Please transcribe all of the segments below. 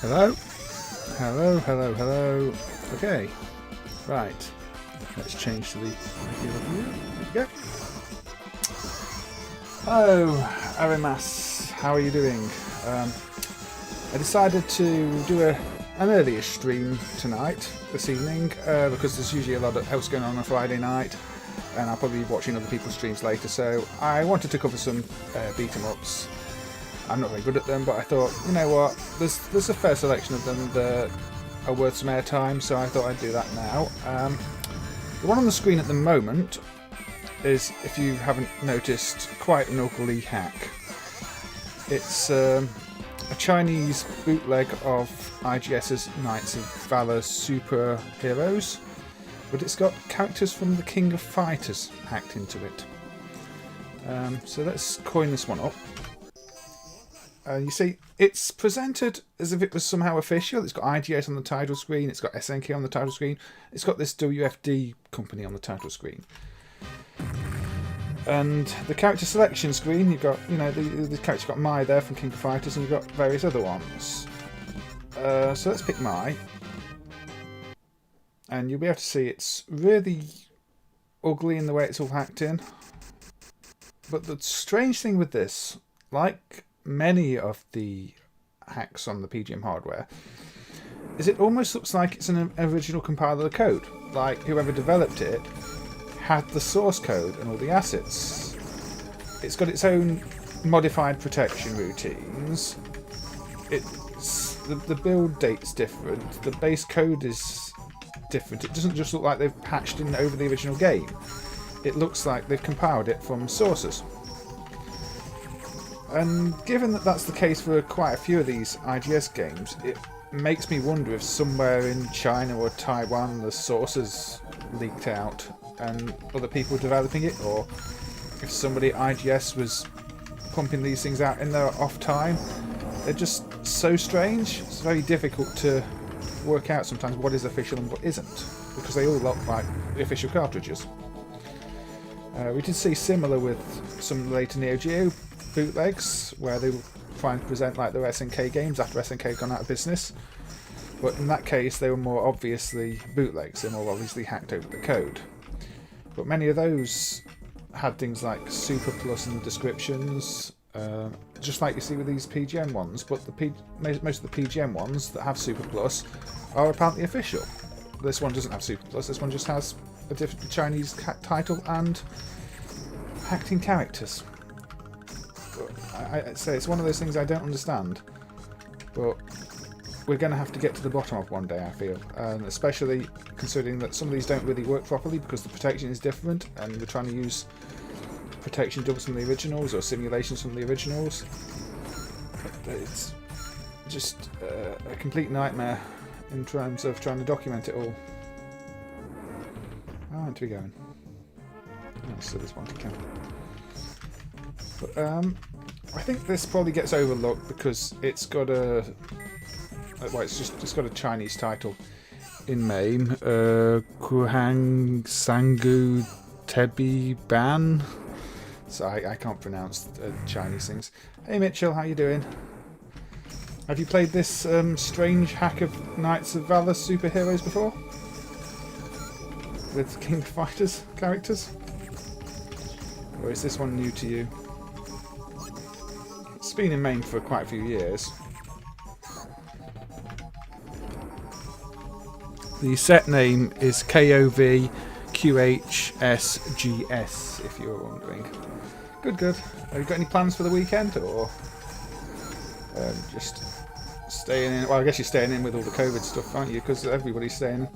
Hello? Hello, hello, hello. Okay. Right. Let's change to the regular view. There we go. Hello, Arimas. How are you doing? I decided to do an earlier stream tonight, this evening, because there's usually a lot else going on a Friday night, and I'll probably be watching other people's streams later, so I wanted to cover some beat-em-ups. I'm not very good at them, but I thought, you know what, there's a fair selection of them that are worth some airtime, so I thought I'd do that now. The one on the screen at the moment is, if you haven't noticed, quite an ugly hack. It's a Chinese bootleg of IGS's Knights of Valour Super Heroes, but it's got characters from the King of Fighters hacked into it. So let's coin this one up. You see, it's presented as if it was somehow official. It's got IGS on the title screen, it's got SNK on the title screen, it's got this WFD company on the title screen. And the character selection screen, you've got, you know, the character's got Mai there from King of Fighters, and you've got various other ones. So let's pick Mai. And you'll be able to see it's really ugly in the way it's all hacked in. But the strange thing with this, like many of the hacks on the PGM hardware, is it almost looks like it's an original compiler of code. Like whoever developed it had the source code and all the assets. It's got its own modified protection routines. It's the build date's different. The base code is different. It doesn't just look like they've patched in over the original game. It looks like they've compiled it from sources. And given that that's the case for quite a few of these IGS games, it makes me wonder if somewhere in China or Taiwan the sources leaked out and other people developing it, or if somebody at IGS was pumping these things out in their off time. They're just so strange. It's very difficult to work out sometimes what is official and what isn't, because they all look like the official cartridges. We did see similar with some later Neo Geo bootlegs, where they were trying to present like their SNK games after SNK had gone out of business. But in that case, they were more obviously bootlegs. They're more obviously hacked over the code. But many of those had things like Super Plus in the descriptions, just like you see with these PGM ones. But most of the PGM ones that have Super Plus are apparently official. This one doesn't have Super Plus. This one just has a different Chinese title and hacked in characters. I'd say it's one of those things I don't understand, but we're going to have to get to the bottom of one day, I feel, and especially considering that some of these don't really work properly because the protection is different, and we're trying to use protection doubles from the originals or simulations from the originals. It's just a complete nightmare in terms of trying to document it all. How are we going? Oh, so there's one to count. But I think this probably gets overlooked because it's got a it's got a Chinese title in MAME. Quanhuang Sanguo Tebie Ban. So I can't pronounce Chinese things. Hey Mitchell, how you doing? Have you played this strange hack of Knights of Valour Super Heroes before? With King of Fighters characters? Or is this one new to you? It's been in MAME for quite a few years. The set name is KOVQHSGS, if you were wondering. Good, good. Have you got any plans for the weekend, or just staying in? Well, I guess you're staying in with all the COVID stuff, aren't you? Because everybody's staying.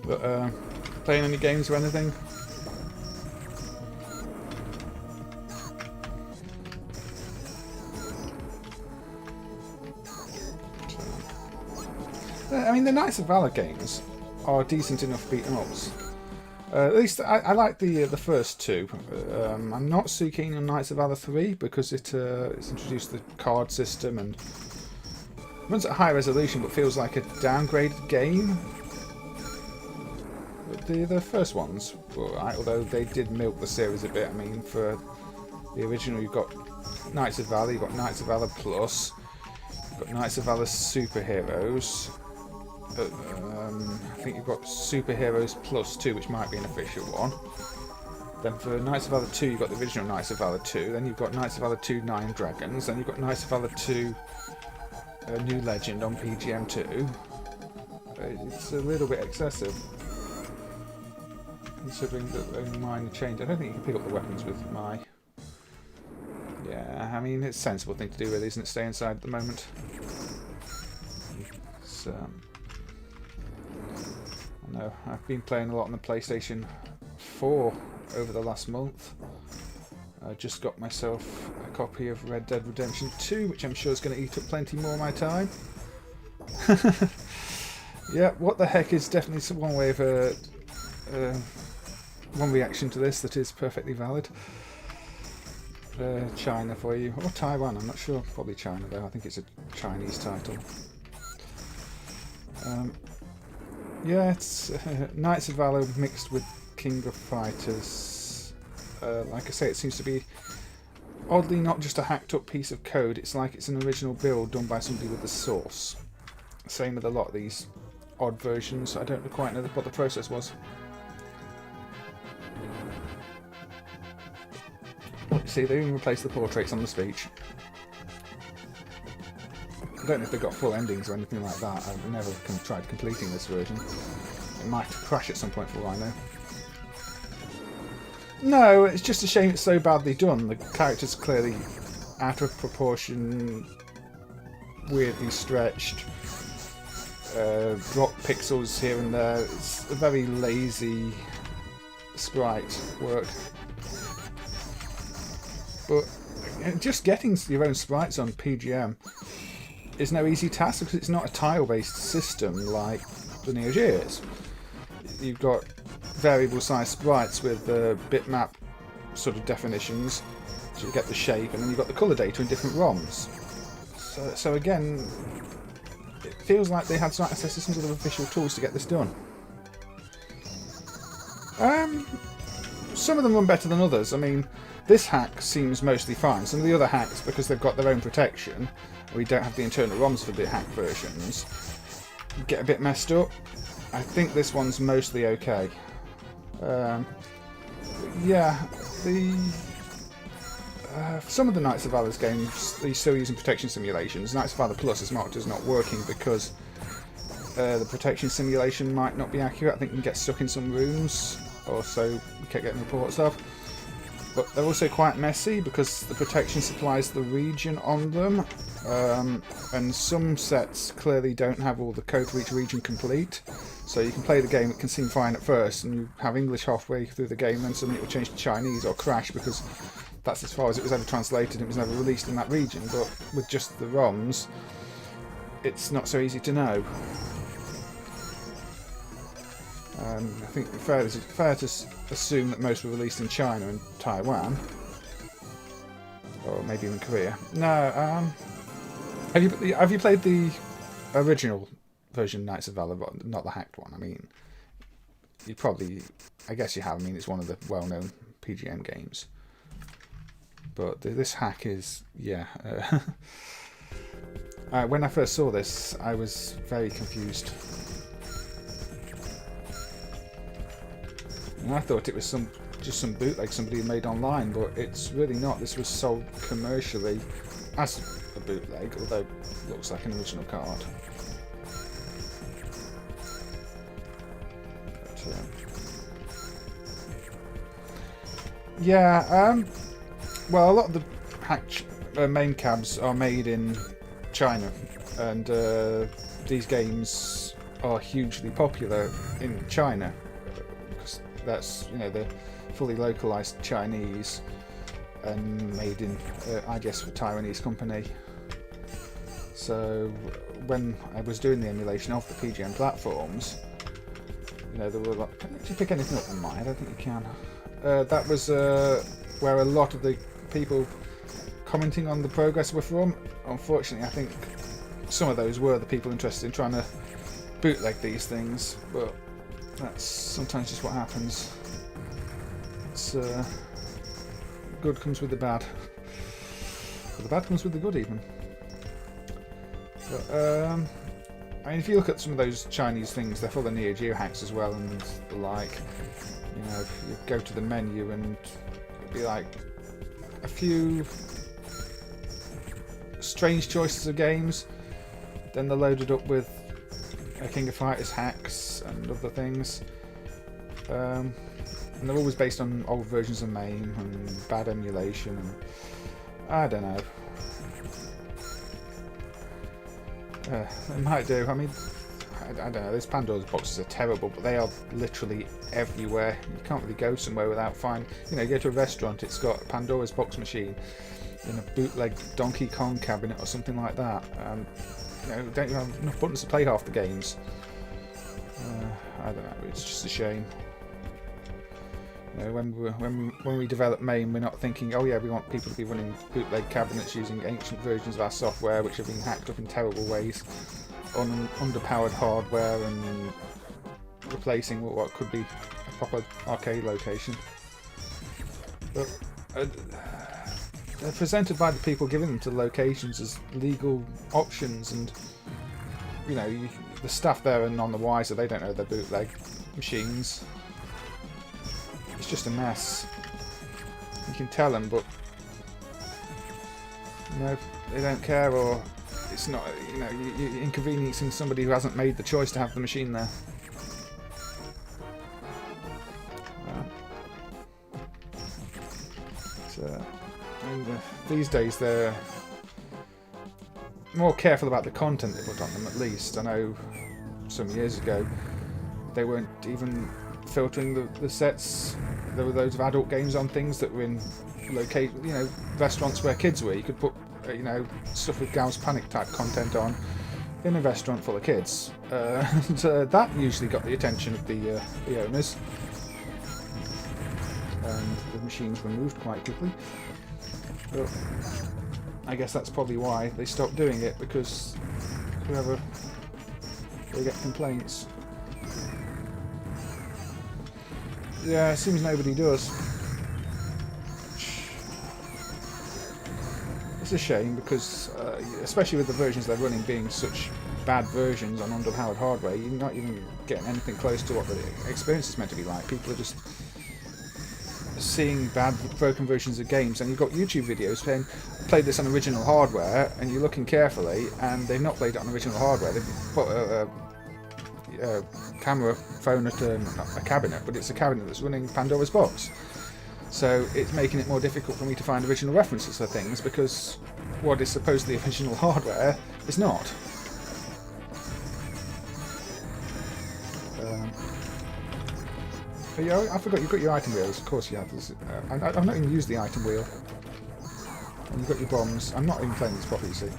But playing any games or anything? I mean, the Knights of Valour games are decent enough beat-em-ups. At least I like the first two. I'm not so keen on Knights of Valour 3 because it's introduced the card system and runs at high resolution but feels like a downgraded game. But the first ones were alright, although they did milk the series a bit. I mean, for the original you've got Knights of Valour, you've got Knights of Valour Plus, Got Knights of Valour Super Heroes. I think you've got Super Heroes Plus 2, which might be an official one. Then for Knights of Valour 2, you've got the original Knights of Valour 2. Then you've got Knights of Valour 2 Nine Dragons. Then you've got Knights of Valour 2 New Legend on PGM 2. It's a little bit excessive, considering that only minor change. I don't think you can pick up the weapons with my... Yeah, I mean, it's a sensible thing to do really, isn't it? Stay inside at the moment. So, I know, I've been playing a lot on the PlayStation 4 over the last month. I just got myself a copy of Red Dead Redemption 2, which I'm sure is going to eat up plenty more of my time. Yeah, what the heck is definitely one way of one reaction to this that is perfectly valid. China for you, or Taiwan, I'm not sure. Probably China though, I think it's a Chinese title. Yeah, it's Knights of Valour mixed with King of Fighters. Like I say, it seems to be oddly not just a hacked up piece of code, it's like it's an original build done by somebody with the source. Same with a lot of these odd versions. I don't quite know what the process was. See, they even replaced the portraits on the speech. I don't know if they've got full endings or anything like that. I've never tried completing this version. It might crash at some point for all I know. No, it's just a shame it's so badly done. The character's clearly out of proportion, weirdly stretched, drop pixels here and there. It's a very lazy sprite work. But just getting your own sprites on PGM is no easy task because it's not a tile-based system like the Neo Geos. You've got variable size sprites with bitmap sort of definitions, so you get the shape, and then you've got the colour data in different ROMs. So again, it feels like they had to access to some sort of official tools to get this done. Some of them run better than others. I mean, this hack seems mostly fine. Some of the other hacks, because they've got their own protection, we don't have the internal ROMs for the hack versions, get a bit messed up. I think this one's mostly okay. Yeah, some of the Knights of Valour's games, they're still using protection simulations. Knights of Valour Plus is marked as not working because the protection simulation might not be accurate. I think you can get stuck in some rooms, or so we kept getting reports of. But they're also quite messy because the protection supplies the region on them, and some sets clearly don't have all the code for each region complete. So you can play the game, it can seem fine at first, and you have English halfway through the game, then suddenly it will change to Chinese or crash because that's as far as it was ever translated. It was never released in that region. But with just the ROMs, it's not so easy to know. I think it's fair to assume that most were released in China and Taiwan, or maybe even Korea. No, have you played the original version of Knights of Valour, not the hacked one? I mean, you probably, I guess you have. I mean, it's one of the well-known PGM games. But this hack is, yeah. When I first saw this, I was very confused. And I thought it was just some bootleg somebody had made online, but it's really not. This was sold commercially as a bootleg, although it looks like an original card. But, yeah, well, a lot of the hacked MAME cabs are made in China, and these games are hugely popular in China. That's, you know, they're fully localized Chinese and made in, I guess, for a Taiwanese company. So when I was doing the emulation of the PGM platforms, you know, there were like, can you actually pick anything up on mine? I don't think you can. That was where a lot of the people commenting on the progress were from. Unfortunately, I think some of those were the people interested in trying to bootleg these things, but that's sometimes just what happens. It's the good comes with the bad. But the bad comes with the good even. But, I mean, if you look at some of those Chinese things, they're full of Neo Geo hacks as well and the like. You know, you go to the menu and it'd be like a few strange choices of games, then they're loaded up with King of Fighters hacks and other things. And they're always based on old versions of MAME and bad emulation. And I don't know. It might do. I mean, I don't know. Those Pandora's boxes are terrible, but they are literally everywhere. You can't really go somewhere without finding. You know, you go to a restaurant, it's got a Pandora's box machine in a bootleg Donkey Kong cabinet or something like that. You know, don't you have enough buttons to play half the games? I don't know. It's just a shame. You know, when we develop MAME, we're not thinking, oh yeah, we want people to be running bootleg cabinets using ancient versions of our software, which have been hacked up in terrible ways, on underpowered hardware, and replacing what could be a proper arcade location. But they're presented by the people giving them to locations as legal options, and you know, the staff there are none the wiser. They don't know they're bootleg machines. It's just a mess. You can tell them, but no, they don't care, or it's not. You know, you're inconveniencing somebody who hasn't made the choice to have the machine there. These days they're more careful about the content they put on them, at least. I know some years ago they weren't even filtering the sets. There were loads of adult games on things that were in restaurants where kids were. You could put stuff with Gauss Panic type content on in a restaurant full of kids, and that usually got the attention of the owners, and the machines were moved quite quickly. But I guess that's probably why they stopped doing it, because they get complaints. Yeah, it seems nobody does. It's a shame, because especially with the versions they're running being such bad versions on underpowered hardware, you're not even getting anything close to what the experience is meant to be like. People are just seeing bad, broken versions of games, and you've got YouTube videos saying, played this on original hardware, and you're looking carefully, and they've not played it on original hardware. They've put a camera phone at a cabinet, but it's a cabinet that's running Pandora's box. So it's making it more difficult for me to find original references for things, because what is supposedly original hardware is not. But yeah, I forgot, you've got your item wheels. Of course you have. I've not even used the item wheel. And you've got your bombs. I'm not even playing this properly, you see.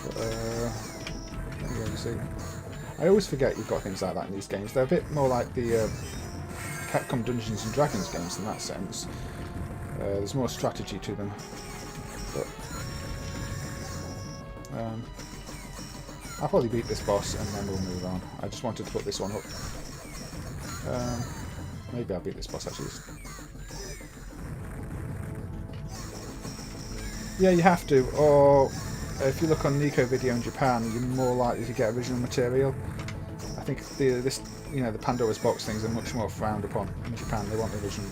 But, there you go, you see. I always forget you've got things like that in these games. They're a bit more like the Capcom Dungeons and Dragons games in that sense. There's more strategy to them. But I'll probably beat this boss and then we'll move on. I just wanted to put this one up. Maybe I'll beat this boss actually. Yeah, you have to, or if you look on Nico video in Japan, you're more likely to get original material. I think the Pandora's box things are much more frowned upon in Japan. They want the original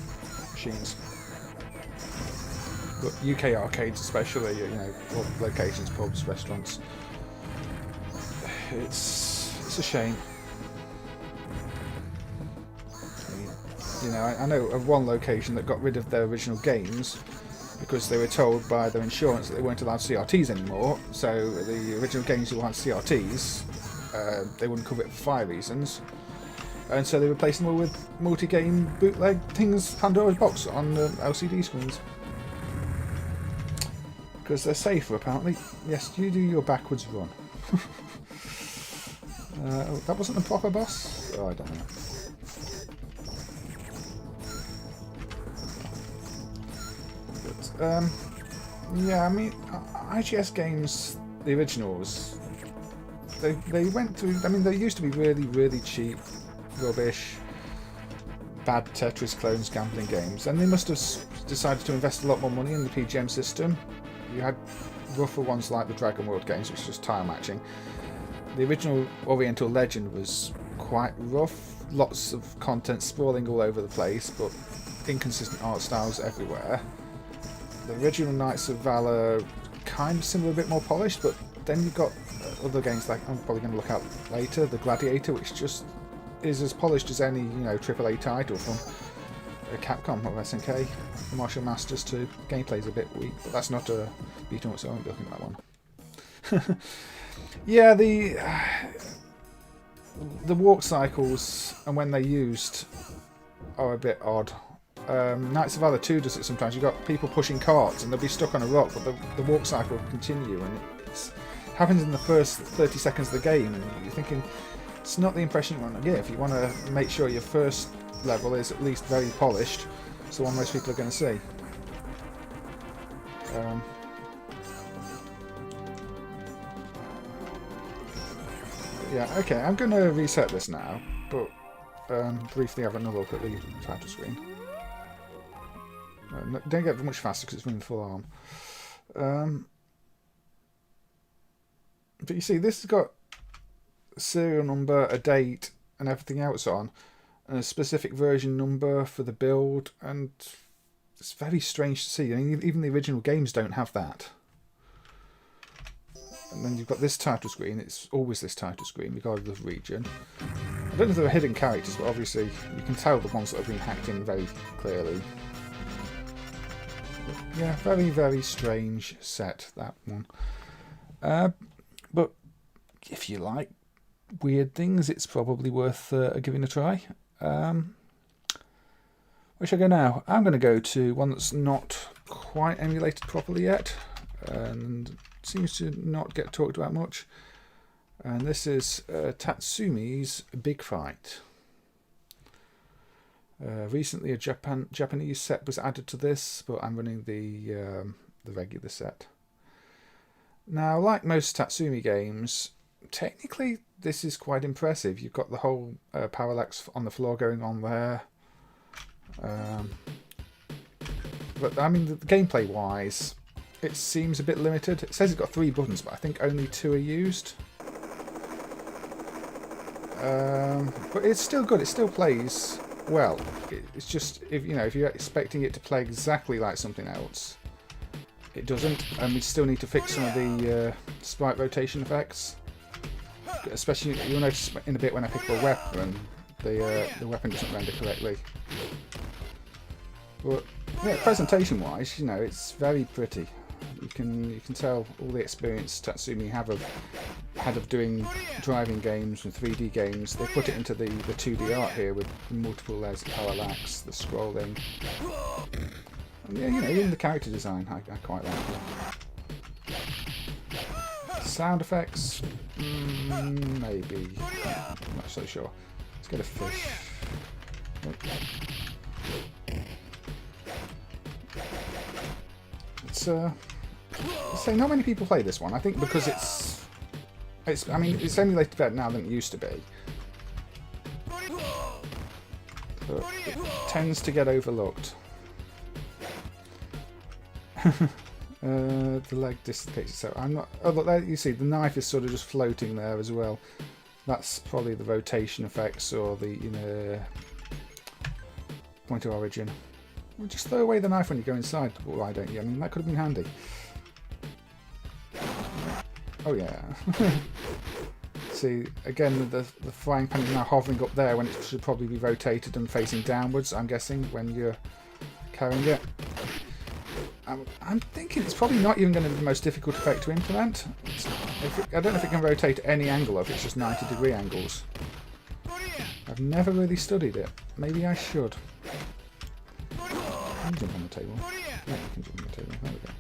machines. But UK arcades especially, or locations, pubs, restaurants, it's a shame. I know of one location that got rid of their original games because they were told by their insurance that they weren't allowed CRTs anymore, so the original games who had CRTs, they wouldn't cover it for fire reasons, and so they replaced them all with multi-game bootleg things, Pandora's box on LCD screens. Because they're safer, apparently. Yes, you do your backwards run. That wasn't the proper boss? Oh, I don't know. Yeah, I mean, IGS games, the originals, they went through, I mean, they used to be really, really cheap, rubbish, bad Tetris clones gambling games, and they must have decided to invest a lot more money in the PGM system. You had rougher ones like the Dragon World games, which is just tile matching. The original Oriental Legend was quite rough, lots of content sprawling all over the place, but inconsistent art styles everywhere. The original Knights of Valour, kind of similar, a bit more polished, but then you've got other games like, I'm probably going to look at later, the Gladiator, which just is as polished as any, you know, AAA title from Capcom or SNK. The Martial Masters 2. Gameplay's a bit weak, but that's not a beat 'em up, so I won't be looking at that one. Yeah, the walk cycles and when they're used are a bit odd. Knights of Valor 2 does it sometimes. You've got people pushing carts and they'll be stuck on a rock, but the walk cycle will continue, and it happens in the first 30 seconds of the game, and you're thinking, it's not the impression you want to give. You want to make sure your first level is at least very polished, so one most people are going to see. Yeah, okay, I'm going to reset this now, but briefly have another look at the title screen. Don't get much faster because it's running full arm. But you see, this has got a serial number, a date, and everything else on, and a specific version number for the build, and it's very strange to see. I mean, even the original games don't have that. And then you've got this title screen. It's always this title screen, regardless of region. I don't know if there are hidden characters, but obviously you can tell the ones that have been hacked in very clearly. But yeah, very, very strange set, that one. But if you like weird things, it's probably worth giving a try. Where should I go now? I'm going to go to one that's not quite emulated properly yet, and seems to not get talked about much. And this is Tatsumi's Big Fight. Recently, a Japanese set was added to this, but I'm running the regular set. Now, like most Tatsumi games, technically this is quite impressive. You've got the whole parallax on the floor going on there. But I mean, the gameplay-wise, it seems a bit limited. It says it's got 3 buttons, but I think only 2 are used. But it's still good. It still plays well. It's just, if you're expecting it to play exactly like something else, it doesn't, and we still need to fix some of the sprite rotation effects. Especially, you'll notice in a bit when I pick up a weapon, the weapon doesn't render correctly. But yeah, presentation-wise, it's very pretty. You can tell all the experience Tatsumi had of doing driving games and 3D games. They put it into the 2D art here with multiple layers of parallax, the scrolling. And yeah, even the character design, I quite like it. Sound effects, maybe. I'm not so sure. Let's get a fish. It's say not many people play this one. I think because it's emulated better now than it used to be. But it tends to get overlooked. The leg dislocates itself. I'm not. Oh, look there. You see, the knife is sort of just floating there as well. That's probably the rotation effects or the point of origin. Well, just throw away the knife when you go inside. Why don't you? I mean, that could have been handy. Oh yeah. See, again, the frying pan is now hovering up there when it should probably be rotated and facing downwards, I'm guessing, when you're carrying it. I'm thinking it's probably not even going to be the most difficult effect to implement. I don't know if it can rotate any angle or if it's just 90-degree angles. I've never really studied it. Maybe I should. Can you jump on the table? Yeah, you can jump on the table. There we go.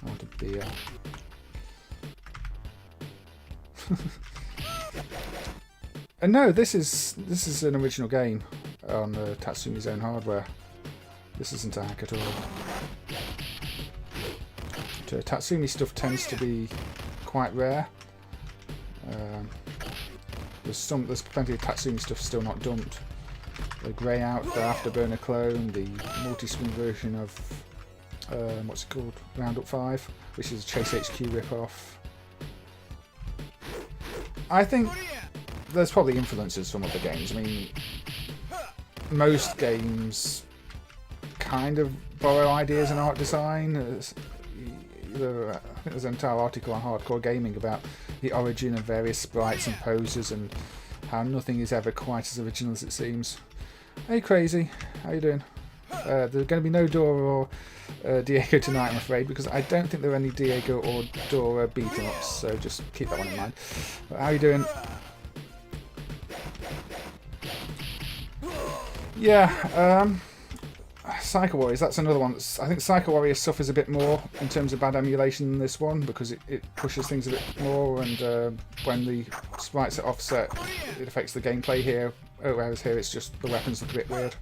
I want a beer. And no, this is an original game on Tatsumi's own hardware. This isn't a hack at all. Tatsumi stuff tends to be quite rare. There's plenty of Tatsumi stuff still not dumped. The Grey Out, the Afterburner clone, the multi-screen version of what's it called? Roundup 5, which is a Chase HQ ripoff. I think there's probably influences from other games. I mean, most games kind of borrow ideas in art design. I think there's an entire article on Hardcore Gaming about the origin of various sprites and poses and how nothing is ever quite as original as it seems. Hey Crazy, how you doing? There's going to be no Dora or Diego tonight, I'm afraid, because I don't think there are any Diego or Dora beat-em-ups, so just keep that one in mind. But how you doing? Yeah, Psycho Warriors, that's another one. I think Psycho Warriors suffers a bit more in terms of bad emulation than this one, because it pushes things a bit more, and when the sprites are offset, it affects the gameplay here, whereas here it's just the weapons look a bit weird.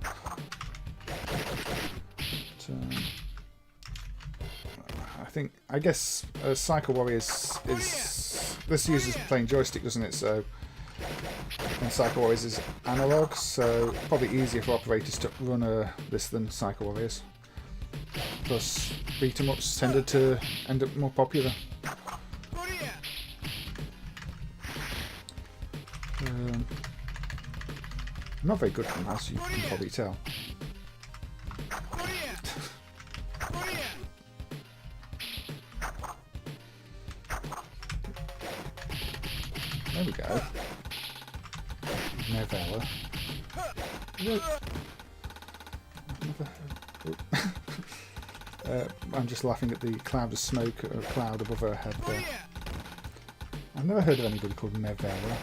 But, I guess Psycho Warriors is... This uses plain joystick, doesn't it? So, and Psycho Warriors is analog, so probably easier for operators to run this than Psycho Warriors. Plus, beat-em-ups tended to end up more popular. I'm not very good at them, as you can probably tell. There we go. No Valour. I'm just laughing at the cloud of smoke or cloud above her head there. I've never heard of anybody called Nevella.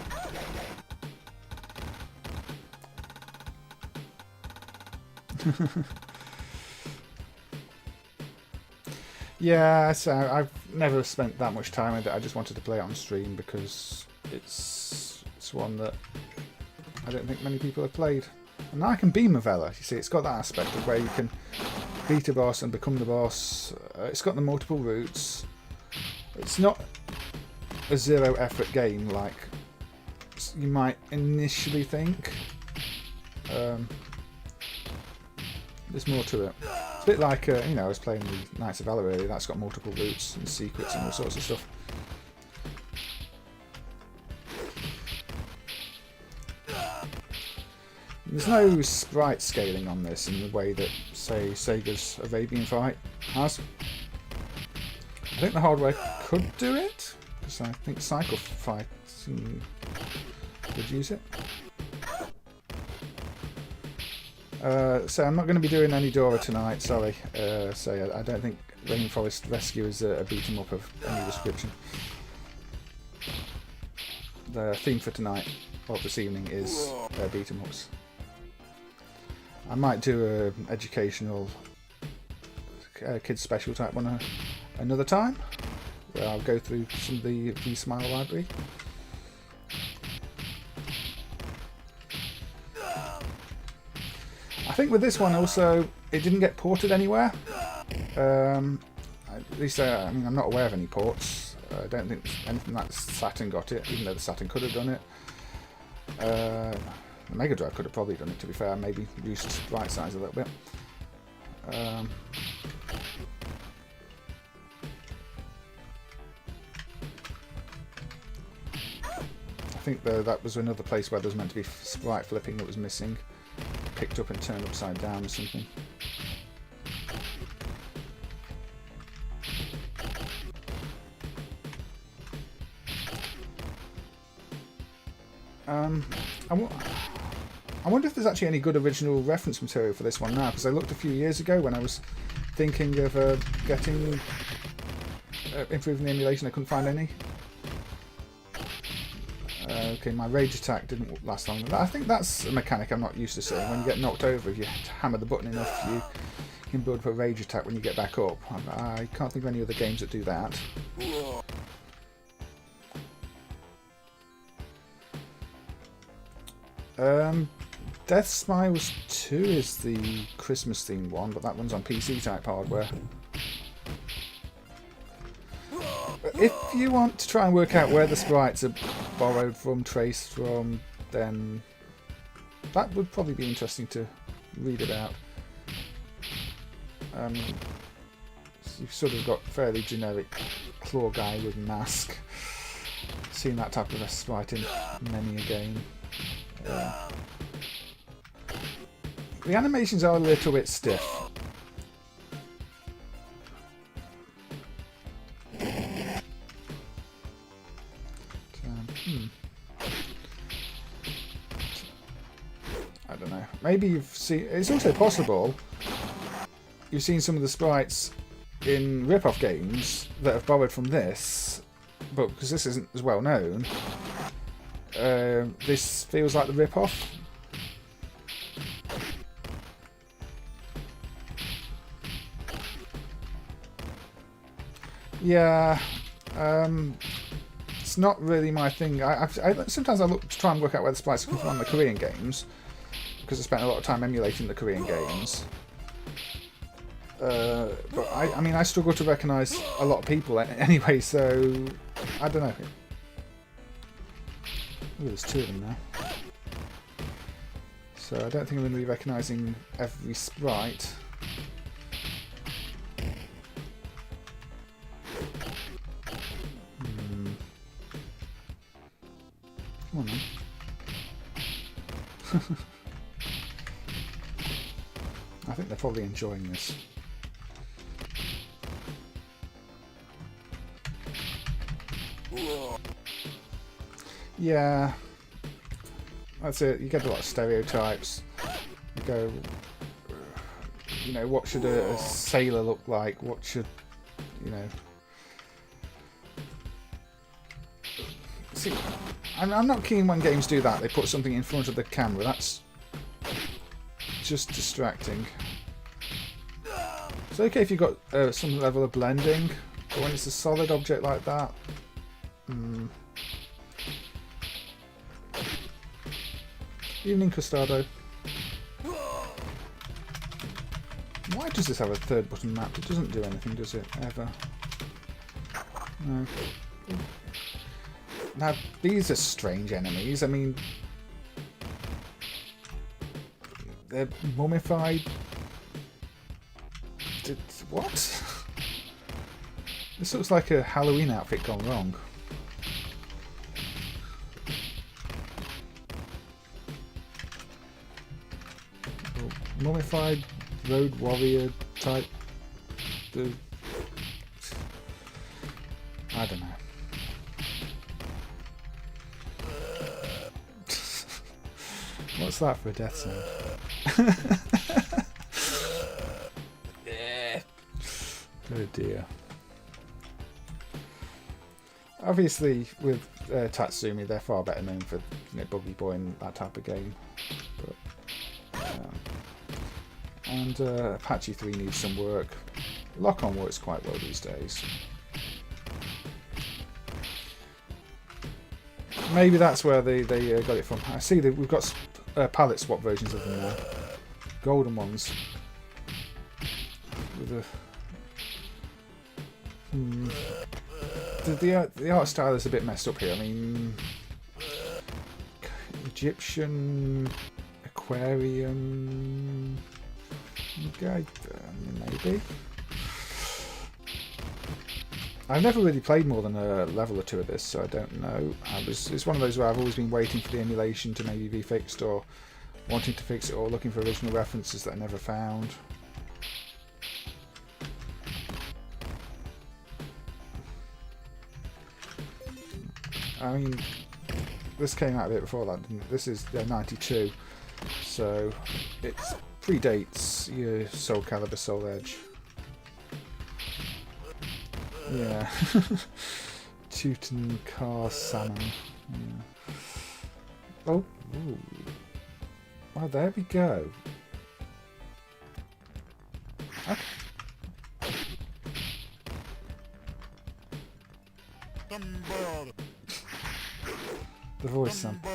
Yeah, so I've never spent that much time with it. I just wanted to play it on stream because it's one that I don't think many people have played. And now I can be Mavella. You see, it's got that aspect of where you can beat a boss and become the boss. It's got the multiple routes. It's not a zero effort game like you might initially think. There's more to it. It's a bit like, you know, I was playing the Knights of Valour earlier. That's got multiple routes and secrets and all sorts of stuff. There's no sprite scaling on this in the way that, say, Sega's Arabian Fight has. I think the hardware could do it, because I think Cycle Fight would use it. So I'm not going to be doing any Dora tonight, sorry. So I don't think Rainforest Rescue is a beat 'em up of any description. The theme for tonight, or this evening, is beat 'em ups. I might do an educational kids special type one another time, where I'll go through some of the V-Smile library. I think with this one also, it didn't get ported anywhere. At least, I mean, I'm not aware of any ports. I don't think anything like Saturn got it, even though the Saturn could have done it. The Mega Drive could have probably done it, to be fair, maybe reduced sprite size a little bit. I think that was another place where there was meant to be sprite flipping that was missing. Picked up and turned upside down or something. I wonder if there's actually any good original reference material for this one now, because I looked a few years ago when I was thinking of improving the emulation. I couldn't find any. Okay, my rage attack didn't last long. I think that's a mechanic I'm not used to seeing. When you get knocked over, if you hammer the button enough, you can build up a rage attack when you get back up. I can't think of any other games that do that. Death Smiles 2 is the Christmas themed one, but that one's on PC type hardware. If you want to try and work out where the sprites are borrowed from, traced from, then that would probably be interesting to read about. You've sort of got fairly generic claw guy with mask. Seen that type of sprite in many a game. The animations are a little bit stiff. I don't know. Maybe you've seen... It's also possible you've seen some of the sprites in rip-off games that have borrowed from this, but because this isn't as well known, this feels like the rip-off. Yeah, it's not really my thing. Sometimes I look to try and work out where the sprites come from on the Korean games, because I spent a lot of time emulating the Korean games. But I mean, I struggle to recognise a lot of people anyway, so I don't know. Ooh, there's two of them now. So I don't think I'm going to be recognising every sprite. Come on then. I think they're probably enjoying this. Yeah, that's it. You get a lot of stereotypes. You go, you know, what should a sailor look like? What should, you know... See, I'm not keen when games do that. They put something in front of the camera. That's just distracting. It's okay if you've got some level of blending, but when it's a solid object like that... Evening, Custado. Why does this have a third button map? It doesn't do anything, does it? Ever. No. Now, these are strange enemies. I mean... They're mummified... What? This looks like a Halloween outfit gone wrong. Mummified road warrior type. I don't know. What's that for a death zone? Oh dear. Obviously, with Tatsumi, they're far better known for, you know, Buggy Boy and that type of game. But, and Apache 3 needs some work. Lock-on works quite well these days. Maybe that's where they got it from. I see that we've got palette swap versions of them now. Golden ones. With the art style is a bit messed up here. I mean, Egyptian aquarium. Okay, maybe. I've never really played more than a level or two of this, so I don't know. It's one of those where I've always been waiting for the emulation to maybe be fixed, or wanting to fix it, or looking for original references that I never found. I mean, this came out a bit before that, didn't it? This is 92, so it predates your Soul Calibur Soul Edge. Yeah. Tutankar Salmon. Yeah. Oh, ooh. Well, there we go. Okay. The voice sample.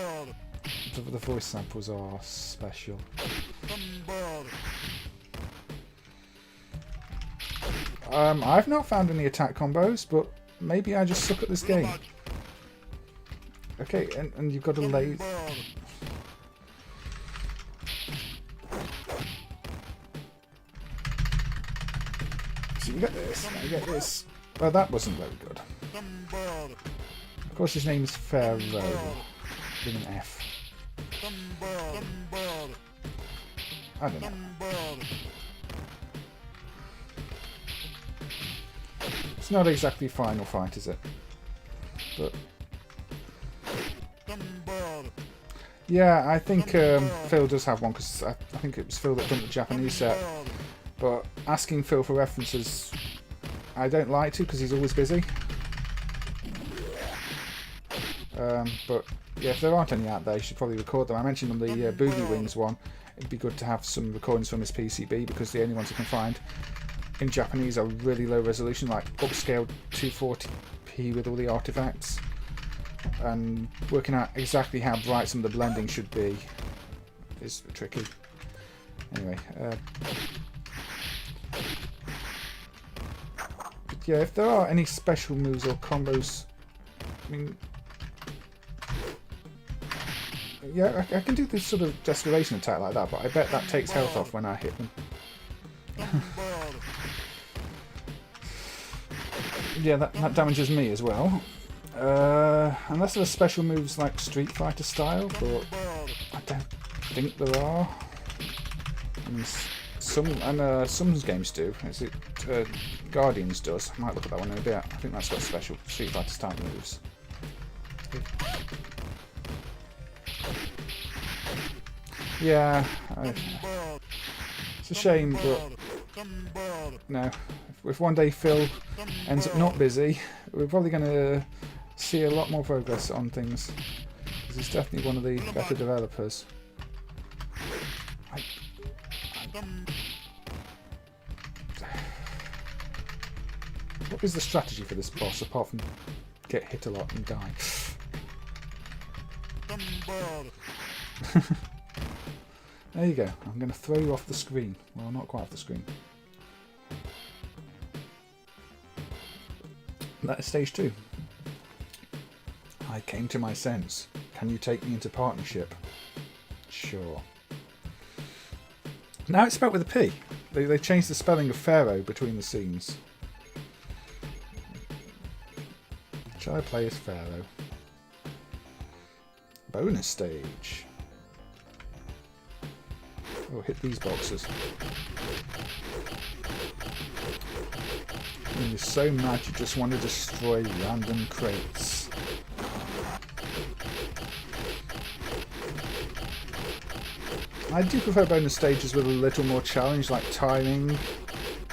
The voice samples are special. I've not found any attack combos, but maybe I just suck at this game. Okay, and you've got a laser. So you get this, now you get this. Well, that wasn't very good. Of course, his name's Pharaoh, with an F. I don't know. It's not exactly Final Fight, is it? But yeah, I think Phil does have one, because I think it was Phil that done the Japanese set. But asking Phil for references, I don't like to, because he's always busy. But yeah, if there aren't any out there, you should probably record them. I mentioned on the Boogie Wings one, it'd be good to have some recordings from his PCB, because the only ones you can find in Japanese are really low resolution, like upscaled 240p with all the artifacts. And working out exactly how bright some of the blending should be is tricky. Anyway, but yeah, if there are any special moves or combos, I mean, yeah, I can do this sort of desperation attack like that, but I bet that takes health off when I hit them. Yeah, that damages me as well. Unless there are special moves like Street Fighter style, but I don't think there are. And some games do. Is it Guardians does? I might look at that one in a bit. I think that's got special Street Fighter style moves. Yeah, it's a shame, but no. If one day Phil ends up not busy, we're probably going to see a lot more progress on things, because he's definitely one of the better developers. What is the strategy for this boss apart from get hit a lot and die? There you go. I'm going to throw you off the screen. Well, not quite off the screen. That is stage 2. I came to my sense. Can you take me into partnership? Sure. Now it's spelled with a P. They changed the spelling of Pharaoh between the scenes. Shall I play as Pharaoh? Bonus stage. Oh, hit these boxes. And you're so mad you just want to destroy random crates. I do prefer bonus stages with a little more challenge, like timing.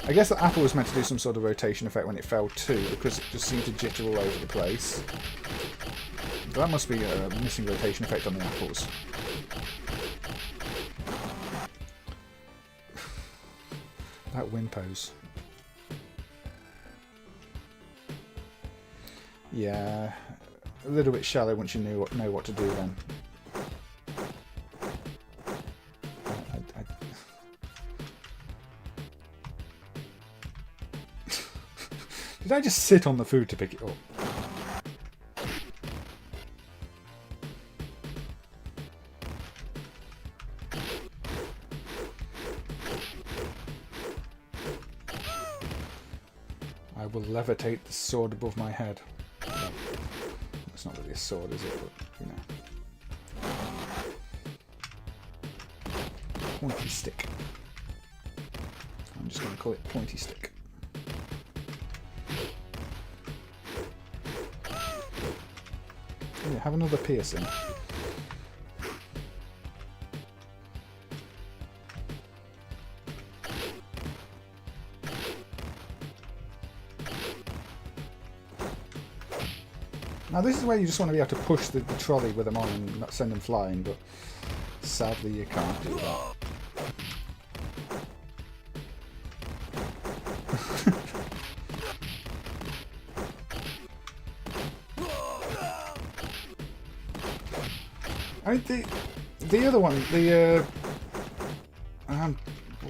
I guess the apple was meant to do some sort of rotation effect when it fell too, because it just seemed to jitter all over the place. That must be a missing rotation effect on the apples. That win pose. Yeah, a little bit shallow once you know what to do then. Did I just sit on the food to pick it up? I will levitate the sword above my head. No, it's not really a sword, is it? But, you know. Pointy stick. I'm just going to call it pointy stick. Yeah, have another piercing. Now this is where you just want to be able to push the trolley with them on and not send them flying, but sadly you can't do that. I mean, the other one, the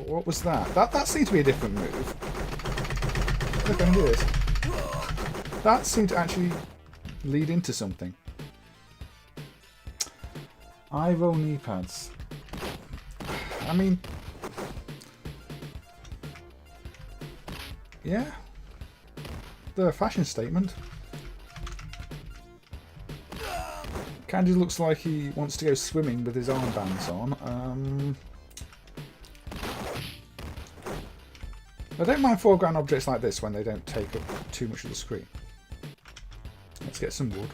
what was that? That seemed to be a different move. Look, I can do this. That seemed to actually lead into something. I roll knee pads. I mean, yeah, they're a fashion statement. Candy looks like he wants to go swimming with his armbands on. I don't mind foreground objects like this when they don't take up too much of the screen. Let's get some wood.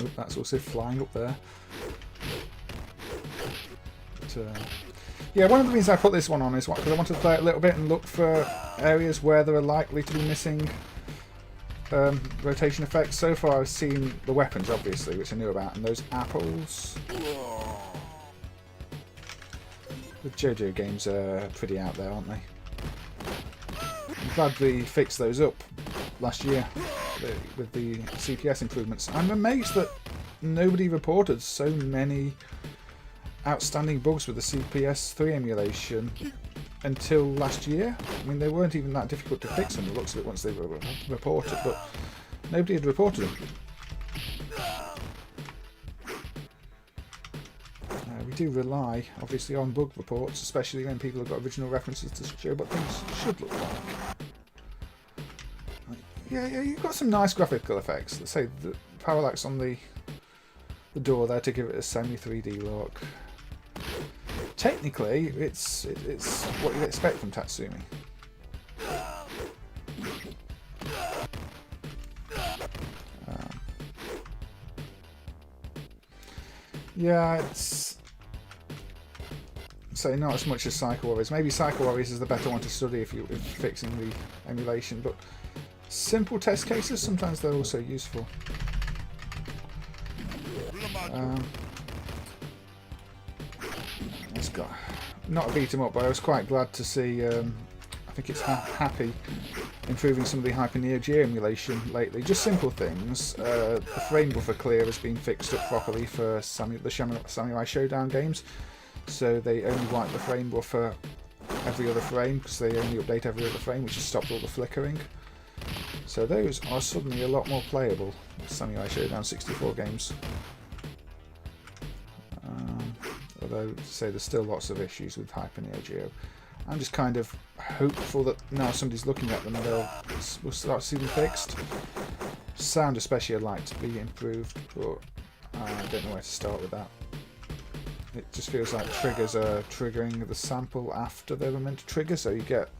Oh, that's also flying up there. But, yeah, one of the reasons I put this one on is because I wanted to play it a little bit and look for areas where there are likely to be missing rotation effects. So far I've seen the weapons, obviously, which I knew about, and those apples. The JoJo games are pretty out there, aren't they? I'm glad they fixed those up last year with the CPS improvements. I'm amazed that nobody reported so many outstanding bugs with the CPS 3 emulation until last year. I mean, they weren't even that difficult to fix on the looks of it once they were reported, but nobody had reported them. We do rely, obviously, on bug reports, especially when people have got original references to show what things should look like. Yeah, you've got some nice graphical effects. Let's say the parallax on the door there to give it a semi-3D look. Technically, it's what you'd expect from Tatsumi. Yeah, it's... So not as much as Psycho Warriors. Maybe Psycho Warriors is the better one to study if you're fixing the emulation, but simple test cases, sometimes they're also useful. It's got not a beat 'em up, but I was quite glad to see. I think it's Happy improving some of the Hyper Neo Geo emulation lately. Just simple things. The frame buffer clear has been fixed up properly for the Samurai Showdown games, so they only wipe the frame buffer every other frame because they only update every other frame, which has stopped all the flickering. So those are suddenly a lot more playable. Samurai Showdown 64 games. Although, say, there's still lots of issues with Hyper Neo Geo. I'm just kind of hopeful that now somebody's looking at them and we'll start to see them fixed. Sound especially I'd like to be improved, but I don't know where to start with that. It just feels like triggers are triggering the sample after they were meant to trigger, so you get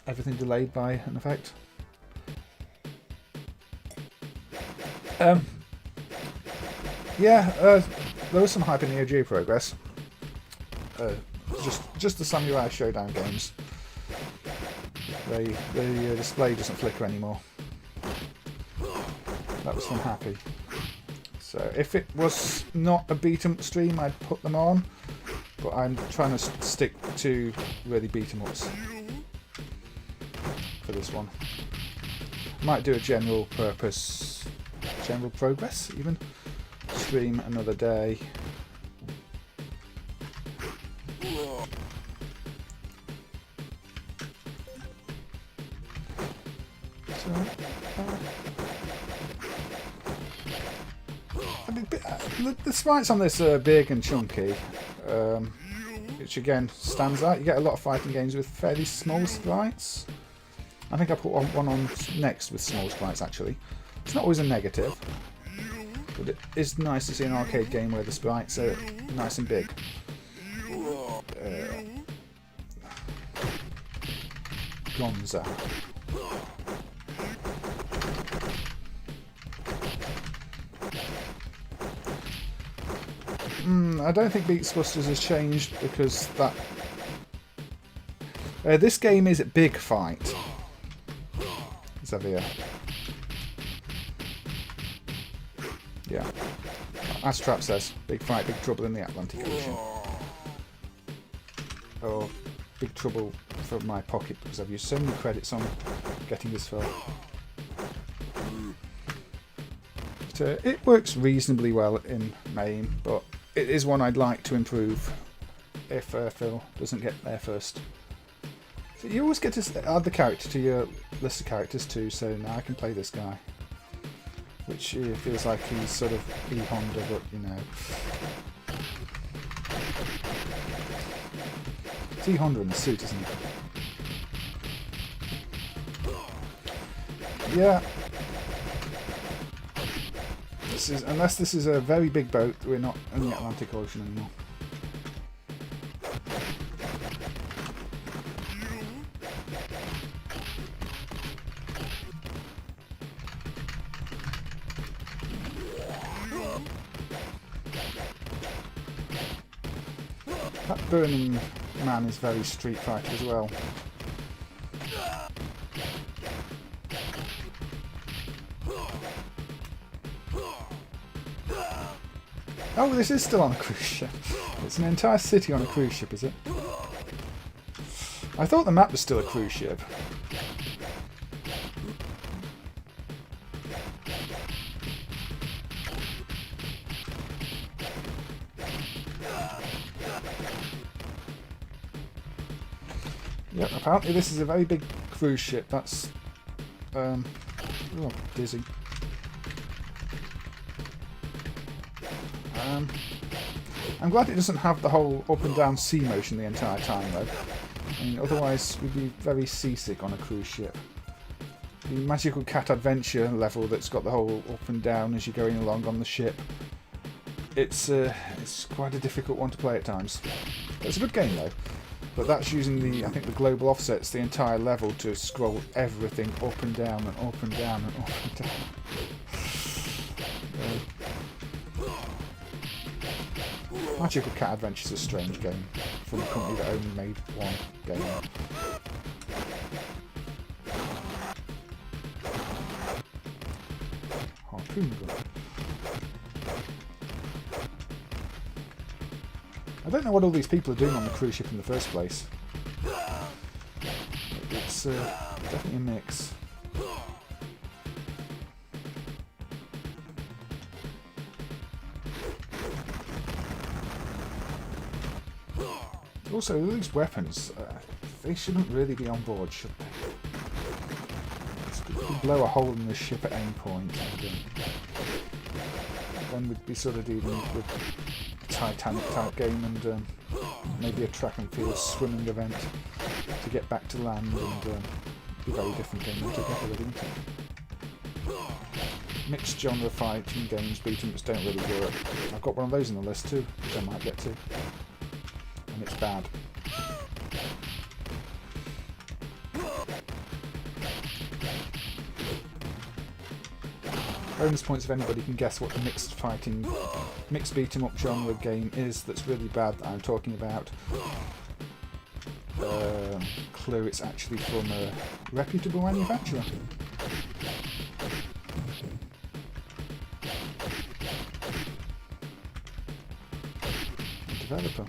everything delayed by an effect. Yeah, there was some Hyper Neo Geo progress. Just the Samurai Showdown games. The display doesn't flicker anymore. That was from Happy. So if it was not a beat 'em up stream, I'd put them on. But I'm trying to stick to really beat 'em ups for this one. Might do a general progress even. Stream another day. The sprites on this are big and chunky, which again stands out. You get a lot of fighting games with fairly small sprites. I think I put one on next with small sprites actually. It's not always a negative, but it is nice to see an arcade game where the sprites are nice and big. Gonza. I don't think Beats Busters has changed because that... this game is a big fight. Xavier. Yeah. As Trap says, big fight, big trouble in the Atlantic Ocean. Or big trouble for my pocket because I've used so many credits on getting this far. But, it works reasonably well in MAME, but it is one I'd like to improve if Phil doesn't get there first. So you always get to add the character to your list of characters too, so now I can play this guy. Which feels like he's sort of E-Honda, but you know. It's E-Honda in the suit, isn't it? Yeah. This is, unless this is a very big boat, we're not in the Atlantic Ocean anymore. That burning man is very Street Fighter as well. Oh, this is still on a cruise ship. It's an entire city on a cruise ship, is it? I thought the map was still a cruise ship. Yep, apparently this is a very big cruise ship. That's... oh, dizzy. I'm glad it doesn't have the whole up and down sea motion the entire time though. I mean, otherwise we'd be very seasick on a cruise ship. The Magical Cat Adventure level that's got the whole up and down as you're going along on the ship. It's quite a difficult one to play at times. It's a good game though. But that's using the, I think the global offsets, the entire level to scroll everything up and down and up and down and up and down. Magical Cat Adventure is a strange game from a company that only made one game. Harpoon gun. I don't know what all these people are doing on the cruise ship in the first place. It's definitely a mix. Also, these weapons, they shouldn't really be on board, should they? You could blow a hole in the ship at any point, and then we'd be sort of dealing with a Titanic type game and maybe a track and field swimming event to get back to land, and be a very different game altogether, wouldn't it? Mixed genre fighting games, beat 'em ups don't really work. I've got one of those on the list too, which I might get to. And it's bad. Bonus points if anybody can guess what the mixed beat 'em up genre game is that's really bad that I'm talking about. Clue, it's actually from a reputable manufacturer. A developer.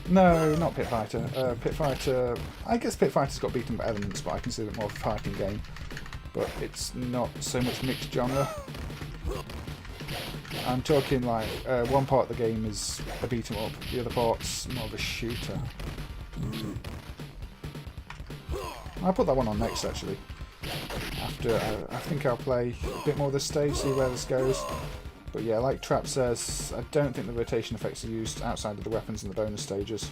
No, not Pit Fighter. Pit Fighter, I guess Pit Fighter's got beat 'em up elements, but I consider it more of a fighting game. But it's not so much mixed genre. I'm talking like one part of the game is a beat 'em up, the other part's more of a shooter. I'll put that one on next actually. After I think I'll play a bit more of this stage, see where this goes. But yeah, like Trap says, I don't think the rotation effects are used outside of the weapons in the bonus stages.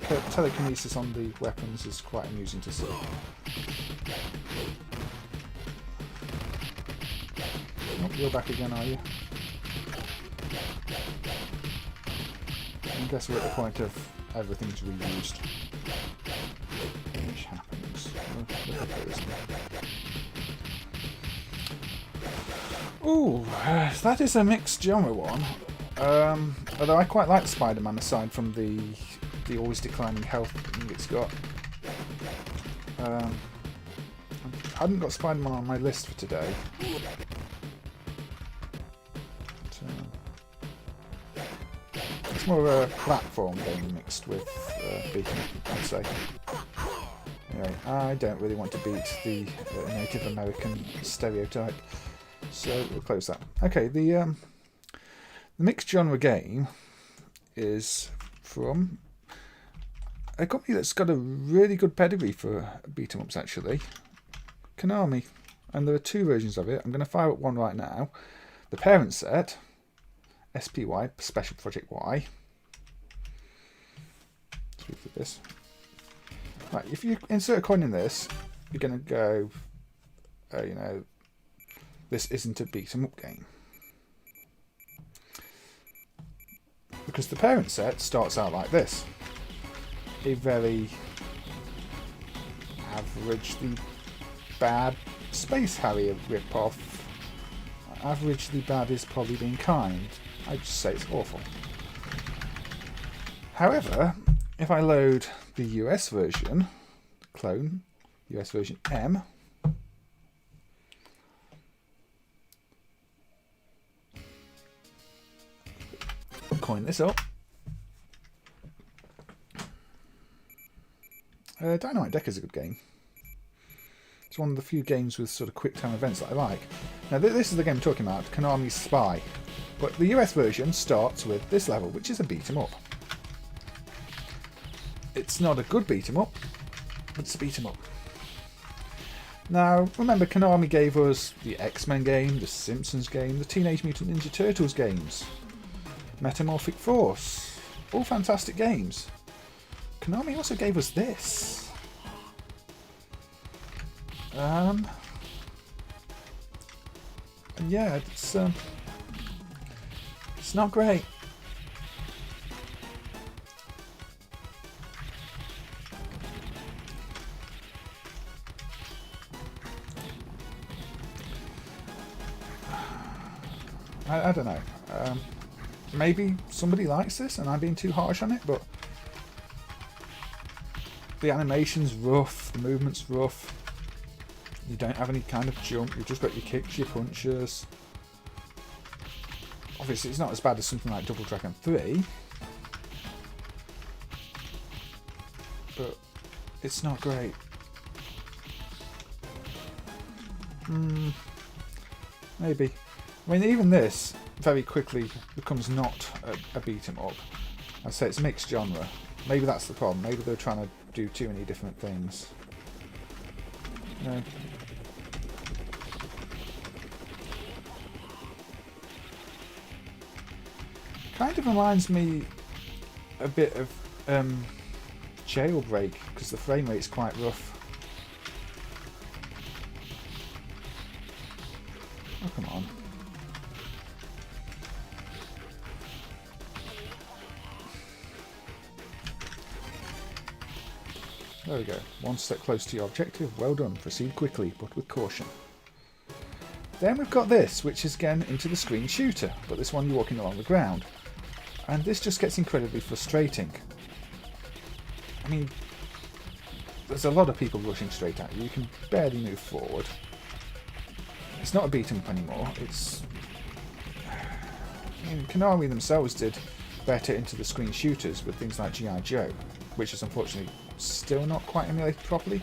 The telekinesis on the weapons is quite amusing to see. Oh, you're back again, are you? I guess we're at the point of everything's reused. Which happens. Look at those. Ooh, that is a mixed genre one. Although I quite like Spider-Man aside from the always declining health thing it's got. I hadn't got Spider-Man on my list for today. But, it's more of a platform game mixed with beating up, I'd say. Anyway, I don't really want to beat the Native American stereotype. So we'll close that. Okay, the mixed genre game is from a company that's got a really good pedigree for beat 'em ups actually, Konami, and there are two versions of it. I'm going to fire up one right now. The parent set, S.P.Y, Special Project Y. Let's read through this. Right, if you insert a coin in this, you're going to go, you know, this isn't a beat-em-up game. Because the parent set starts out like this. A very averagely bad Space Harrier rip-off. Averagely bad is probably being kind. I'd just say it's awful. However, if I load the US version, clone, US version M, coin this up. Dynamite Deck is a good game. It's one of the few games with sort of quick time events that I like. Now this is the game I'm talking about, Konami's S.P.Y. But the US version starts with this level, which is a beat 'em up. It's not a good beat 'em up, but it's a beat 'em up. Now remember, Konami gave us the X-Men game, the Simpsons game, the Teenage Mutant Ninja Turtles games, Metamorphic Force, all fantastic games. Konami also gave us this. And yeah, it's not great. I don't know. Maybe somebody likes this and I'm being too harsh on it, but the animation's rough, the movement's rough. You don't have any kind of jump, you've just got your kicks, your punches. Obviously it's not as bad as something like Double Dragon 3. But it's not great. Maybe. I mean, even this very quickly becomes not a beat 'em up. I'd say it's mixed genre. Maybe that's the problem. Maybe they're trying to do too many different things. No. Kind of reminds me a bit of Jailbreak, because the frame rate's quite rough. Oh, come on. There we go. One step close to your objective. Well done. Proceed quickly, but with caution. Then we've got this, which is again into the screen shooter, but this one you're walking along the ground. And this just gets incredibly frustrating. I mean, there's a lot of people rushing straight at you. You can barely move forward. It's not a beat 'em up anymore. It's... I mean, Konami themselves did better into the screen shooters with things like G.I. Joe, which is unfortunately still not quite emulated properly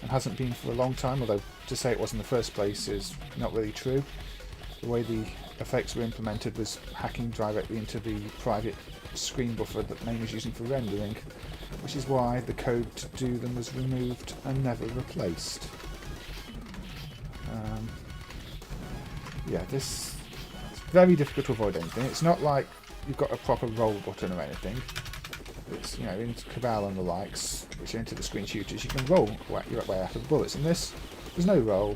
and hasn't been for a long time, although to say it was in the first place is not really true. The way the effects were implemented was hacking directly into the private screen buffer that MAME was using for rendering, which is why the code to do them was removed and never replaced. Yeah, this it's very difficult to avoid anything. It's not like you've got a proper roll button or anything. It's, you know, in Cabal and the likes, which are into the screen shooters, you can roll your way out of the bullets. In this, there's no roll.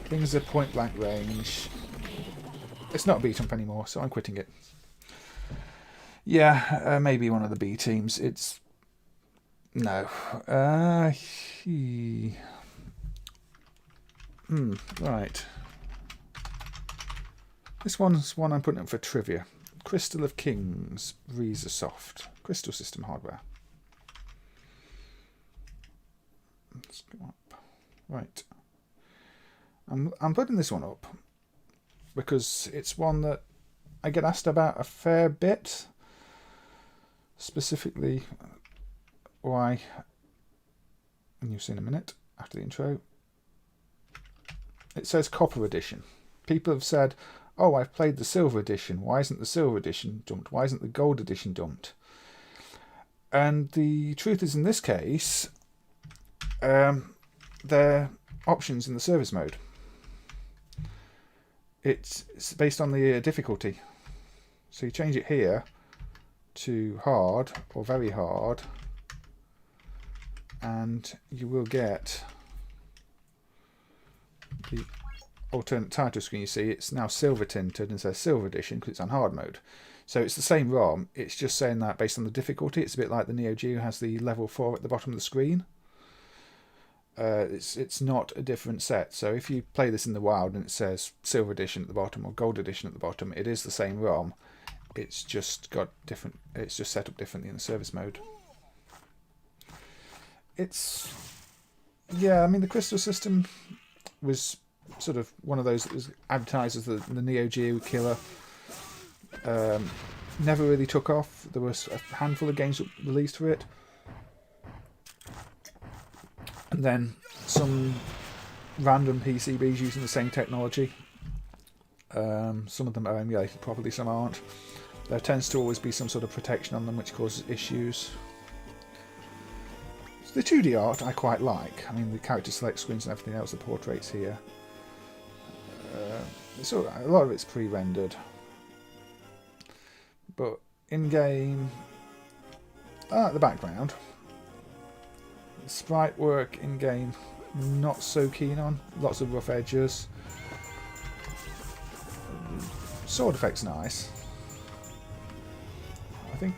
Things are point blank range. It's not a beat 'em up anymore, so I'm quitting it. Yeah, maybe one of the B teams. It's... no. Right. This one's one I'm putting up for trivia. Crystal of Kings, BrezzaSoft. Crystal System hardware. Let's go up. Right. I'm putting this one up because it's one that I get asked about a fair bit. Specifically, why, and you'll see in a minute after the intro. It says Copper Edition. People have said, oh, I've played the Silver Edition. Why isn't the Silver Edition dumped? Why isn't the Gold Edition dumped? And the truth is, in this case, they're options in the service mode. it's based on the difficulty. So you change it here to hard or very hard, and you will get the alternate title screen. You see it's now silver tinted and says silver edition because it's on hard mode. So it's the same ROM, it's just saying that based on the difficulty. It's a bit like the Neo Geo has the level 4 at the bottom of the screen. It's not a different set. So if you play this in the wild and it says silver edition at the bottom or gold edition at the bottom, it is the same ROM. It's just got different. It's just set up differently in the service mode. It's, yeah. I mean, the Crystal system was sort of one of those that was advertised as the Neo Geo killer. Never really took off. There was a handful of games released for it, and then some random PCBs using the same technology. Some of them are emulated properly, some aren't. There tends to always be some sort of protection on them which causes issues. So the 2D art I quite like. I mean, the character select screens and everything else, the portraits here. So a lot of it's pre-rendered. But in-game, the background. Sprite work in-game, not so keen on. Lots of rough edges. Sword effect's nice. I think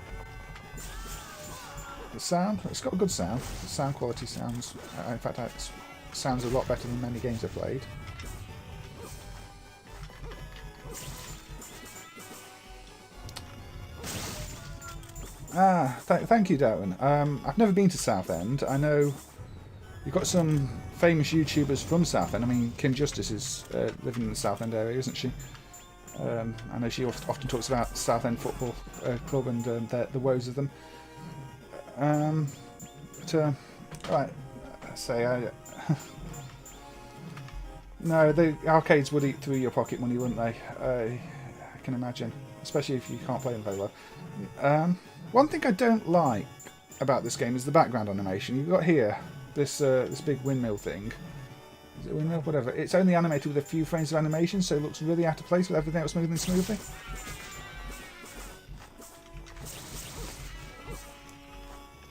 the sound, it's got a good sound. The sound quality sounds, in fact, it sounds a lot better than many games I've played. Thank you, Darren. I've never been to Southend. I know you've got some famous YouTubers from Southend. I mean, Kim Justice is living in the Southend area, isn't she? I know she often talks about Southend Football Club and the woes of them. Right, say no, the arcades would eat through your pocket money, wouldn't they? I can imagine, especially if you can't play them very well. One thing I don't like about this game is the background animation. You've got here this this big windmill thing. Is it a windmill? Whatever. It's only animated with a few frames of animation, so it looks really out of place with everything else moving smoothly.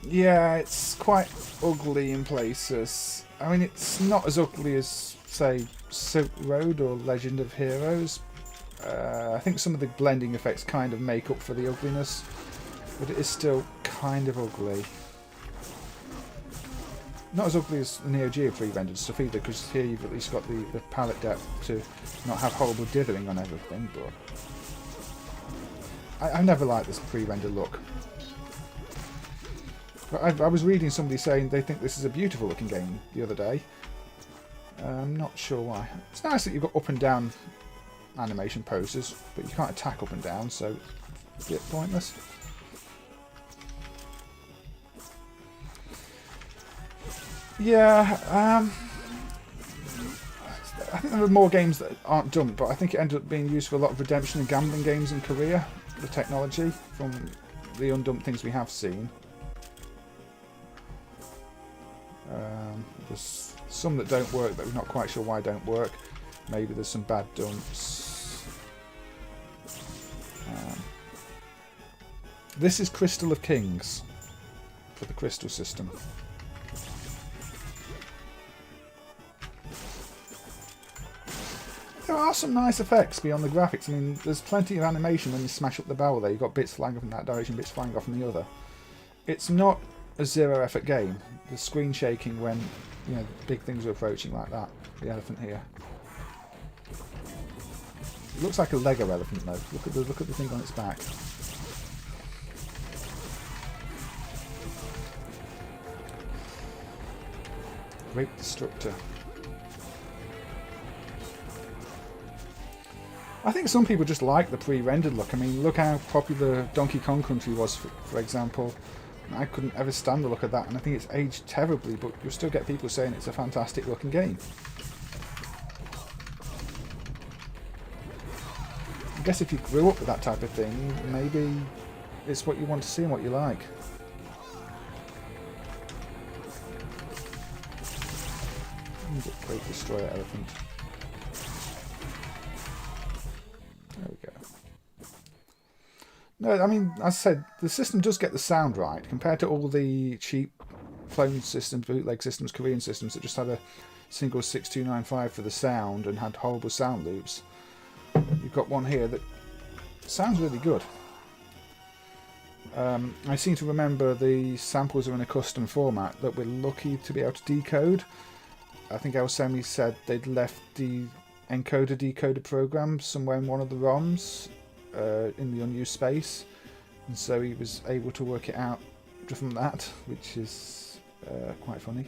Yeah, it's quite ugly in places. I mean, it's not as ugly as, say, Silk Road or Legend of Heroes. I think some of the blending effects kind of make up for the ugliness, but it is still kind of ugly. Not as ugly as the Neo Geo pre-rendered stuff either, because here you've at least got the palette depth to not have horrible dithering on everything, but I never liked this pre-rendered look. But I was reading somebody saying they think this is a beautiful looking game the other day. I'm not sure why. It's nice that you've got up and down animation poses, but you can't attack up and down, so it's a bit pointless. Yeah, I think there are more games that aren't dumped, but I think it ended up being used for a lot of redemption and gambling games in Korea, the technology, from the undumped things we have seen. There's some that don't work that we're not quite sure why don't work. Maybe there's some bad dumps. This is Crystal of Kings for the Crystal system. There are some nice effects beyond the graphics. I mean, there's plenty of animation when you smash up the barrel there. You've got bits flying off in that direction, bits flying off in the other. It's not a zero effort game. The screen shaking when, you know, big things are approaching like that. The elephant here. It looks like a Lego elephant though. Look at the thing on its back. Great Destructor. I think some people just like the pre-rendered look. I mean, look how popular Donkey Kong Country was, for example. I couldn't ever stand the look of that, and I think it's aged terribly, but you'll still get people saying it's a fantastic looking game. I guess if you grew up with that type of thing, maybe it's what you want to see and what you like. Great Destroyer Elephant. No, I mean, as I said, the system does get the sound right compared to all the cheap clone systems, bootleg systems, Korean systems that just had a single 6295 for the sound and had horrible sound loops. You've got one here that sounds really good. I seem to remember the samples are in a custom format that we're lucky to be able to decode. I think Elsemi said they'd left the encoder decoder program somewhere in one of the ROMs in the unused space, and so he was able to work it out from that, which is quite funny.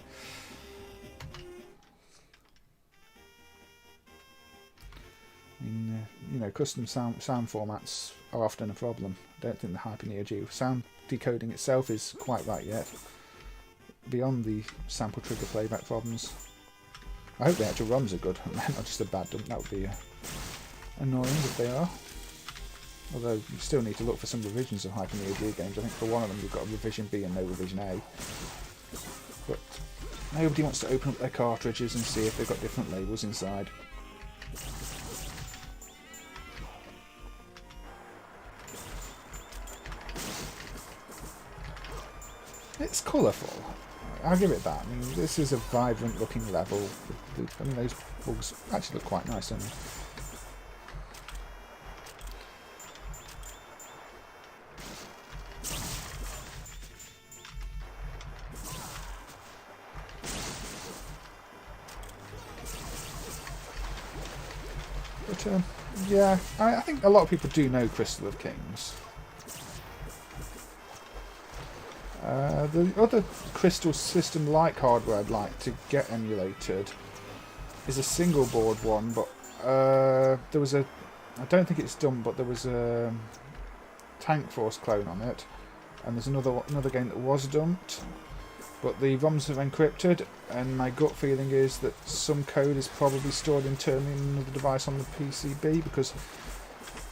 I mean, you know, custom sound formats are often a problem. I don't think the Hyper Neo Geo sound decoding itself is quite right yet, beyond the sample trigger playback problems. I hope the actual ROMs are good, not just a bad dump. That would be annoying if they are. Although you still need to look for some revisions of Hyper Neo Geo games. I think for one of them you've got a revision B and no revision A. But nobody wants to open up their cartridges and see if they've got different labels inside. It's colourful. I'll give it that. I mean, this is a vibrant looking level. I mean, those bugs actually look quite nice, don't they? But, yeah, I think a lot of people do know Crystal of Kings. The other Crystal system-like hardware I'd like to get emulated is a single board one, but there was a, I don't think it's done, but there was a Tank Force clone on it, and there's another game that was dumped, but the ROMs are encrypted, and my gut feeling is that some code is probably stored internally in another device on the PCB, because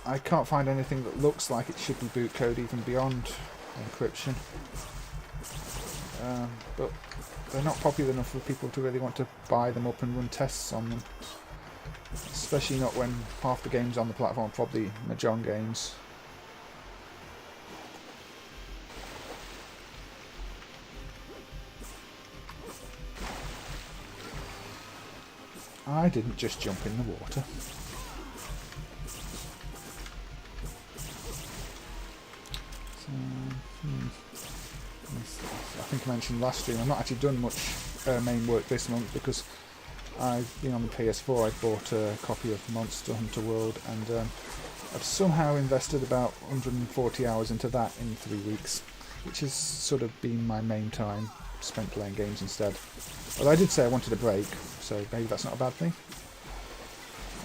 I can't find anything that looks like it should be boot code even beyond encryption. But they're not popular enough for people to really want to buy them up and run tests on them. Especially not when half the games on the platform are probably Mahjong games. I didn't just jump in the water. So, I think I mentioned last stream, I've not actually done much main work this month because I've been on the PS4. I bought a copy of Monster Hunter World, and I've somehow invested about 140 hours into that in 3 weeks, which has sort of been my main time spent playing games instead. Well, I did say I wanted a break, so maybe that's not a bad thing.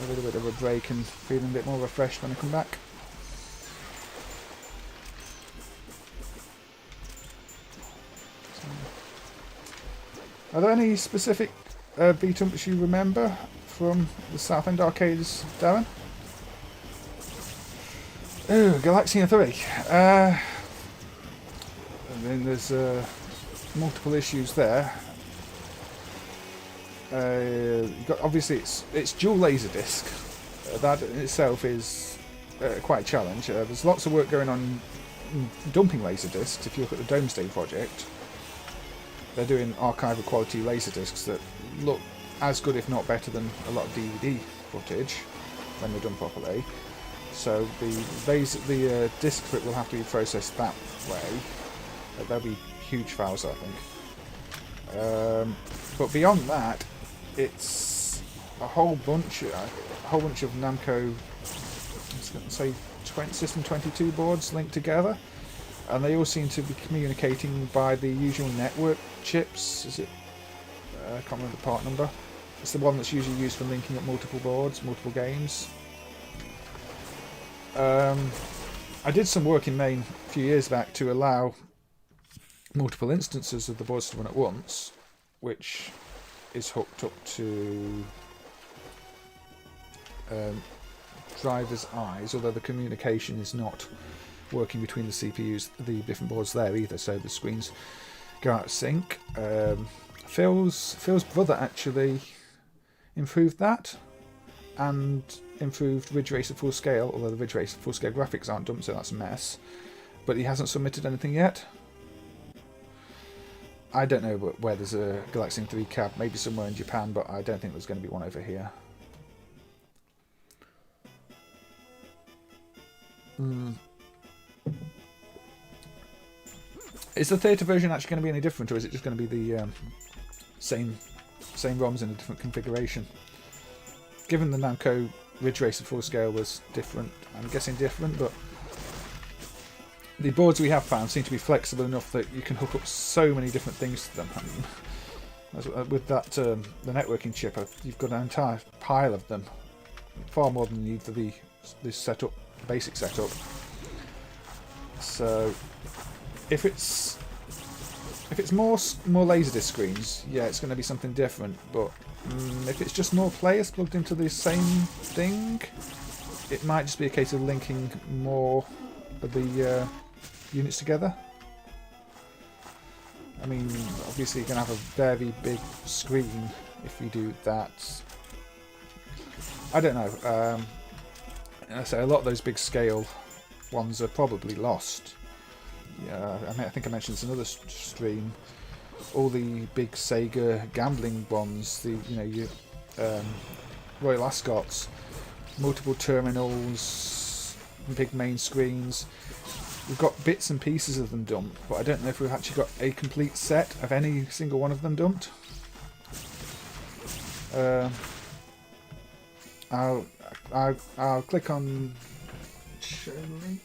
A little bit of a break and feeling a bit more refreshed when I come back. Are there any specific beat-ups you remember from the South End arcades, Darren? Oh, Galaxia 3. I mean, there's multiple issues there. Obviously, it's dual laserdisc. That in itself is quite a challenge. There's lots of work going on dumping laserdiscs. If you look at the Domesday project, they're doing archival quality laserdiscs that look as good, if not better, than a lot of DVD footage when they're done properly. So the disc for it will have to be processed that way. There'll be huge files, I think. But beyond that, it's a whole bunch of Namco, let's say, System 22 boards linked together. And they all seem to be communicating by the usual network chips. Is it? I can't remember the part number. It's the one that's usually used for linking up multiple boards, multiple games. I did some work in MAME a few years back to allow multiple instances of the boards to run at once, which is hooked up to driver's eyes, although the communication is not working between the CPUs, the different boards there either, so the screens go out of sync. Phil's brother actually improved that. and improved Ridge Racer full scale, although the Ridge Racer full scale graphics aren't dumped, so that's a mess. But he hasn't submitted anything yet. I don't know where there's a Galaxian 3 cab, maybe somewhere in Japan, but I don't think there's going to be one over here. Is the theatre version actually going to be any different, or is it just going to be the same ROMs in a different configuration? Given the Namco Ridge Racer full scale was different, I'm guessing different, but the boards we have found seem to be flexible enough that you can hook up so many different things to them. And with that, the networking chip, you've got an entire pile of them, far more than you need for this setup, basic setup. So, if it's more Laserdisc screens, yeah, it's going to be something different. But if it's just more players plugged into the same thing, it might just be a case of linking more of the units together. I mean, obviously you're going to have a very big screen if you do that. I don't know. I say a lot of those big scale ones are probably lost. Yeah, I mean, I think I mentioned this in another stream. All the big Sega gambling ones, your Royal Ascots, multiple terminals, big main screens. We've got bits and pieces of them dumped, but I don't know if we've actually got a complete set of any single one of them dumped. I'll click on show link.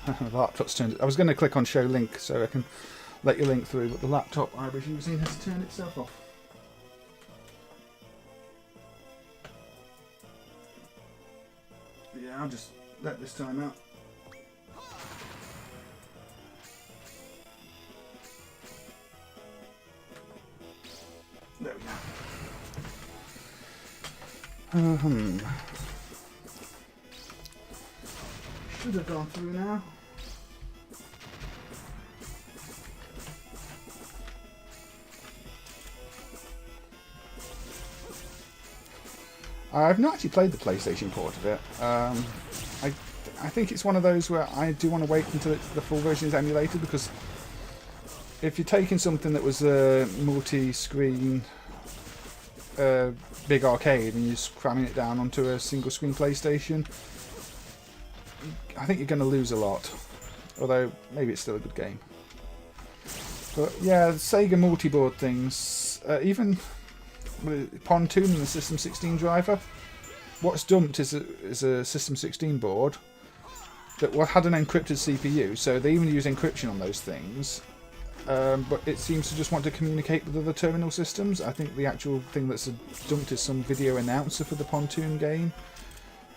The laptop's turned. I was going to click on show link so I can let you link through, but the laptop I was using has turned itself off. Yeah, I'll just let this time out. There we go. Should have gone through now. I've not actually played the PlayStation port of it. I think it's one of those where I do want to wait until the full version is emulated, because if you're taking something that was a multi-screen big arcade and you're just cramming it down onto a single screen PlayStation, I think you're going to lose a lot. Although maybe it's still a good game. But yeah, Sega multi-board things, even Pontoon and the System 16 driver. What's dumped is a System 16 board that had an encrypted CPU, so they even use encryption on those things. But it seems to just want to communicate with other terminal systems. I think the actual thing that's dumped is some video announcer for the Pontoon game,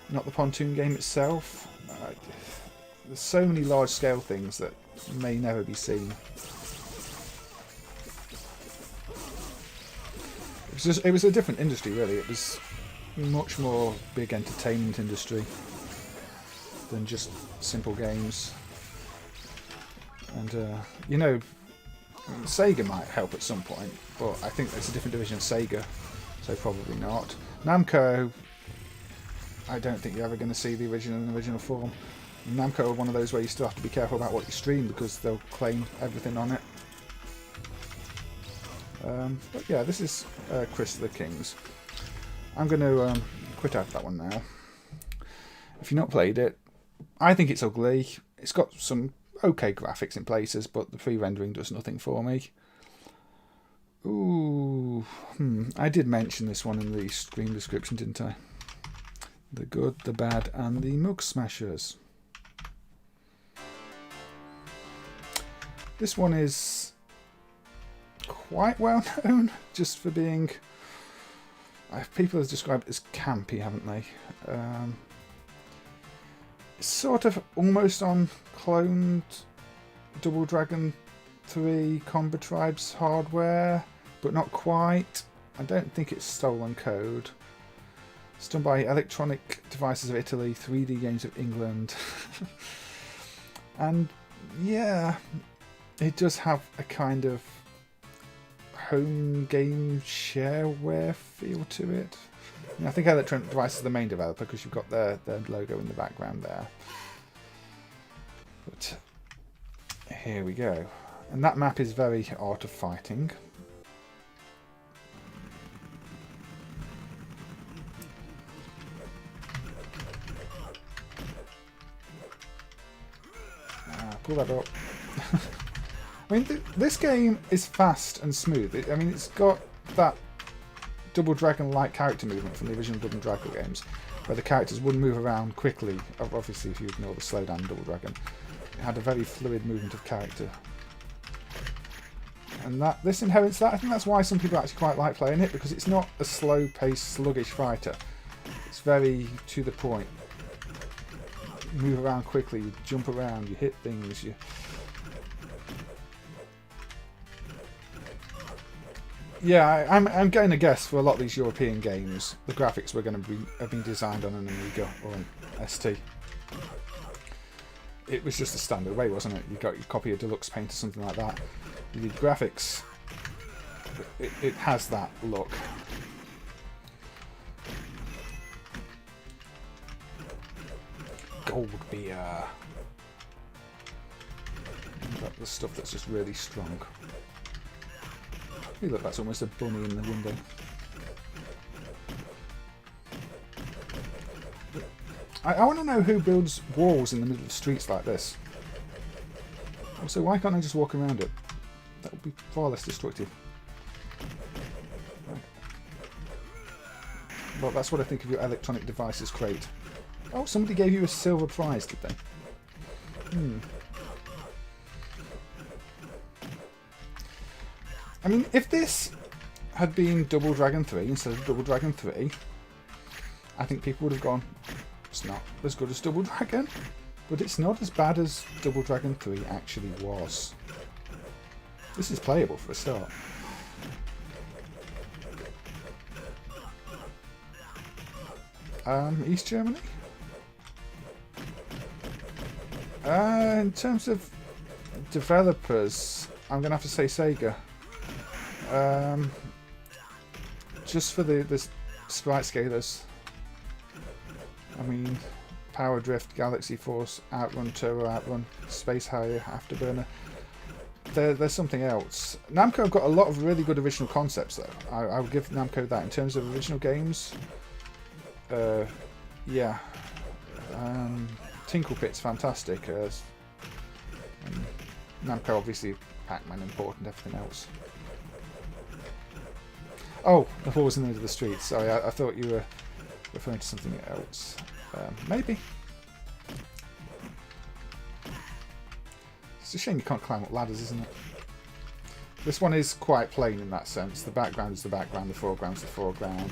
not the Pontoon game itself. There's so many large-scale things that may never be seen. It was a different industry, really. It was much more big entertainment industry than just simple games. And Sega might help at some point, but I think it's a different division of Sega, so probably not. Namco, I don't think you're ever going to see the original in original form. Namco are one of those where you still have to be careful about what you stream, because they'll claim everything on it. But yeah, this is Chris the Kings. I'm going to quit out of that one now. If you've not played it, I think it's ugly. It's got some okay graphics in places, but the pre-rendering does nothing for me. Ooh, I did mention this one in the stream description, didn't I? The Good, the Bad, and the Mug Smashers. This one is quite well known, just for being... people have described it as campy, haven't they? It's sort of almost on cloned Double Dragon 3 Combat Tribes hardware, but not quite. I don't think it's stolen code. It's done by Electronic Devices of Italy, 3D Games of England. And yeah, it does have a kind of home game shareware feel to it. I think Electronic Devices is the main developer because you've got their logo in the background there. But here we go. And that map is very Art of Fighting. Pull that up. I mean, this game is fast and smooth. It's got that Double Dragon-like character movement from the original Double Dragon games, where the characters wouldn't move around quickly. Obviously, if you ignore the slowdown in Double Dragon, it had a very fluid movement of character. And this inherits that. I think that's why some people actually quite like playing it, because it's not a slow-paced, sluggish fighter. It's very to the point. You move around quickly, you jump around, you hit things, Yeah, I'm getting a guess for a lot of these European games. The graphics were going to have been designed on an Amiga or an ST. It was just a standard way, wasn't it? You got your copy of Deluxe Paint or something like that. You did graphics. It has that look. Gold beer. Got the stuff that's just really strong. Look, that's almost a bunny in the window. I want to know who builds walls in the middle of streets like this. Also, why can't I just walk around it? That would be far less destructive. Well, that's what I think of your Electronic Devices crate. Oh, somebody gave you a silver prize, did they? I mean, if this had been Double Dragon 3 instead of Double Dragon 3, I think people would have gone, it's not as good as Double Dragon, but it's not as bad as Double Dragon 3 actually was. This is playable for a start. East Germany? In terms of developers, I'm going to have to say Sega. Just for the sprite scalers. I mean, Power Drift, Galaxy Force, Outrun, Turbo Outrun, Space Harrier, Afterburner. There's something else. Namco have got a lot of really good original concepts, though. I would give Namco that in terms of original games. Yeah. Tinkle Pit's fantastic. Namco, obviously, Pac-Man important, everything else. Oh, the walls in the middle of the street. Sorry, I thought you were referring to something else. Maybe. It's a shame you can't climb up ladders, isn't it? This one is quite plain in that sense. The background is the background, the foreground is the foreground.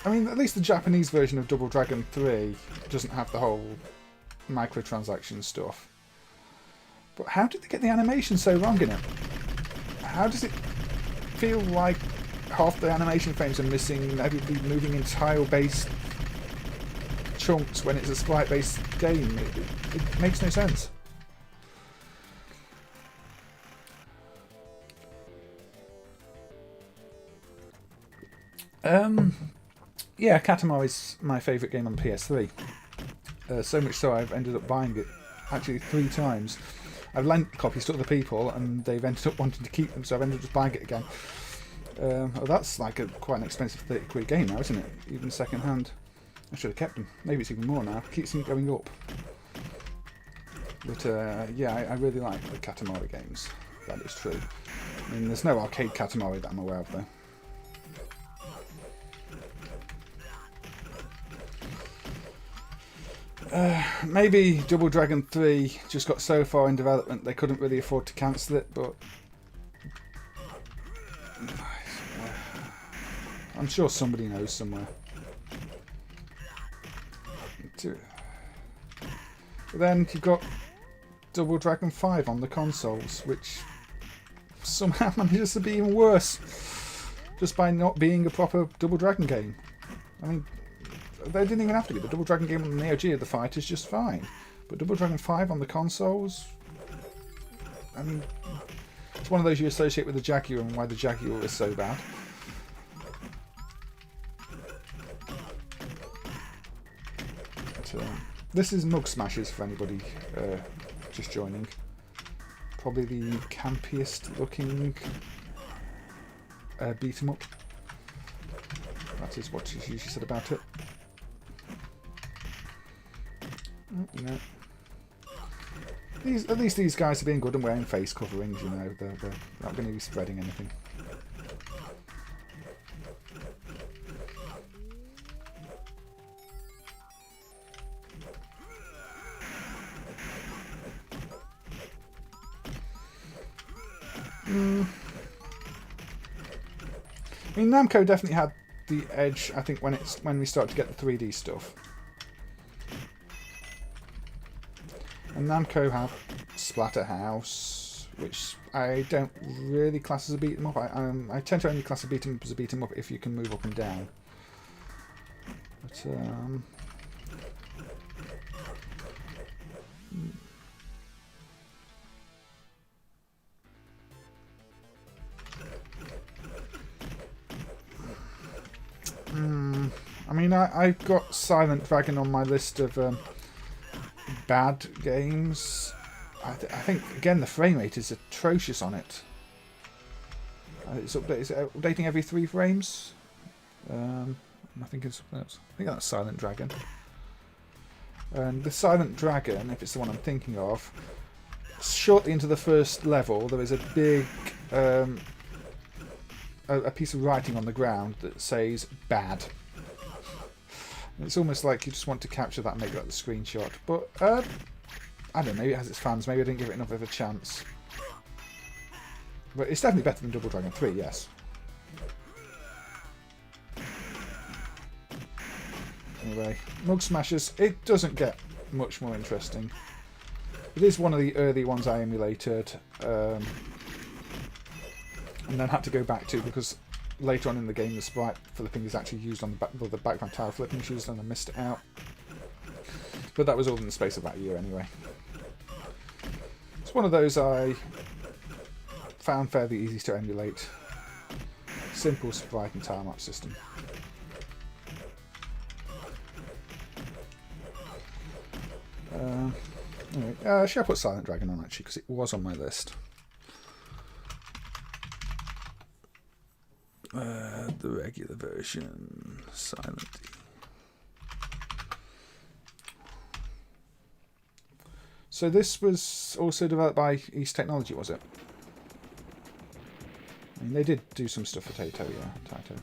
I mean, at least the Japanese version of Double Dragon 3 doesn't have the whole microtransaction stuff. But how did they get the animation so wrong in it? How does it feel like half the animation frames are missing and everybody moving in tile-based chunks when it's a sprite-based game? It makes no sense. Yeah, Katamari is my favourite game on the PS3. So much so I've ended up buying it actually 3 times. I've lent copies to other people and they've ended up wanting to keep them, so I've ended up just buying it again. Oh, that's like quite an expensive 30 quid game now, isn't it? Even second hand. I should have kept them. Maybe it's even more now. It keeps going up. But yeah, I really like the Katamari games. That is true. I mean, there's no arcade Katamari that I'm aware of though. Maybe Double Dragon 3 just got so far in development they couldn't really afford to cancel it, but I'm sure somebody knows somewhere. But then you've got Double Dragon 5 on the consoles, which somehow manages to be even worse. Just by not being a proper Double Dragon game. I mean, they didn't even have to be. The Double Dragon game on the Neo Geo, the fight is just fine. But Double Dragon 5 on the consoles, I mean, it's one of those you associate with the Jaguar and why the Jaguar is so bad. But, this is Mug Smashers for anybody just joining. Probably the campiest looking beat 'em up. That is what is usually said about it. You know, at least these guys are being good and wearing face coverings. You know, they're not going to be spreading anything. I mean, Namco definitely had the edge, I think, when we started to get the 3D stuff. And Namco have Splatterhouse, which I don't really class as a beat 'em up. I tend to only class a beat 'em up as a beat 'em up if you can move up and down. But I mean, I've got Silent Dragon on my list of bad games. I think, again, the frame rate is atrocious on it. It's updating every 3 frames. I think that's Silent Dragon. And the Silent Dragon, if it's the one I'm thinking of, shortly into the first level, there is a big a piece of writing on the ground that says "bad." It's almost like you just want to capture that and make that the screenshot. But I don't know, maybe it has its fans. Maybe I didn't give it enough of a chance. But it's definitely better than Double Dragon 3, yes. Anyway, Mug Smashers, it doesn't get much more interesting. It is one of the early ones I emulated, and then had to go back to because later on in the game the sprite flipping is actually used on the background tile flipping is used and I missed it out. But that was all in the space of that year anyway. It's one of those I found fairly easy to emulate. Simple sprite and tile map system. Anyway, should I put Silent Dragon on actually because it was on my list. The regular version, Silent D. So this was also developed by East Technology, was it? I mean, they did do some stuff for Taito, yeah, Taito.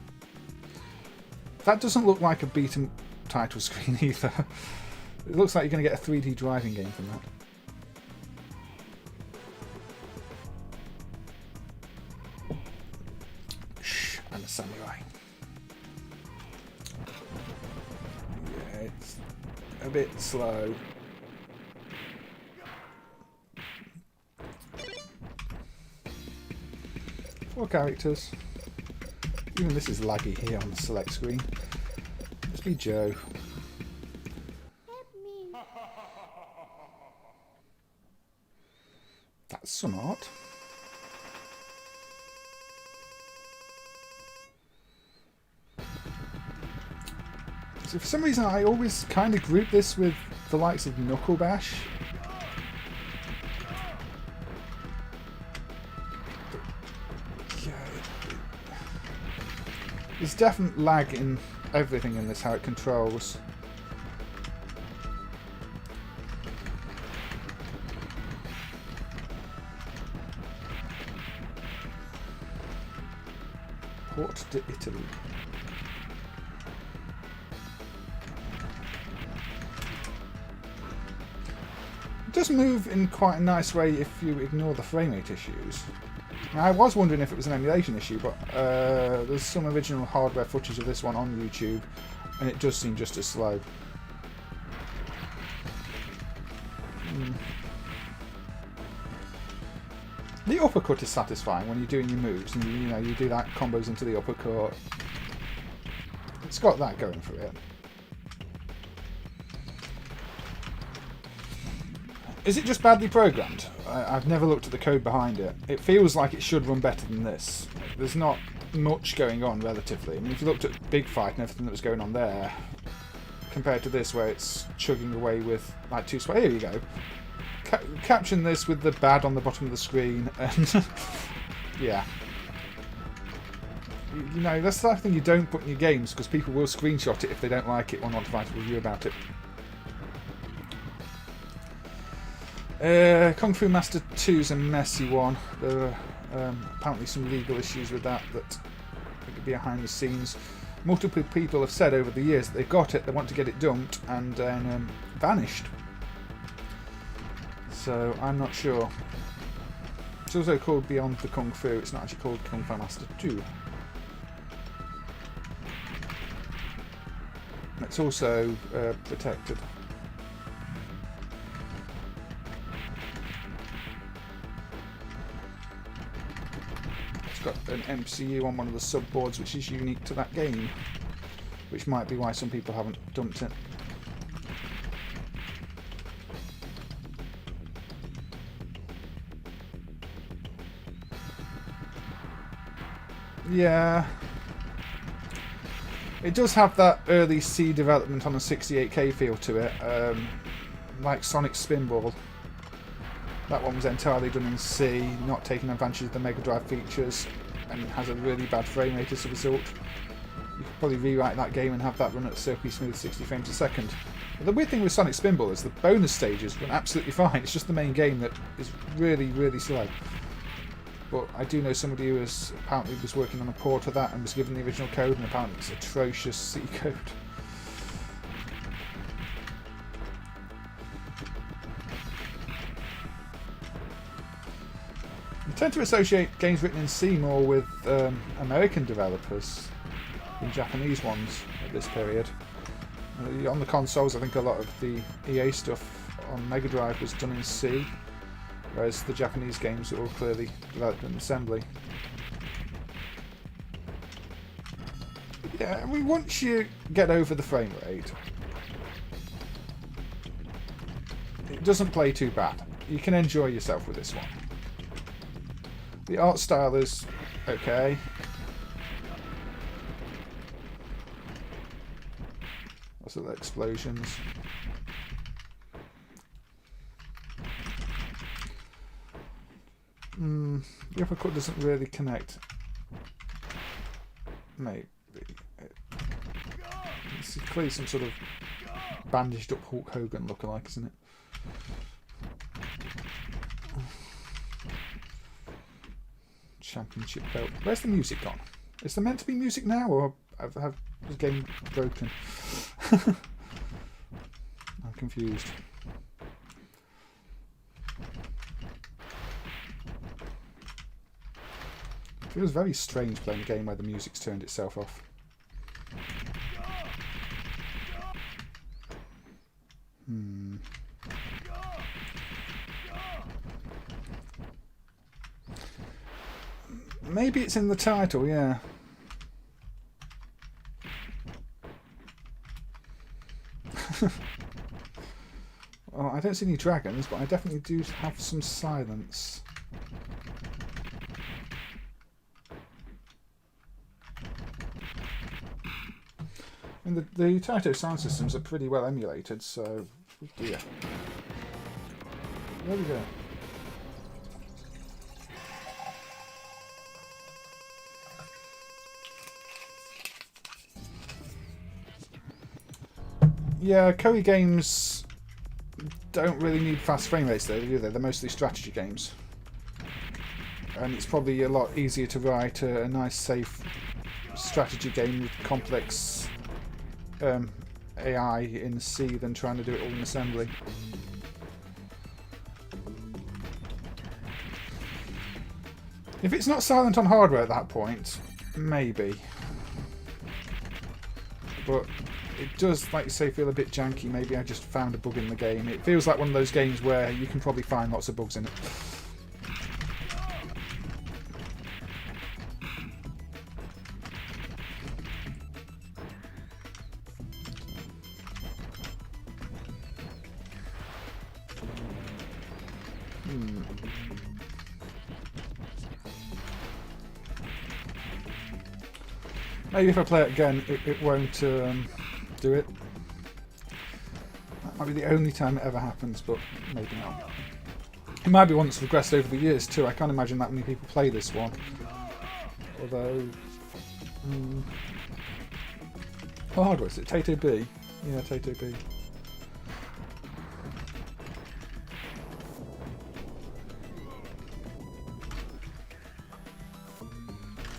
That doesn't look like a beaten title screen either. It looks like you're going to get a 3D driving game from that. Shh, I'm a samurai. Yeah, it's a bit slow. Four characters. Even this is laggy here on the select screen. Let's be Joe. That's some art. So for some reason I always kind of group this with the likes of Knuckle Bash. There's definite lag in everything in this, how it controls. Port to Italy. It does move in quite a nice way if you ignore the frame rate issues. Now, I was wondering if it was an emulation issue, but there's some original hardware footage of this one on YouTube, and it does seem just as slow. The uppercut is satisfying when you're doing your moves and you do that combos into the uppercut. It's got that going for it. Is it just badly programmed? I've never looked at the code behind it. It feels like it should run better than this. There's not much going on relatively. I mean, if you looked at Big Fight and everything that was going on there, compared to this where it's chugging away with like 2 square. Here you go. Caption this with the bad on the bottom of the screen, and yeah. You know, that's the thing you don't put in your games, because people will screenshot it if they don't like it or want to write a review about it. Kung Fu Master 2 is a messy one. There are apparently some legal issues with that behind the scenes. Multiple people have said over the years that they've got it, they want to get it dumped, and then vanished. So I'm not sure. It's also called Beyond the Kung Fu. It's not actually called Kung Fu Master 2. It's also protected. It's got an MCU on one of the subboards, which is unique to that game, which might be why some people haven't dumped it. Yeah, it does have that early C development on a 68K feel to it, like Sonic Spinball. That one was entirely done in C, not taking advantage of the Mega Drive features, and has a really bad frame rate as a result. You could probably rewrite that game and have that run at silky smooth 60 frames a second. But the weird thing with Sonic Spinball is the bonus stages run absolutely fine. It's just the main game that is really, really slow. But I do know somebody who apparently was working on a port of that and was given the original code, and apparently it's atrocious C code. I tend to associate games written in C more with American developers than Japanese ones at this period. On the consoles, I think a lot of the EA stuff on Mega Drive was done in C, whereas the Japanese games are all clearly developed in assembly. Yeah, I mean, once you get over the frame rate, it doesn't play too bad. You can enjoy yourself with this one. The art style is okay. Lots of explosions. The uppercut doesn't really connect. Maybe. It's clearly some sort of bandaged up Hulk Hogan lookalike, isn't it? Championship belt. Where's the music gone? Is there meant to be music now, or have the game broken? I'm confused. It feels very strange playing a game where the music's turned itself off. Maybe it's in the title, yeah. Well, I don't see any dragons, but I definitely do have some silence. And the Taito sound systems are pretty well emulated, so yeah. There we go. Yeah, Koei games don't really need fast frame rates though, do they? They're mostly strategy games. And it's probably a lot easier to write a nice, safe strategy game with complex AI in C than trying to do it all in assembly. If it's not silent on hardware at that point, maybe. But it does, like you say, feel a bit janky. Maybe I just found a bug in the game. It feels like one of those games where you can probably find lots of bugs in it. Maybe if I play it again, it won't do it. That might be the only time it ever happens, but maybe not. It might be one that's progressed over the years too. I can't imagine that many people play this one. Although... how hard was it? Taito B? Yeah, Taito B.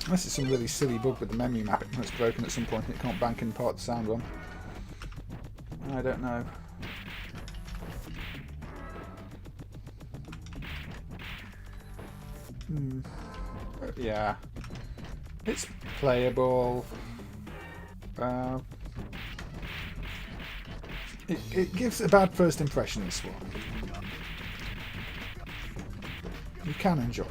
Unless it's some really silly bug with the memory mapping that's broken at some point and it can't bank in part of the sound ROM. I don't know. Yeah. It's playable. It gives a bad first impression, this one. You can enjoy it.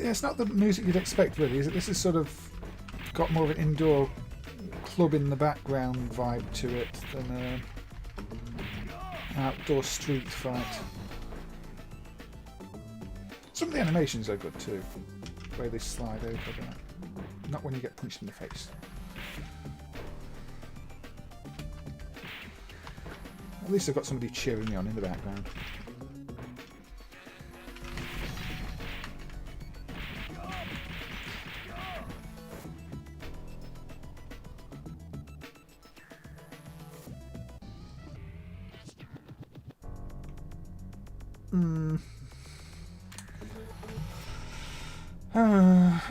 It's not the music you'd expect, really, is it? This is sort of got more of an indoor club in the background vibe to it than an outdoor street fight. Some of the animations are good too, the way they slide over that. Not when you get punched in the face. At least I've got somebody cheering me on in the background.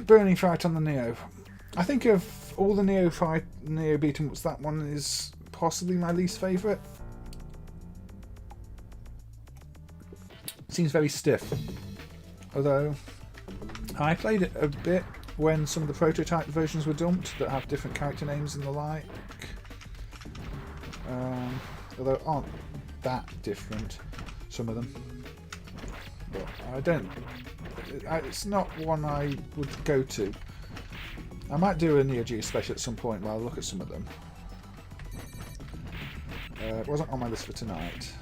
Burning fight on the Neo. I think of all the Neo beat 'em ups, that one is possibly my least favourite. Seems very stiff. Although I played it a bit when some of the prototype versions were dumped that have different character names and the like. Although aren't that different, some of them. But I don't. It's not one I would go to. I might do a Neo Geo special at some point while I look at some of them. It wasn't on my list for tonight.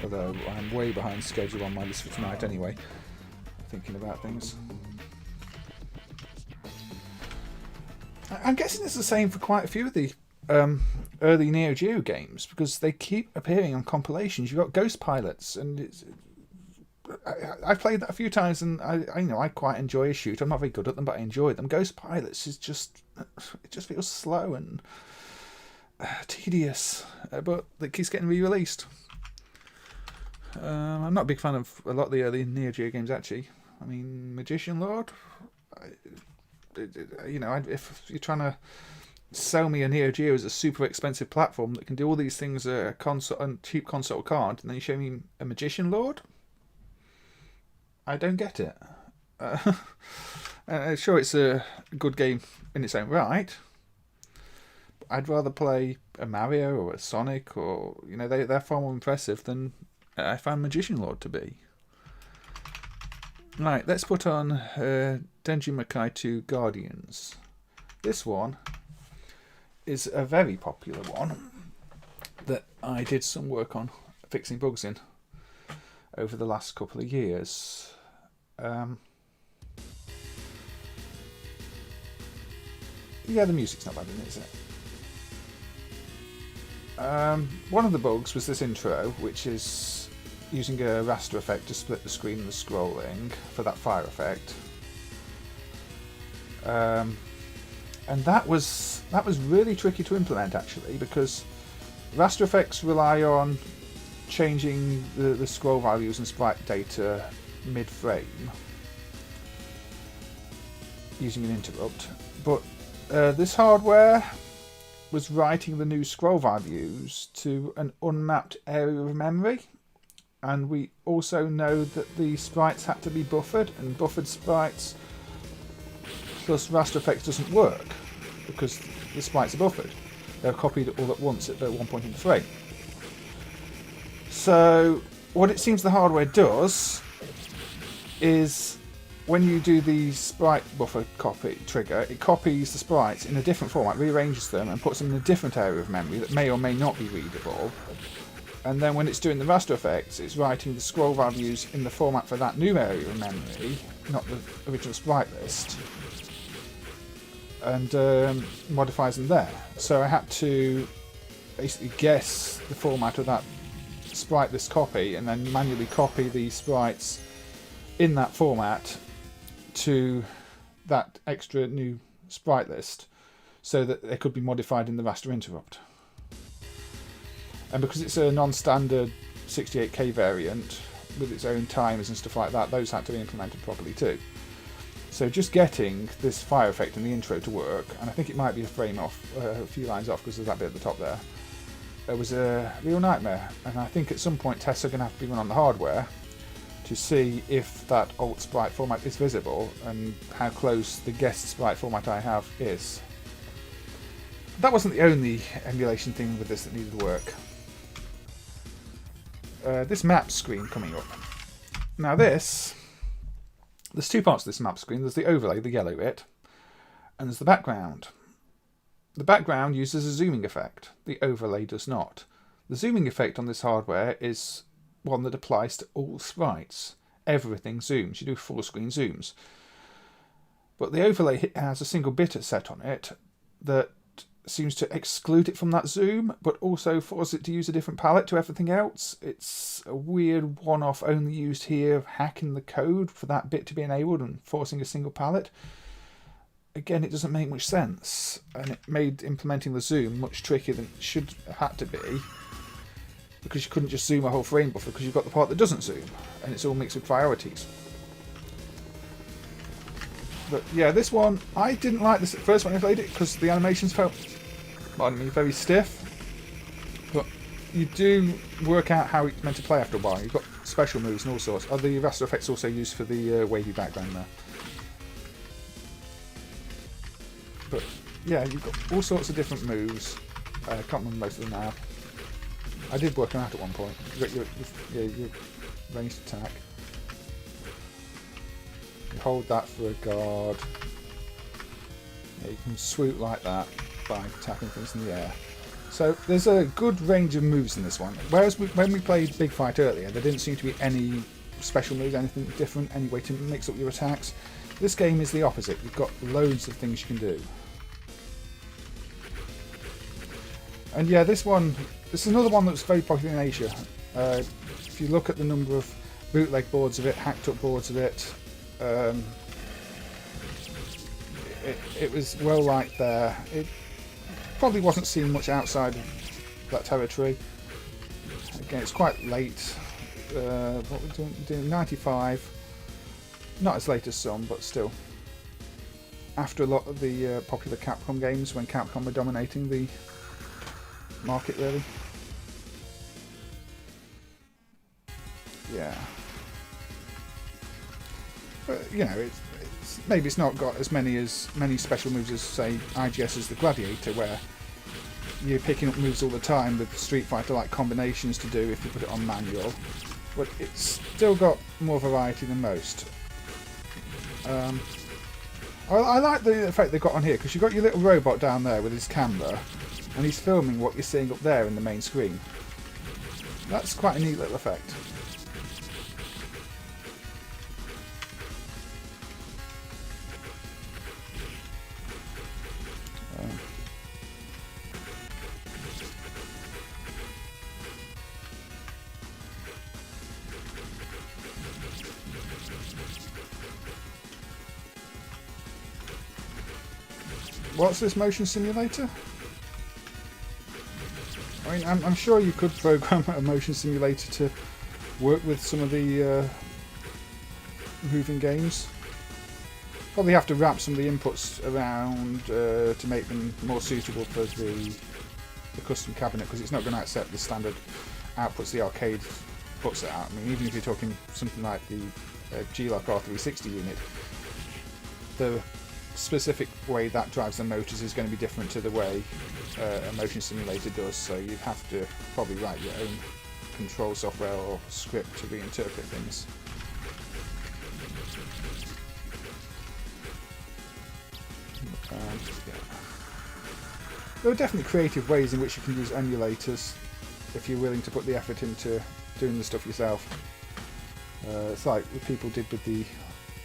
Although I'm way behind schedule on my list for tonight anyway. Thinking about things. I'm guessing it's the same for quite a few of the early Neo Geo games, because they keep appearing on compilations. You've got Ghost Pilots, and I've played that a few times, and I quite enjoy a shoot. I'm not very good at them, but I enjoy them. Ghost Pilots is just feels slow and tedious, but it keeps getting re-released. I'm not a big fan of a lot of the early Neo Geo games, actually. I mean, Magician Lord. If you're trying to sell me a Neo Geo as a super expensive platform that can do all these things a cheap console can't, and then you show me a Magician Lord, I don't get it. Sure, it's a good game in its own right. I'd rather play a Mario or a Sonic, or they're far more impressive than I found Magician Lord to be. Right, let's put on Denjin Makai 2 Guardians. This one is a very popular one that I did some work on fixing bugs in over the last couple of years. Yeah, the music's not bad in it, is it? One of the bugs was this intro, which is using a raster effect to split the screen and the scrolling for that fire effect. And that was really tricky to implement, actually, because raster effects rely on changing the scroll values and sprite data mid-frame using an interrupt, but this hardware was writing the new scroll values to an unmapped area of memory, and we also know that the sprites had to be buffered, and buffered sprites plus raster effects doesn't work because the sprites are buffered. They're copied all at once at one point in the frame. So what it seems the hardware does is when you do the sprite buffer copy trigger, it copies the sprites in a different format, rearranges them, and puts them in a different area of memory that may or may not be readable. And then when it's doing the raster effects, it's writing the scroll values in the format for that new area of memory, not the original sprite list, and modifies them there. So I had to basically guess the format of that sprite list copy and then manually copy the sprites in that format to that extra new sprite list so that they could be modified in the raster interrupt. And because it's a non-standard 68K variant with its own timers and stuff like that, those had to be implemented properly too. So just getting this fire effect in the intro to work, and I think it might be a frame off, a few lines off because there's that bit at the top there, it was a real nightmare. And I think at some point tests are going to have to be run on the hardware to see if that alt sprite format is visible and how close the guest sprite format I have is. That wasn't the only emulation thing with this that needed work. This map screen coming up. Now there's two parts to this map screen. There's the overlay, the yellow bit, and there's the background. The background uses a zooming effect. The overlay does not. The zooming effect on this hardware is one that applies to all sprites. Everything zooms. You do full screen zooms. But the overlay has a single bit set on it that seems to exclude it from that zoom, but also force it to use a different palette to everything else. It's a weird one-off only used here of hacking the code for that bit to be enabled and forcing a single palette. Again, it doesn't make much sense, and it made implementing the zoom much trickier than it should have had to be, because you couldn't just zoom a whole frame buffer because you've got the part that doesn't zoom, and it's all mixed with priorities. But yeah, this one, I didn't like this at first when I played it because the animations felt, pardon me, very stiff. But you do work out how it's meant to play after a while. You've got special moves and all sorts. Are the raster effects also used for the wavy background there? But yeah, you've got all sorts of different moves. I can't remember most of them now. I did work them out at one point. You've got your ranged attack. You hold that for a guard. Yeah, you can swoop like that by tapping things in the air. So there's a good range of moves in this one. Whereas when we played Big Fight earlier, there didn't seem to be any special moves, anything different, any way to mix up your attacks. This game is the opposite. You've got loads of things you can do. And yeah, this is another one that's very popular in Asia. If you look at the number of bootleg boards of it, hacked up boards of it, it was well liked there. It probably wasn't seen much outside of that territory. Again, it's quite late. What we're doing 95. Not as late as some, but still. After a lot of the popular Capcom games, when Capcom were dominating the market, really. Yeah. But, you know, maybe it's not got as many special moves as, say, IGS's The Gladiator, where you're picking up moves all the time with Street Fighter-like combinations to do if you put it on manual. But it's still got more variety than most. I like the effect they've got on here, because you've got your little robot down there with his camera, and he's filming what you're seeing up there in the main screen. That's quite a neat little effect. What's this motion simulator? I mean, I'm sure you could program a motion simulator to work with some of the moving games. Probably have to wrap some of the inputs around to make them more suitable for the custom cabinet, because it's not going to accept the standard outputs the arcade puts out. I mean, even if you're talking something like the G-Lock R360 unit, the specific way that drives the motors is going to be different to the way a motion simulator does, so you'd have to probably write your own control software or script to reinterpret things. Yeah. There are definitely creative ways in which you can use emulators if you're willing to put the effort into doing the stuff yourself. It's like what people did with the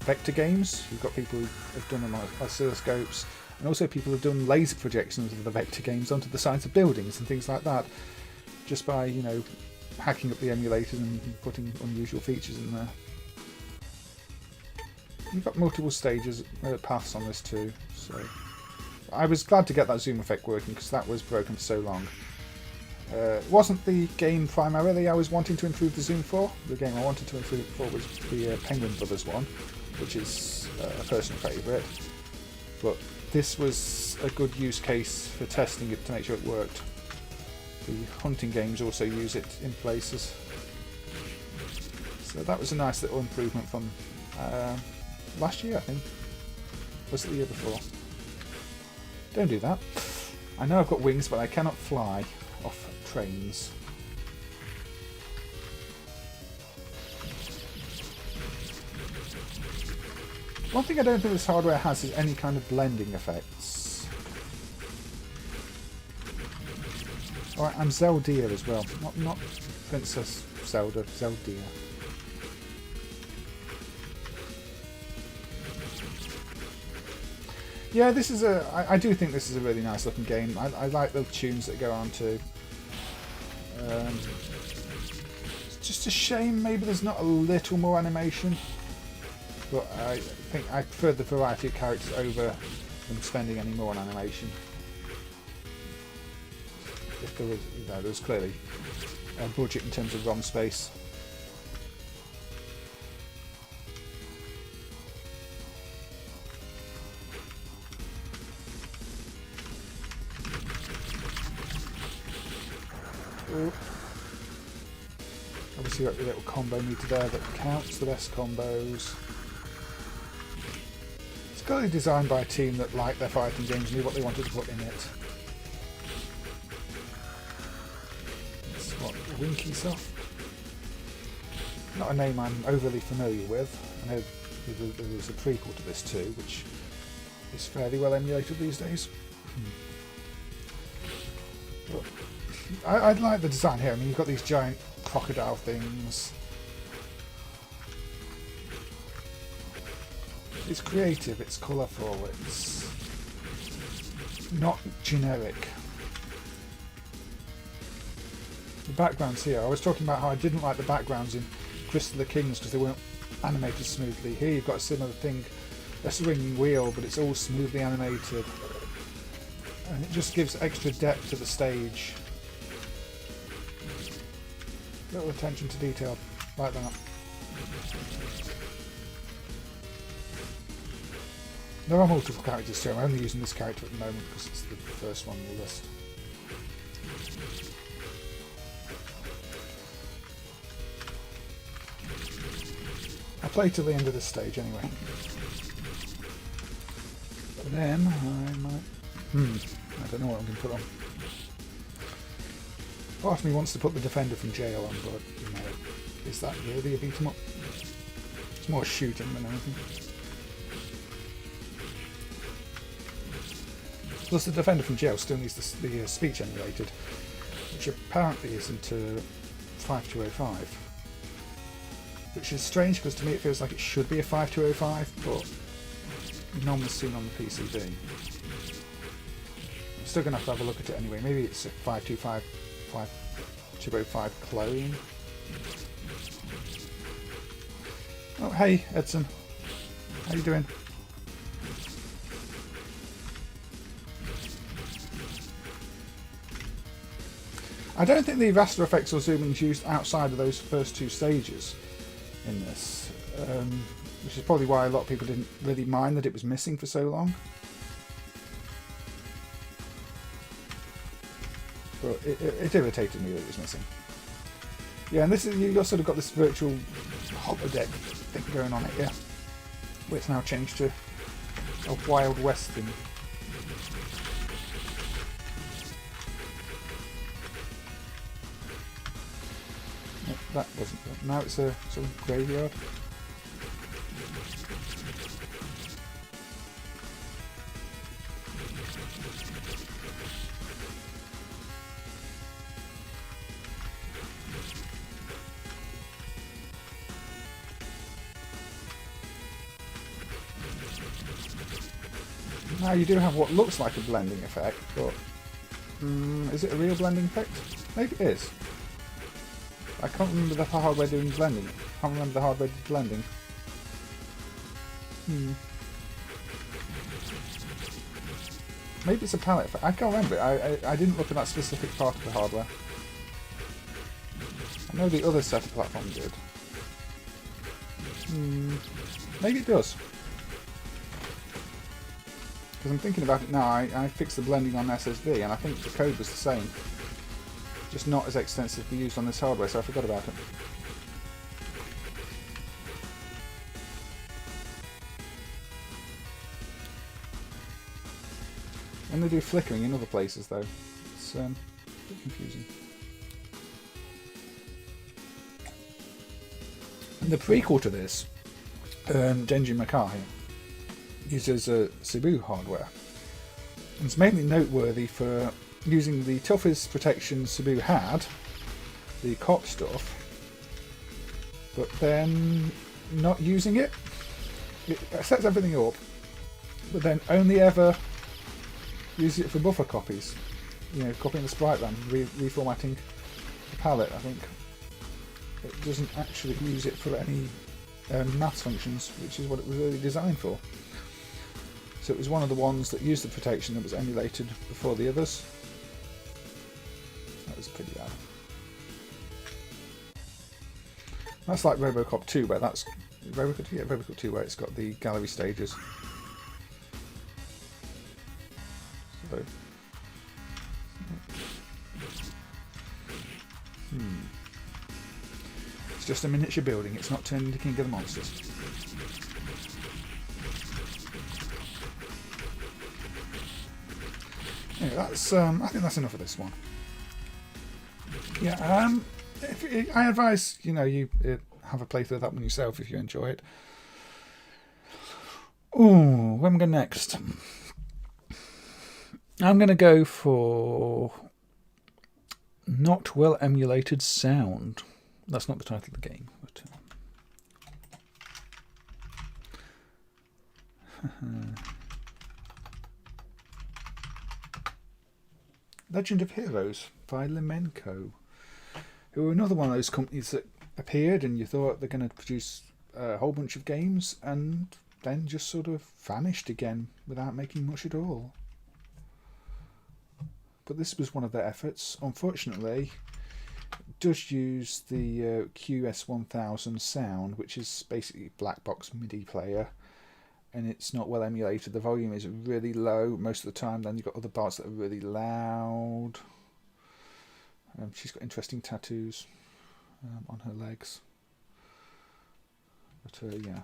vector games. You've got people who have done them on oscilloscopes, and also people have done laser projections of the vector games onto the sides of buildings and things like that, just by, you know, hacking up the emulators and putting unusual features in there. You've got multiple stages, paths on this too, so I was glad to get that zoom effect working because that was broken for so long. It wasn't the game primarily I was wanting to improve the zoom for. The game I wanted to improve it for was the Penguin Brothers one, which is a personal favourite. But this was a good use case for testing it to make sure it worked. The hunting games also use it in places. So that was a nice little improvement from last year, I think. Was it the year before? Don't do that. I know I've got wings, but I cannot fly off trains. One thing I don't think this hardware has is any kind of blending effects. Alright, I'm Zeldia as well, not Princess Zelda, Zeldia. Yeah, this is I do think this is a really nice looking game. I like the tunes that go on to. It's just a shame maybe there's not a little more animation. But I think I prefer the variety of characters over them spending any more on animation. If there was, you know, there was clearly a budget in terms of ROM space. Obviously got the little combo meter there that counts the best combos. It's clearly designed by a team that liked their fighting games and knew what they wanted to put in it. It's what, Winkysoft? Not a name I'm overly familiar with. I know there was a prequel to this too, which is fairly well emulated these days. But I like the design here. I mean, you've got these giant crocodile things. It's creative, it's colourful, it's not generic. The backgrounds here, I was talking about how I didn't like the backgrounds in Crystal of the Kings because they weren't animated smoothly. Here you've got a similar thing, a swinging wheel, but it's all smoothly animated. And it just gives extra depth to the stage. Little attention to detail, like that. There are multiple characters too. I'm only using this character at the moment because it's the first one on the list. I'll play till the end of this stage anyway. But then I might... I don't know what I'm going to put on. Part of me wants to put the Defender from Jail on, but, you know, is that really a beat 'em up? It's more shooting than anything. Plus the Defender from Jail still needs the speech emulated, which apparently isn't 5205. Which is strange because to me it feels like it should be a 5205, but none was seen on the PCB. I'm still going to have a look at it anyway. Maybe it's a 5205 clone. Oh, hey, Edson. How you doing? I don't think the raster effects or zooming is used outside of those first two stages in this, which is probably why a lot of people didn't really mind that it was missing for so long. But it irritated me that it was missing. Yeah, and this is, you've sort of got this virtual holodeck thing going on it, yeah. Where it's now changed to a Wild West thing. That wasn't good. Now it's a sort of graveyard. Now you do have what looks like a blending effect, but is it a real blending effect? Maybe it is. I can't remember the hardware doing blending. I can't remember the hardware did blending. Maybe it's a palette effect. I can't remember. I didn't look at that specific part of the hardware. I know the other set of platforms did. Maybe it does. Because I'm thinking about it now, I fixed the blending on SSD and I think the code was the same. Just not as extensively used on this hardware, so I forgot about it. And they do flickering in other places though. It's a bit confusing. And the prequel to this, Denjin Makai, uses S.P.Y hardware. And it's mainly noteworthy for using the toughest protection S.P.Y had, the cop stuff, but then not using it. It sets everything up, but then only ever use it for buffer copies. You know, copying the sprite RAM, reformatting the palette, I think. It doesn't actually use it for any maths functions, which is what it was really designed for. So it was one of the ones that used the protection that was emulated before the others. That was pretty bad. That's like Robocop 2, where that's Robocop 2, where it's got the gallery stages. So, it's just a miniature building. It's not turned into King of the Monsters. Yeah, that's. I think that's enough of this one. Yeah. I advise you have a playthrough of that one yourself if you enjoy it. Ooh, where am I going next? I'm going to go for Not Well Emulated Sound. That's not the title of the game. But, Legend of Heroes by Limenko, who are another one of those companies that appeared and you thought they're going to produce a whole bunch of games and then just sort of vanished again without making much at all. But this was one of their efforts. Unfortunately, it does use the QS1000 sound, which is basically black box MIDI player, and it's not well emulated. The volume is really low most of the time. Then you've got other parts that are really loud. She's got interesting tattoos on her legs. But yeah,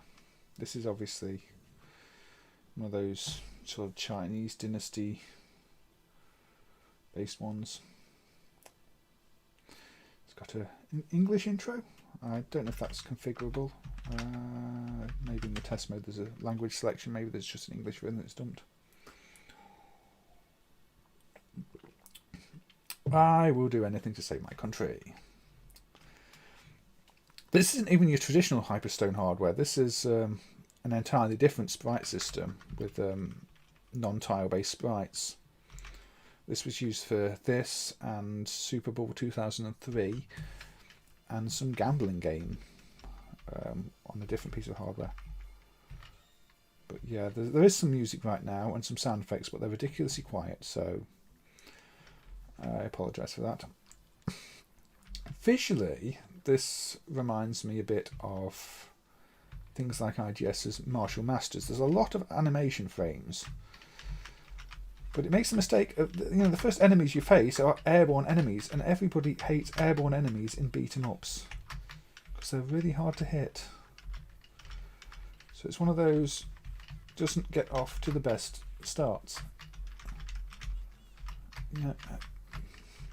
this is obviously one of those sort of Chinese dynasty based ones. It's got an English intro. I don't know if that's configurable. Maybe in the test mode there's a language selection. Maybe there's just an English version that's dumped. I will do anything to save my country. This isn't even your traditional Hyperstone hardware. This is an entirely different sprite system with non-tile based sprites. This was used for this and Super Bowl 2003 and some gambling game on a different piece of hardware. But yeah, there is some music right now and some sound effects, but they're ridiculously quiet, so I apologise for that. Visually, this reminds me a bit of things like IGS's Martial Masters. There's a lot of animation frames, but it makes the mistake of, the first enemies you face are airborne enemies, and everybody hates airborne enemies in beat-em-ups because they're really hard to hit. So it's one of those, doesn't get off to the best starts. Yeah.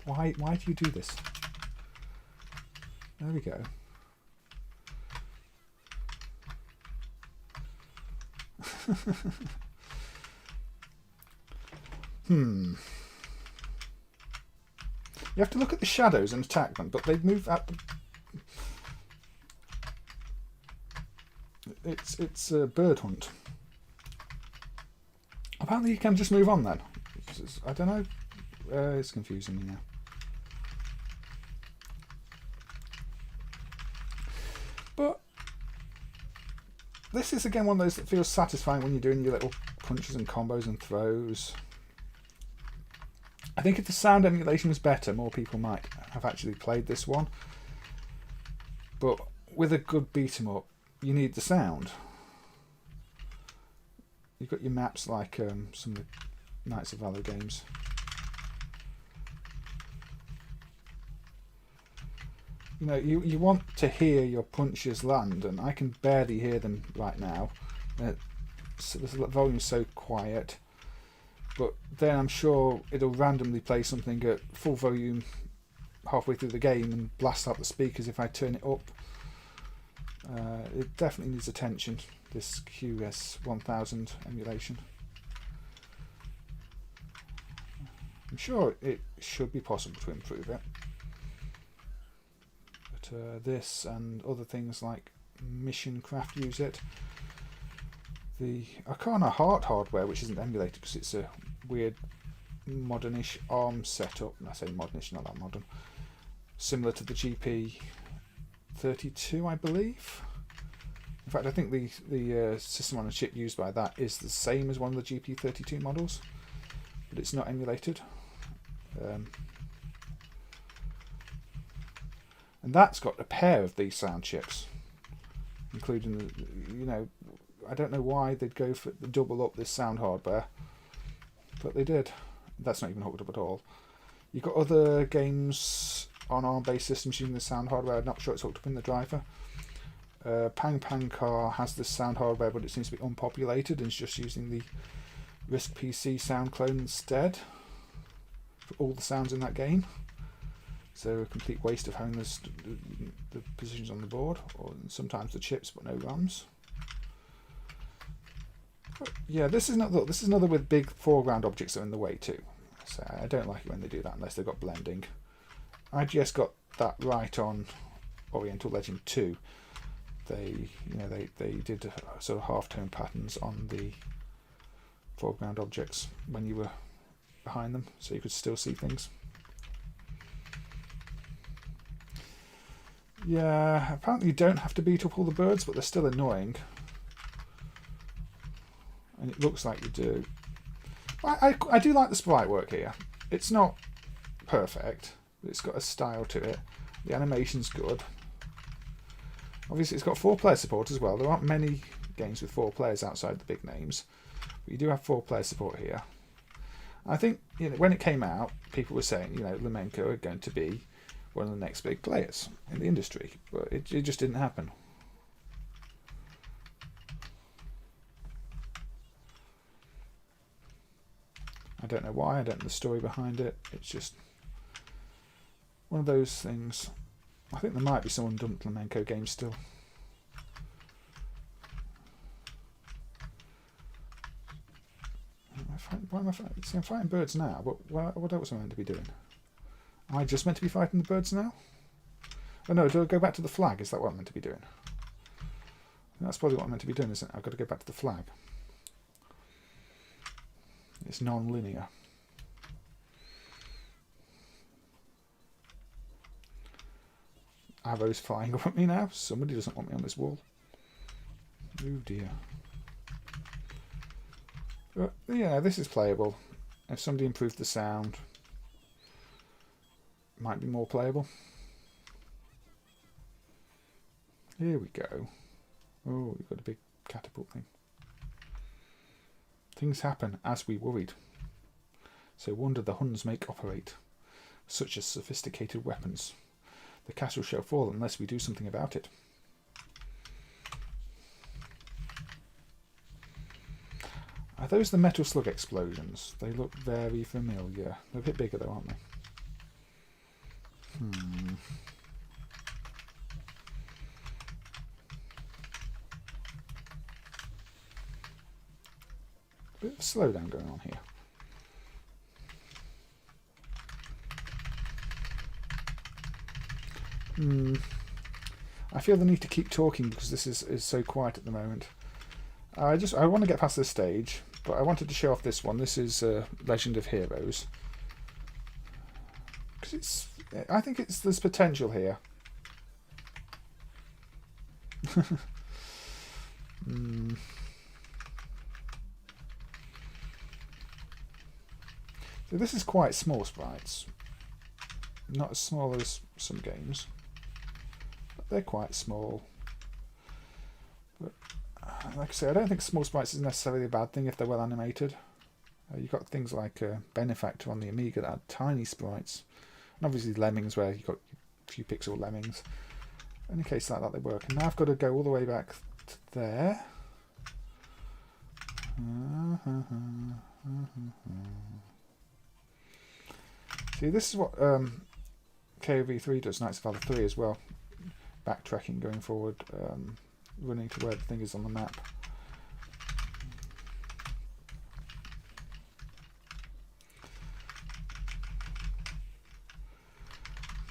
Why do you do this? There we go. You have to look at the shadows and attack them, but they move at the... It's a bird hunt. I've apparently you can just move on then. I don't know. It's confusing me now. But this is again one of those that feels satisfying when you're doing your little punches and combos and throws. I think if the sound emulation was better, more people might have actually played this one. But with a good beat 'em up, you need the sound. You've got your maps like some of the Knights of Valour games. You know, you want to hear your punches land, and I can barely hear them right now. So the volume's so quiet. But then I'm sure it'll randomly play something at full volume halfway through the game and blast out the speakers if I turn it up. It definitely needs attention, this QS1000 emulation. I'm sure it should be possible to improve it. But this and other things like Mission Craft use it. The Arcana Heart hardware, which isn't emulated because it's a weird modernish ARM setup, and I say modernish, not that modern, similar to the GP32, I believe. In fact, I think the system on a chip used by that is the same as one of the GP32 models, but it's not emulated. And that's got a pair of these sound chips, including the, you know, I don't know why they'd go for the double up this sound hardware, but they did. That's not even hooked up at all. You've got other games on ARM-based systems using the sound hardware. I'm not sure it's hooked up in the driver. Pang Pang Car has this sound hardware, but it seems to be unpopulated and it's just using the RISC PC sound clone instead for all the sounds in that game. So a complete waste of having the positions on the board, or sometimes the chips but no ROMs. Yeah, this is another with big foreground objects that are in the way too. So I don't like it when they do that unless they've got blending. IGS got that right on Oriental Legend 2. They did sort of half-tone patterns on the foreground objects when you were behind them, so you could still see things. Yeah, apparently you don't have to beat up all the birds, but they're still annoying. And it looks like you do. I do like the sprite work here. It's not perfect, but it's got a style to it. The animation's good. Obviously it's got 4-player support as well. There aren't many games with 4 players outside the big names, but you do have 4-player support here. I think, you know, when it came out, people were saying, you know, Limenko are going to be one of the next big players in the industry, but it just didn't happen. I don't know why, I don't know the story behind it. It's just one of those things. I think there might be some undumped Limenko games still. Why am I fighting? See, I'm fighting birds now, but what else am I meant to be doing? Am I just meant to be fighting the birds now? Oh no, do I go back to the flag? Is that what I'm meant to be doing? That's probably what I'm meant to be doing, isn't it? I've got to go back to the flag. It's non-linear. Arrows flying up at me now. Somebody doesn't want me on this wall. Oh dear. But yeah, this is playable. If somebody improved the sound, it might be more playable. Here we go. Oh, we've got a big catapult thing. Things happen as we worried. So wonder the Huns make operate. Such as sophisticated weapons. The castle shall fall unless we do something about it. Are those the metal slug explosions? They look very familiar. They're a bit bigger though, aren't they? Bit of a slowdown going on here. I feel the need to keep talking because this is so quiet at the moment. I want to get past this stage, But I wanted to show off this one. This is Legend of Heroes. Because I think there's potential here. So this is quite small sprites. Not as small as some games. But they're quite small. But like I say, I don't think small sprites is necessarily a bad thing if they're well animated. You've got things like Benefactor on the Amiga that had tiny sprites. And obviously Lemmings where you've got a few pixel Lemmings. In a case like that they work. And now I've got to go all the way back to there. See, this is what KOV3 does, Knights of Valour 3 as well. Backtracking, going forward, running to where the thing is on the map.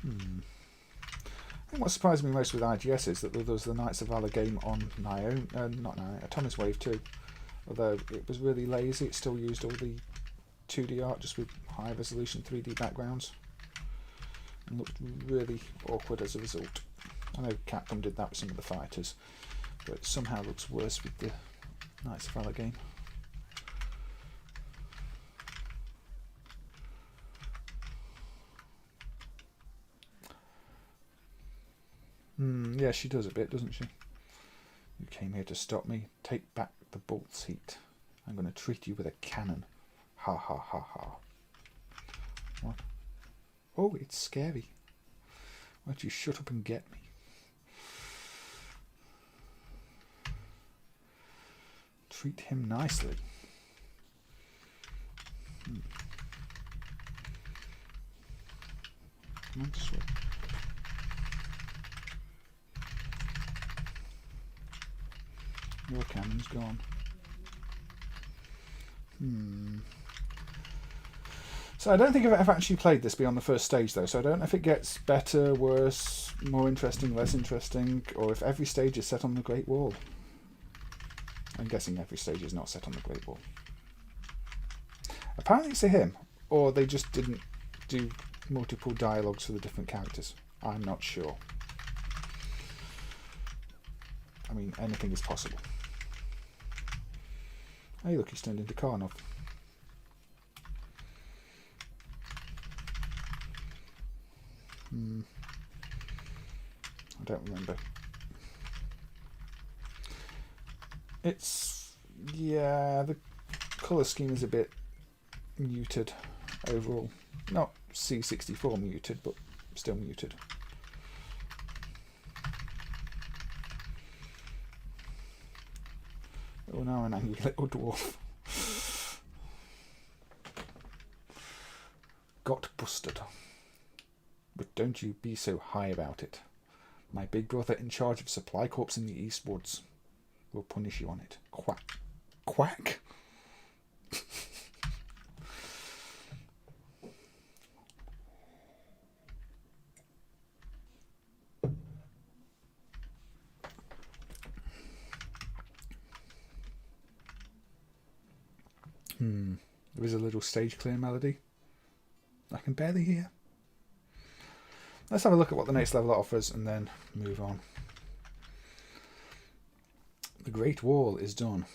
I think what surprised me most with IGS is that there was the Knights of Valour game on Atomic Wave 2. Although it was really lazy, it still used all the 2D art just with high resolution 3D backgrounds. And looked really awkward as a result. I know Capcom did that with some of the fighters, but it somehow looks worse with the Knights of Valour game. Yeah, she does a bit, doesn't she? You came here to stop me. Take back the bolt's heat. I'm going to treat you with a cannon. Ha ha ha ha. What? Oh, it's scary. Why don't you shut up and get me? Treat him nicely. Come on, this way. Your cannon's gone. So I don't think I've actually played this beyond the first stage though, so I don't know if it gets better, worse, more interesting, less interesting, or if every stage is set on the Great Wall. I'm guessing every stage is not set on the Great Wall. Apparently it's a hymn, or they just didn't do multiple dialogues for the different characters. I'm not sure. I mean, anything is possible. Hey look, he's turned into Karnov. I don't remember. It's... yeah, the colour scheme is a bit muted overall. Not C64 muted, but still muted. Oh, now an angry little dwarf. Got busted. But don't you be so high about it. My big brother in charge of Supply Corps in the East Woods will punish you on it. Quack. Quack? There is a little stage clear melody I can barely hear. Let's have a look at what the next level offers and then move on. The Great Wall is done.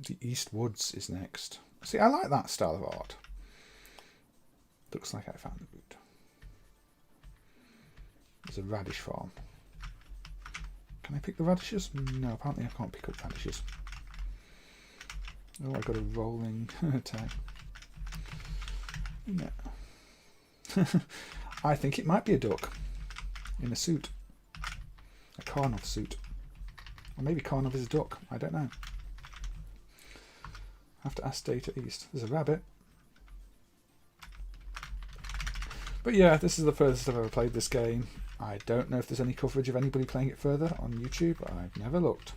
The East Woods is next. See, I like that style of art. Looks like I found the route. There's a radish farm. Can I pick the radishes? No, apparently I can't pick up radishes. Oh, I got a rolling tag. No. I think it might be a duck in a suit. A Karnov suit. Or maybe Karnov is a duck. I don't know. I have to ask Data East. There's a rabbit. But yeah, this is the furthest I've ever played this game. I don't know if there's any coverage of anybody playing it further on YouTube. I've never looked.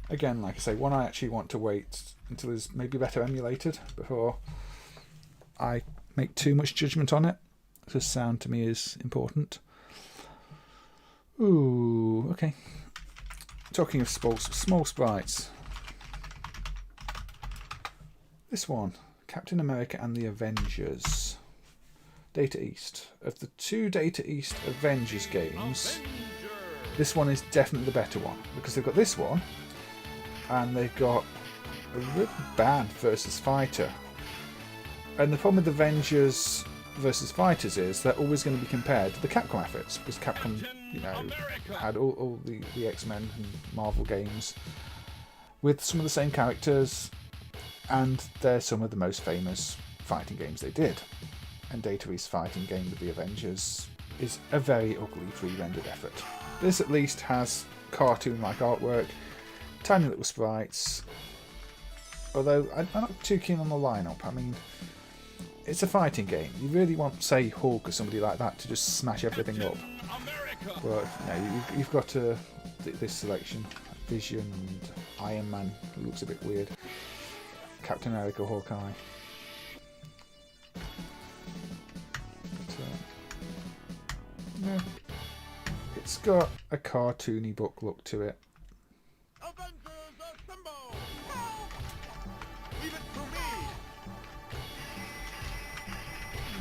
Again, like I say, one I actually want to wait until it's maybe better emulated before I make too much judgment on it. The sound to me is important. Ooh, okay. Talking of small sprites. this one, Captain America and the Avengers. Data East. Of the 2 Data East Avengers games, this one is definitely the better one, because they've got this one, and they've got a really bad versus fighter. And the problem with Avengers versus fighters is they're always going to be compared to the Capcom efforts, because Capcom, you know, had all the X-Men and Marvel games with some of the same characters, and they're some of the most famous fighting games they did. And Data East's fighting game with the Avengers is a very ugly pre-rendered effort. This at least has cartoon-like artwork, tiny little sprites, although I'm not too keen on the lineup. I mean, it's a fighting game. You really want, say, Hulk or somebody like that to just smash everything up. But you know, you've got this selection: Vision and Iron Man, who looks a bit weird. Captain America, Hawkeye. Yeah, it's got a cartoony book look to it.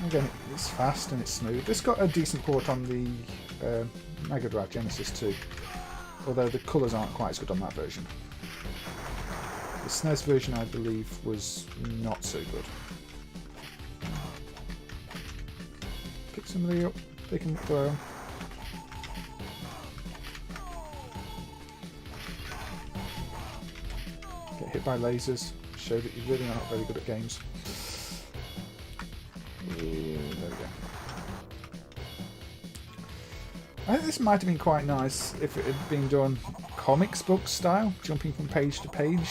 Again, it's fast and it's smooth. It's got a decent port on the Mega Drive Genesis too, although the colours aren't quite as good on that version. The SNES version, I believe, was not so good. Pick somebody up. They can throw. Get hit by lasers. Show that you really are not very good at games. There we go. I think this might have been quite nice if it had been done comics book style, jumping from page to page.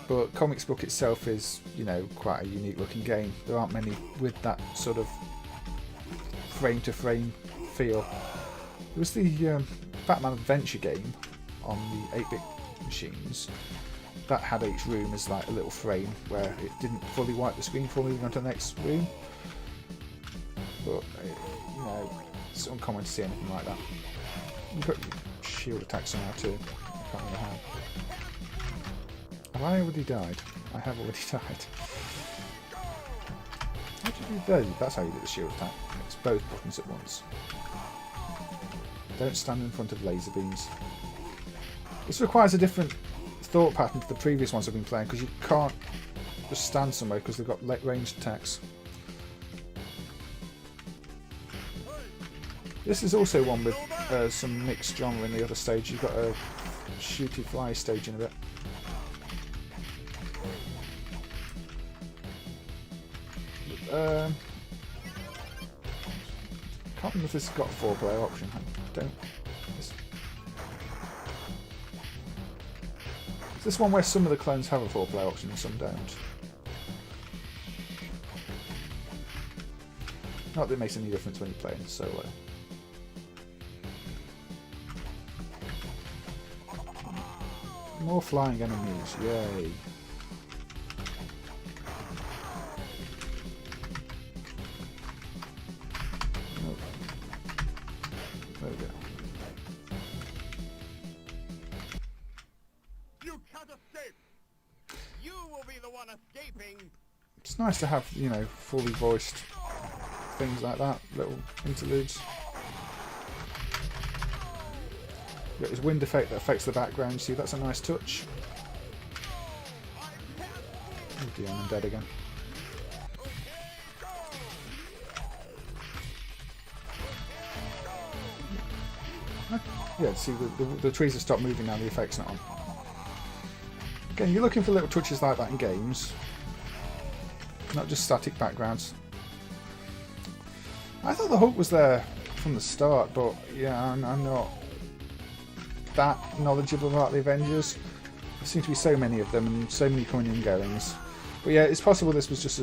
But comics book itself is, you know, quite a unique looking game. There aren't many with that sort of frame-to-frame feel. There was the Batman Adventure game on the 8-bit machines that had each room as like a little frame where it didn't fully wipe the screen before moving on to the next room. But you know, it's uncommon to see anything like that. You've got shield attacks somehow too. I can't remember how. Have I already died? I have already died. How do you do those? That's how you do the shield attack. It's both buttons at once. Don't stand in front of laser beams. This requires a different thought pattern to the previous ones I've been playing, because you can't just stand somewhere because they've got ranged attacks. This is also one with some mixed genre in the other stage. You've got a shooty fly stage in a bit. Can't remember if this has got a 4-player option. I don't. Is this one where some of the clones have a 4-player option and some don't? Not that it makes any difference when you play in solo. More flying enemies, yay! There we go. You can't escape. You will be the one escaping. It's nice to have, you know, fully voiced things like that, little interludes. Got this wind effect that affects the background. See, that's a nice touch. Oh dear, I'm dead again. Yeah, see, the trees have stopped moving now, the effect's not on. Again, you're looking for little touches like that in games, not just static backgrounds. I thought the Hulk was there from the start, but yeah, I'm not that knowledgeable about the Avengers. There seem to be so many of them and so many coming and goings. But yeah, it's possible this was just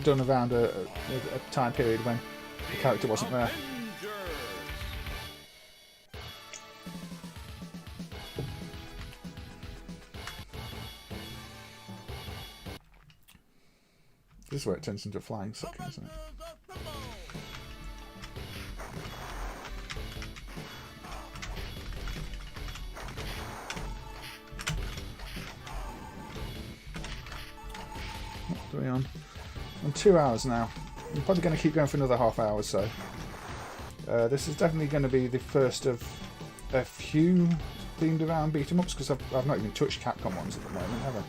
done around a time period when the character wasn't there. This is where it turns into a flying sucker, isn't it? What are we on? On 2 hours now. I'm probably going to keep going for another half hour or so. This is definitely going to be the first of a few themed around beat 'em ups, because I've not even touched Capcom ones at the moment, have I?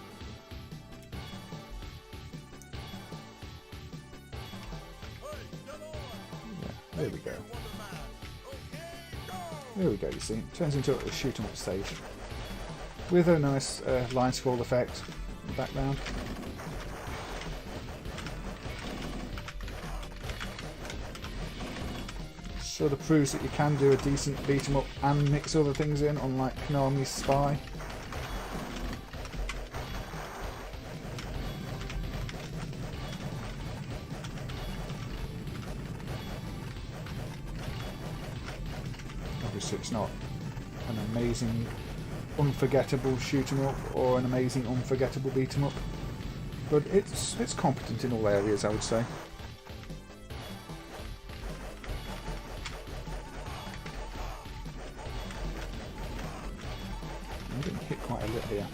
Yeah, there we go. There we go, you see. It turns into a shoot 'em up stage. With a nice line scroll effect in the background. Sort of proves that you can do a decent beat 'em up and mix other things in, unlike Konami's S.P.Y. Obviously it's not an amazing unforgettable shoot 'em up or an amazing unforgettable beat 'em up, but it's competent in all areas, I would say. I'm getting hit quite a bit here.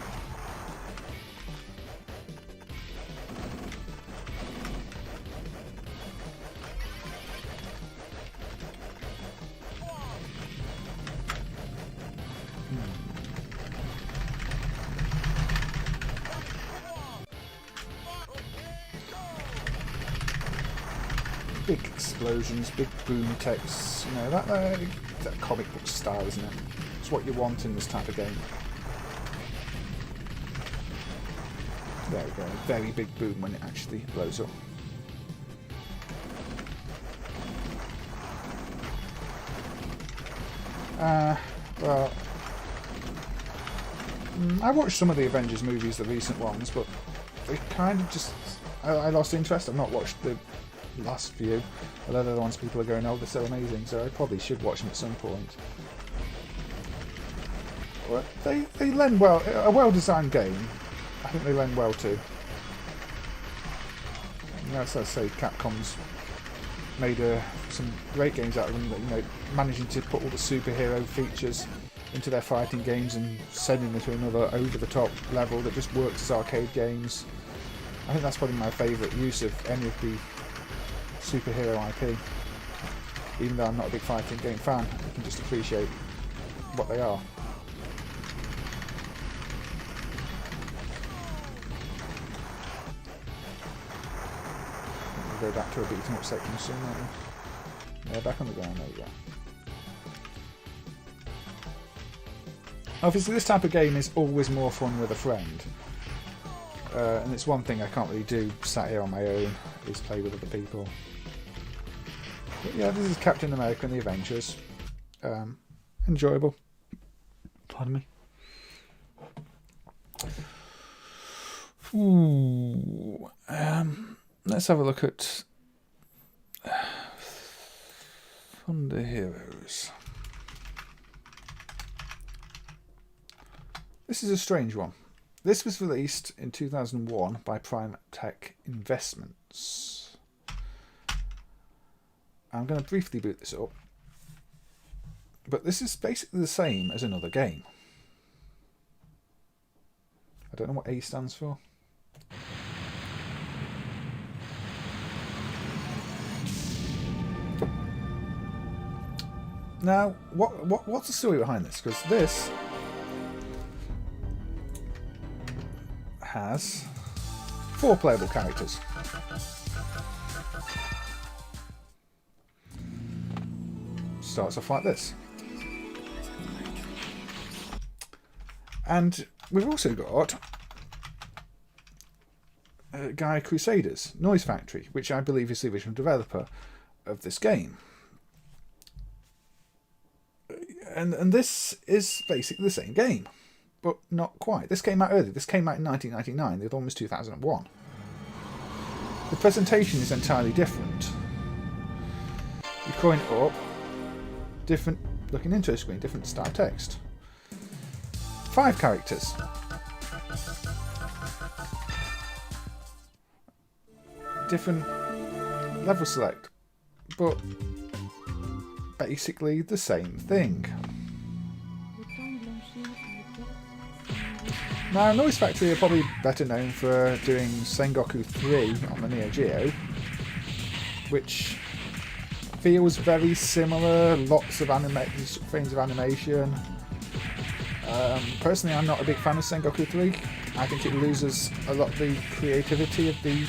Big explosions, big boom text, you know, that comic book style, isn't it? It's what you want in this type of game. There we go, a very big boom when it actually blows up. Well, I watched some of the Avengers movies, the recent ones, but they kind of just... I lost interest. I've not watched the last few. A lot of the ones people are going, oh, they're so amazing, so I probably should watch them at some point. But they lend well. A well-designed game, I think they lend well to. As I say, Capcom's made some great games out of them, you know, managing to put all the superhero features into their fighting games and sending them to another over-the-top level that just works as arcade games. I think that's probably my favourite use of any of the superhero IP. Even though I'm not a big fighting game fan, I can just appreciate what they are. We'll go back to a beat 'em up section soon, aren't we? Yeah, back on the ground, there we go. Obviously this type of game is always more fun with a friend. And it's one thing I can't really do sat here on my own, is play with other people. But yeah, this is Captain America and the Avengers. Enjoyable. Pardon me. Ooh, let's have a look at Thunder Heroes. This is a strange one. This was released in 2001 by Primetek Investments. I'm going to briefly boot this up. But this is basically the same as another game. I don't know what A stands for. Now, what's the story behind this? Because this has 4 playable characters. Starts off like this. And we've also got Gaia Crusaders, Noise Factory, which I believe is the original developer of this game. And this is basically the same game, but not quite. This came out early. This came out in 1999. The other one was 2001. The presentation is entirely different. You coin it up, different looking intro screen, different style text. 5 characters. Different level select, but basically the same thing. Now, Noise Factory are probably better known for doing Sengoku 3 on the Neo Geo, which feels very similar, lots of frames of animation. Personally, I'm not a big fan of Sengoku 3. I think it loses a lot of the creativity of the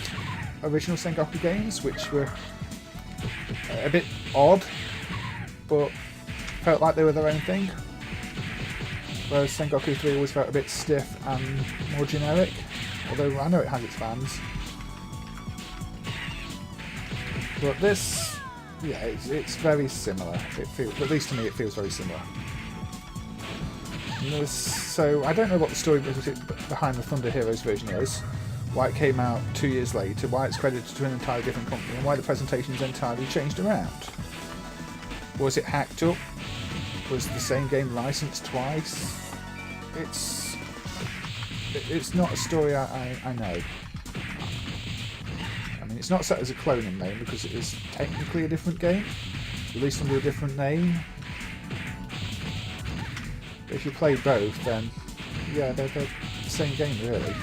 original Sengoku games, which were a bit odd, but felt like they were their own thing. Whereas Sengoku 3 always felt a bit stiff and more generic, although I know it has its fans. But this, yeah, it's very similar. It feels, at least to me, it feels very similar. So I don't know what the story behind the Thunder Heroes version is, why it came out 2 years later, why it's credited to an entirely different company, and why the presentation is entirely changed around. Was it hacked up? Was the same game licensed twice? It's not a story I know. I mean, it's not set as a clone in MAME because it is technically a different game, released under a different name. But if you play both, then yeah, they're the same game really.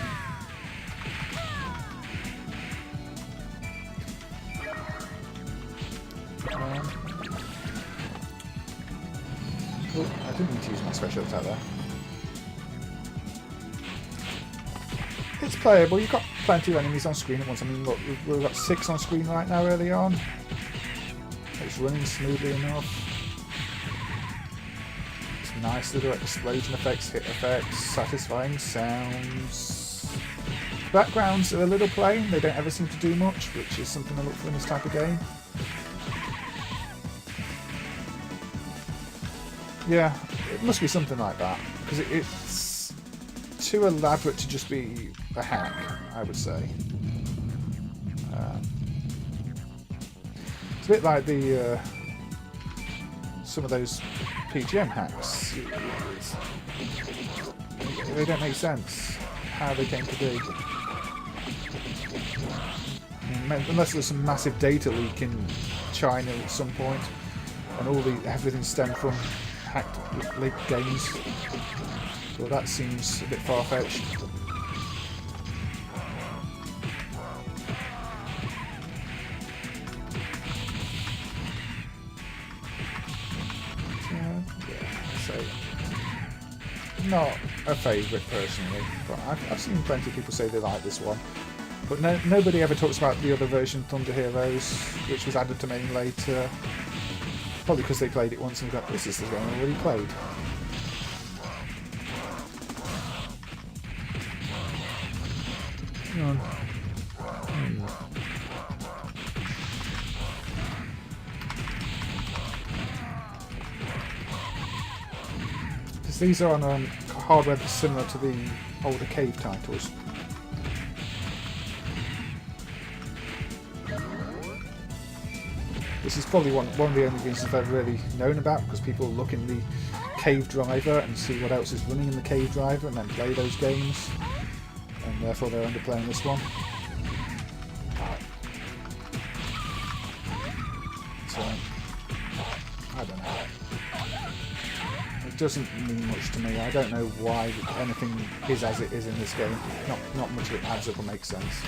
Oh, I didn't need to use my special attack there. It's playable, you've got plenty of enemies on screen at once. I mean, look, we've got 6 on screen right now early on. It's running smoothly enough. It's nice little explosion effects, hit effects, satisfying sounds. Backgrounds are a little plain, they don't ever seem to do much, which is something I look for in this type of game. Yeah, it must be something like that, because it's too elaborate to just be a hack, I would say. It's a bit like the some of those PGM hacks. They don't make sense how they came to be. I mean, unless there's some massive data leak in China at some point, and everything stemmed from hacked leaked games. Well, that seems a bit far-fetched. So not a favourite personally, but I've seen plenty of people say they like this one. But nobody ever talks about the other version, Thunder Heroes, which was added to MAME later. Probably because they played it once and got, this is the game I already played. Come on. Because these are on hardware that's similar to the older cave titles. This is probably one of the only games I've ever really known about, because people look in the cave driver and see what else is running in the cave driver and then play those games, and therefore they're underplaying this one. So, I don't know. It doesn't mean much to me. I don't know why anything is as it is in this game. Not much of it adds up or makes sense.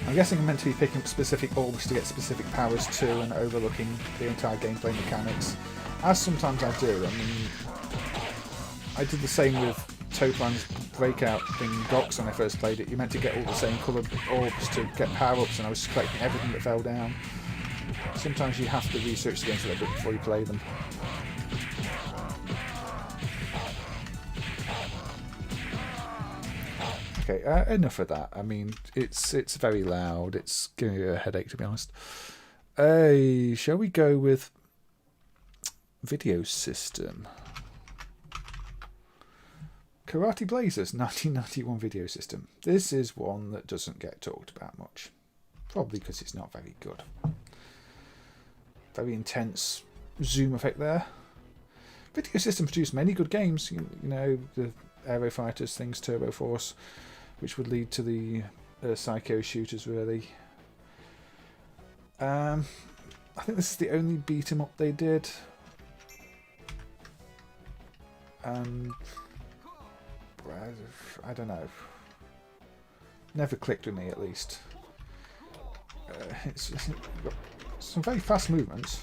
I'm guessing I'm meant to be picking up specific orbs to get specific powers too, and overlooking the entire gameplay mechanics, as sometimes I do. I mean, I did the same with Topan's breakout thing Docs when I first played it. You meant to get all the same coloured orbs to get power-ups, and I was just collecting everything that fell down. Sometimes you have to research the games a little bit before you play them. Okay, enough of that. I mean, it's very loud. It's giving me a headache, to be honest. Shall we go with video system? Karate Blazers 1991 video system. This is one that doesn't get talked about much. Probably because it's not very good. Very intense zoom effect there. Video system produced many good games. You know, the Aero Fighters things, Turbo Force, which would lead to the Psycho shooters, really. I think this is the only beat 'em up they did. I don't know. Never clicked with me, at least. It's got some very fast movements,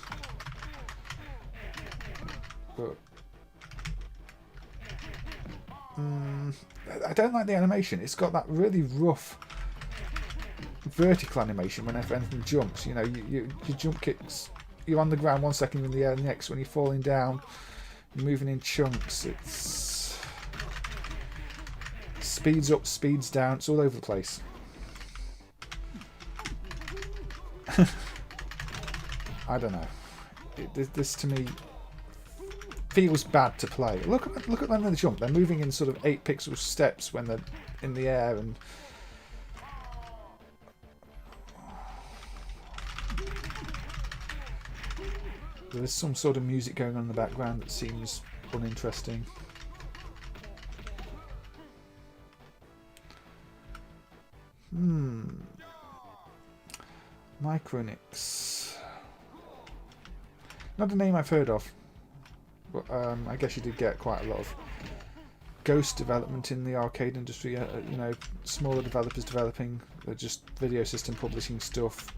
but I don't like the animation. It's got that really rough vertical animation whenever anything jumps. You know, your jump kicks, you're on the ground 1 second, you're in the air the next. When you're falling down, you're moving in chunks. It's speeds up, speeds down. It's all over the place. I don't know. This to me feels bad to play. Look at them in the jump. They're moving in sort of 8-pixel steps when they're in the air, and there's some sort of music going on in the background that seems uninteresting. Micronix. Not a name I've heard of, but I guess you did get quite a lot of ghost development in the arcade industry. You know, smaller developers developing, just video system publishing stuff.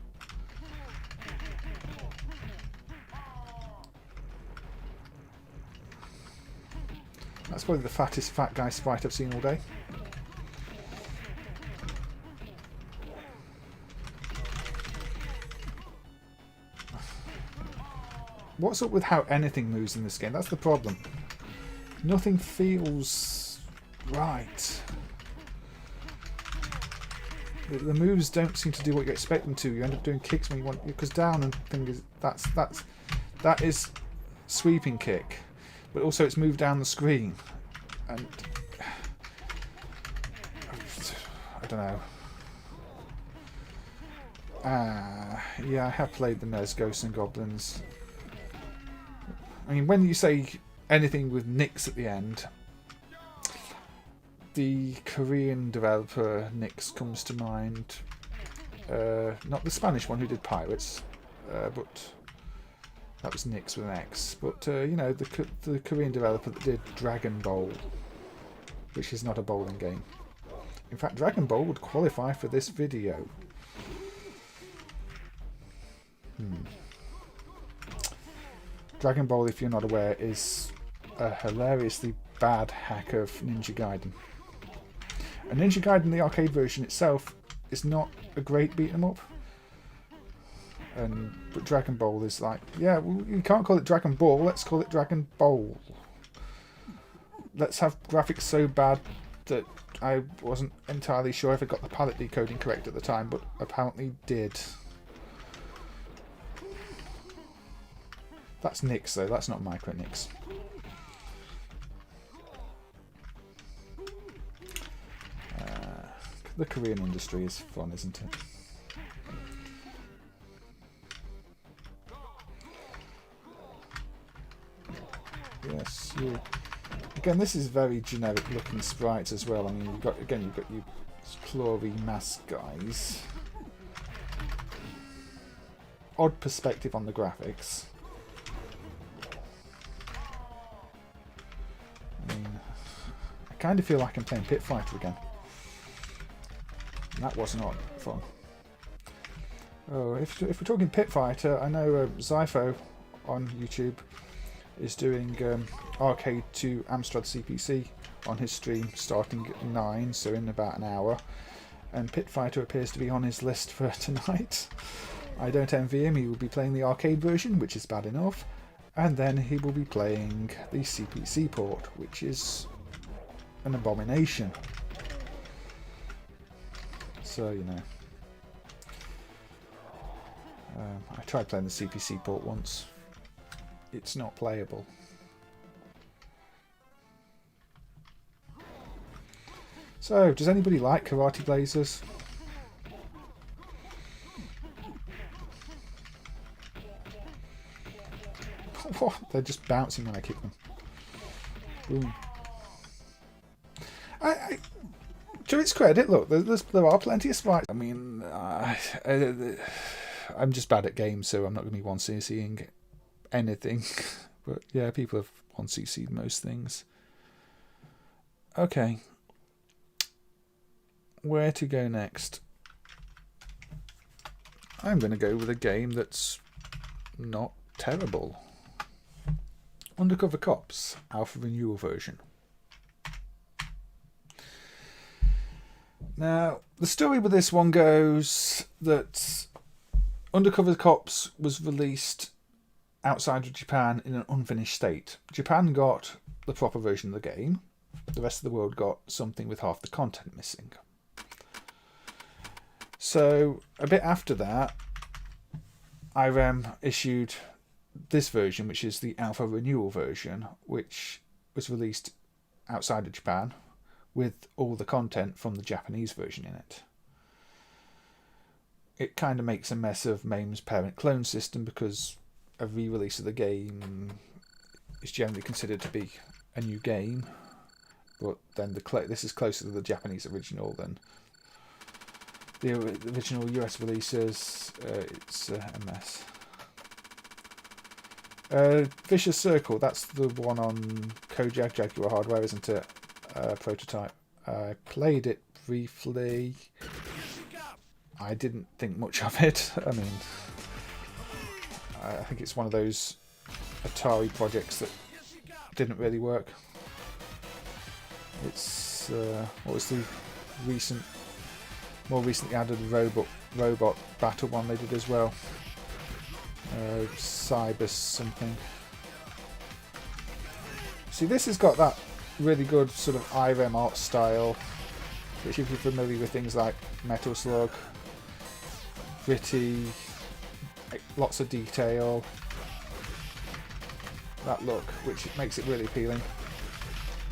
That's probably the fattest fat guy sprite I've seen all day. What's up with how anything moves in this game? That's the problem. Nothing feels right. The moves don't seem to do what you expect them to. You end up doing kicks when you want, because down and things. That is sweeping kick, but also it's moved down the screen, and I don't know. Yeah, I have played the NES Ghosts and Goblins. I mean, when you say anything with Nix at the end, the Korean developer Nix comes to mind. Not the Spanish one who did Pirates, but that was Nix with an X. But you know, the Korean developer that did Dragon Bowl, which is not a bowling game. In fact, Dragon Bowl would qualify for this video. Dragon Ball, if you're not aware, is a hilariously bad hack of Ninja Gaiden. And Ninja Gaiden, the arcade version itself, is not a great beat 'em up. But Dragon Ball is like, yeah, well, you can't call it Dragon Ball, let's call it Dragon Bowl. Let's have graphics so bad that I wasn't entirely sure if I got the palette decoding correct at the time, but apparently did. That's Nix though, that's not Micronix. The Korean industry is fun, isn't it? Yes, you. Again, this is very generic looking sprites as well. I mean, you've got your clawy mask guys. Odd perspective on the graphics. I mean, I kind of feel like I'm playing Pit Fighter again. And that was not fun. Oh, if we're talking Pit Fighter, I know Zypho on YouTube is doing Arcade 2 Amstrad CPC on his stream starting at 9, so in about an hour. And Pit Fighter appears to be on his list for tonight. I don't envy him. He will be playing the arcade version, which is bad enough. And then he will be playing the CPC port, which is an abomination. So, you know. I tried playing the CPC port once. It's not playable. So, does anybody like Karate Blazers? What? They're just bouncing when I kick them. Boom. To its credit, look, there are plenty of sprites. I mean, I'm just bad at games, so I'm not going to be 1cc'ing anything. But yeah, people have 1cc'd most things. Okay. where to go next? I'm going to go with a game that's not terrible. Undercover Cops, Alpha Renewal version. Now, the story with this one goes that Undercover Cops was released outside of Japan in an unfinished state. Japan got the proper version of the game. The rest of the world got something with half the content missing. So, a bit after that, Irem issued this version, which is the Alpha Renewal version, which was released outside of Japan with all the content from the Japanese version in it. It kind of makes a mess of MAME's parent clone system because a re-release of the game is generally considered to be a new game, but then this is closer to the Japanese original than the original US releases. It's a mess. Vicious Circle, that's the one on Kojak Jaguar hardware, isn't it? Prototype. I played it briefly. I didn't think much of it. I mean, I think it's one of those Atari projects that didn't really work. It's what was the more recently added robot battle one they did as well. Cyber something. See, this has got that really good sort of Irem art style, which if you're familiar with things like Metal Slug, gritty, lots of detail, that look, which makes it really appealing.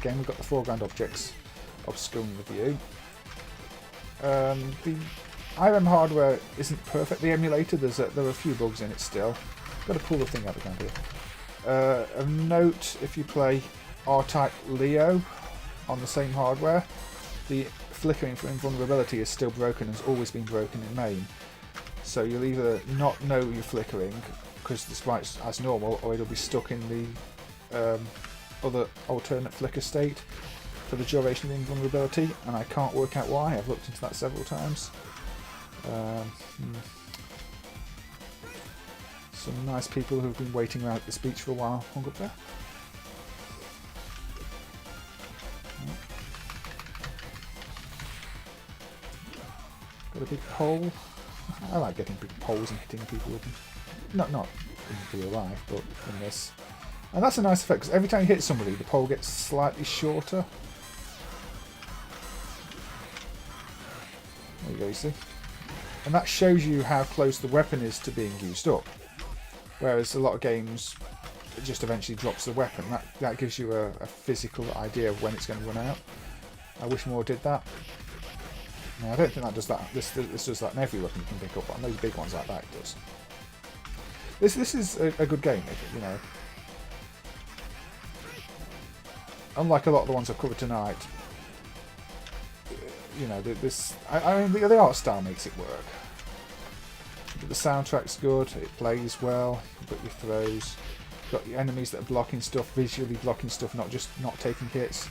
Again, we've got the foreground objects obscuring the view. The Irem hardware isn't perfect. The emulator, there are a few bugs in it still. Got to pull the thing out of the ground here. A note: if you play R-Type Leo on the same hardware, the flickering for invulnerability is still broken and has always been broken in MAME. So you'll either not know you're flickering because the sprite's as normal, or it'll be stuck in the other alternate flicker state for the duration of the invulnerability, and I can't work out why. I've looked into that several times. Some nice people who've been waiting around at this beach for a while hung up there. Got a big pole. I like getting big poles and hitting people with them. Not in real life, but in this. And that's a nice effect, because every time you hit somebody, the pole gets slightly shorter. There you go, you see. And that shows you how close the weapon is to being used up. Whereas a lot of games, it just eventually drops the weapon. That gives you a physical idea of when it's going to run out. I wish more did that. No, I don't think that does that. This does that in every weapon you can pick up, but on those big ones like that it does. This is a good game, you know. Unlike a lot of the ones I've covered tonight, you know, I mean, the art style makes it work. The soundtrack's good, it plays well, you've got your throws, you've got your enemies that are blocking stuff, visually blocking stuff, not just not taking hits.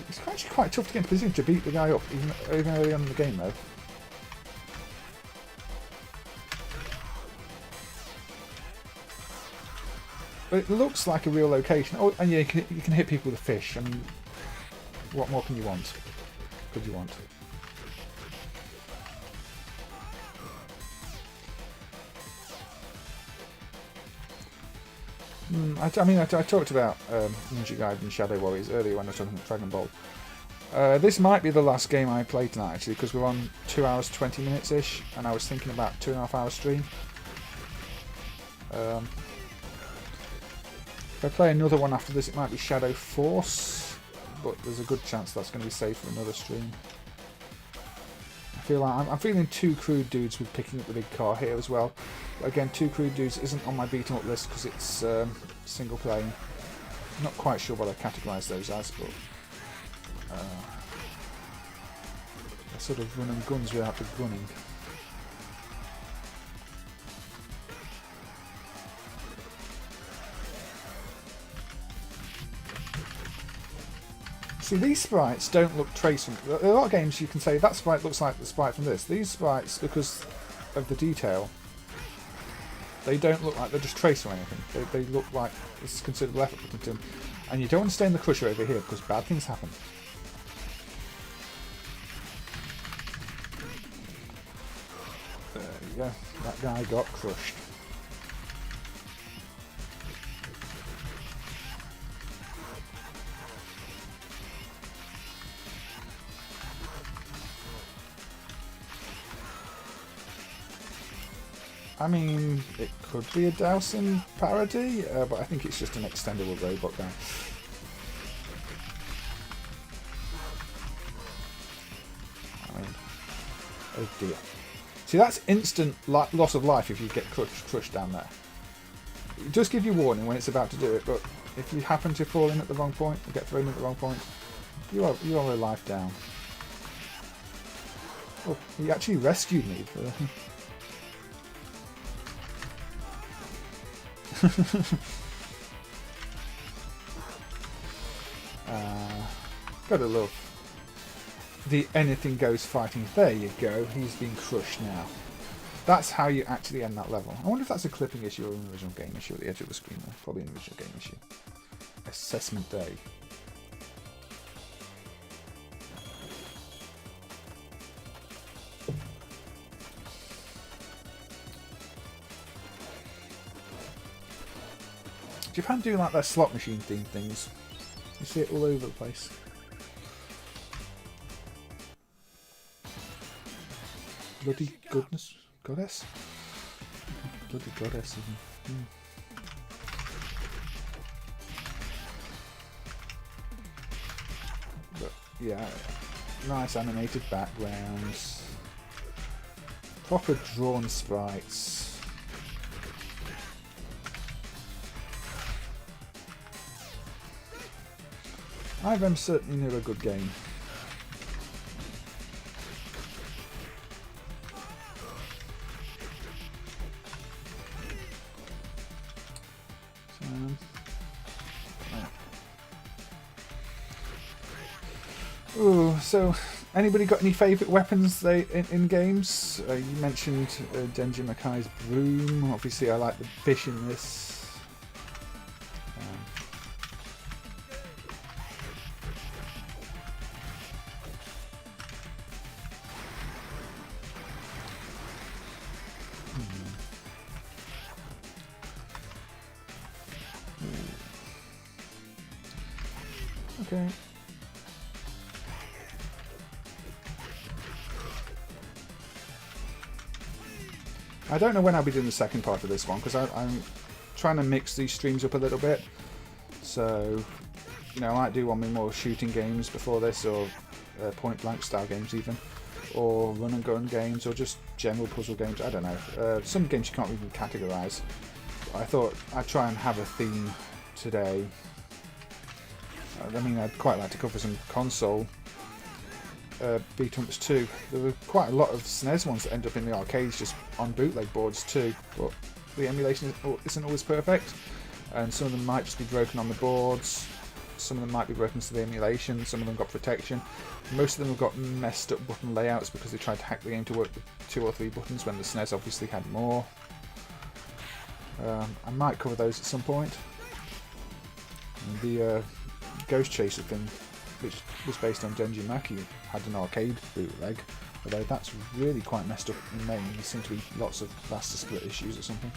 It's actually quite tough to get in position to beat the guy up, even early on in the game though. But it looks like a real location. Oh, and yeah, you can hit people with a fish. I mean, what more can you want? Could you want? I mean, I talked about Ninja Gaiden Shadow Warriors earlier when I was talking about Dragon Ball. This might be the last game I play tonight, actually, because we're on 2 hours 20 minutes-ish, and I was thinking about 2.5 hour stream. If I play another one after this, it might be Shadow Force, but there's a good chance that's going to be saved for another stream. I feel like I'm feeling Two Crude Dudes with picking up the big car here as well. But again, Two Crude Dudes isn't on my beat 'em up list because it's single player. Not quite sure what I categorise those as, but they're sort of running guns without the gunning. See, these sprites don't look traced from... A lot of games you can say, that sprite looks like the sprite from this. These sprites, because of the detail, they don't look like they're just traced from anything. They look like it's considerable effort put into them. And you don't want to stay in the crusher over here, because bad things happen. There you go. That guy got crushed. I mean, it could be a Dowsing parody, but I think it's just an extendable robot guy. I mean, oh dear. See, that's instant loss of life if you get crushed down there. It does give you warning when it's about to do it, but if you happen to fall in at the wrong point, or get thrown at the wrong point, you are a life down. Oh, he actually rescued me. Gotta love the anything goes fighting. There you go, he's been crushed now. That's how you actually end that level. I wonder if that's a clipping issue or an original game issue at the edge of the screen there. Probably an original game issue. Assessment day. Japan do like their slot machine themed things. You see it all over the place. Bloody goodness, goddess? Bloody goddess, isn't it? But yeah, nice animated backgrounds, proper drawn sprites. Irem certainly knew a good game. So anybody got any favourite weapons in games? You mentioned Denjin Makai's broom. Obviously, I like the fish in this. Okay. I don't know when I'll be doing the second part of this one because I'm trying to mix these streams up a little bit. So, you know, I might do one with more shooting games before this, or point blank style games even, or run and gun games, or just general puzzle games. I don't know. Some games you can't even categorise. I thought I'd try and have a theme today. I mean, I'd quite like to cover some console beat-em-ups too. There were quite a lot of SNES ones that end up in the arcades just on bootleg boards too, but the emulation isn't always perfect, and some of them might just be broken on the boards, some of them might be broken to the emulation, some of them got protection. Most of them have got messed up button layouts because they tried to hack the game to work with 2 or 3 buttons when the SNES obviously had more. I might cover those at some point. And the Ghost Chaser thing, which was based on Denjin Maki, had an arcade bootleg, although that's really quite messed up in MAME. There seem to be lots of master split issues or something.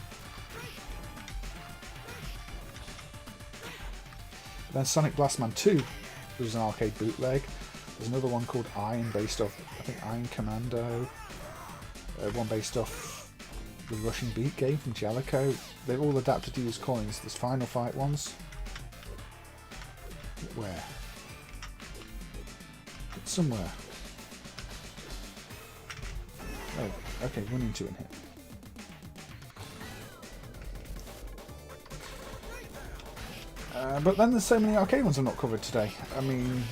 Then Sonic Blastman 2 was an arcade bootleg. There's another one called Iron, based off, I think, Iron Commando. One based off the Russian Beat game from Jellico. They're all adapted to use coins. There's Final Fight ones. Where? It's somewhere. Oh, okay, run into it here. But then there's so many arcade ones I've not covered today. I mean,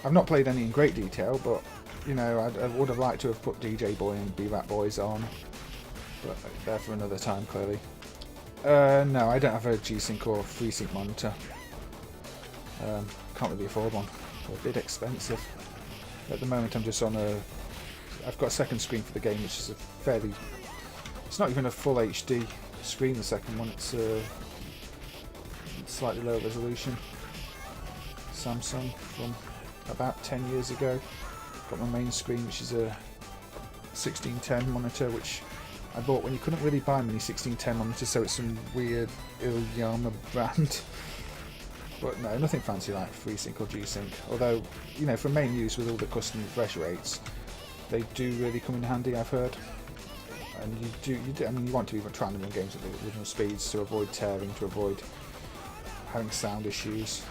I've not played any in great detail, but, you know, I would have liked to have put DJ Boy and B-Rat Boys on. But they're for another time, clearly. No, I don't have a G-Sync or FreeSync monitor. Can't really afford one. a bit expensive. At the moment I'm just on I've got a second screen for the game, which is a fairly... It's not even a full HD screen, the second one. It's slightly lower resolution. Samsung from about 10 years ago. Got my main screen, which is a 1610 monitor, which I bought when you couldn't really buy many 1610 monitors, so it's some weird Ilyama brand. But no, nothing fancy like FreeSync or G-Sync. Although, you know, for main use with all the custom refresh rates, they do really come in handy, I've heard. And I mean, you want to be trying to run games at the original speeds to avoid tearing, to avoid having sound issues.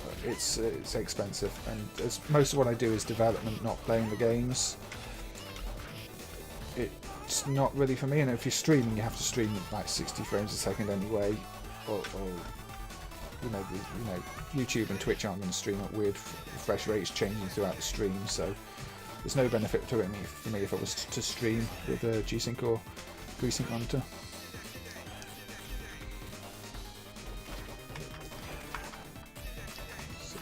But it's expensive, and as most of what I do is development, not playing the games. It's not really for me, and if you're streaming, you have to stream at like 60 frames a second anyway, or you know, YouTube and Twitch aren't going to stream at weird refresh rates changing throughout the stream, so there's no benefit to it for me if I was to stream with a G-Sync or FreeSync monitor. So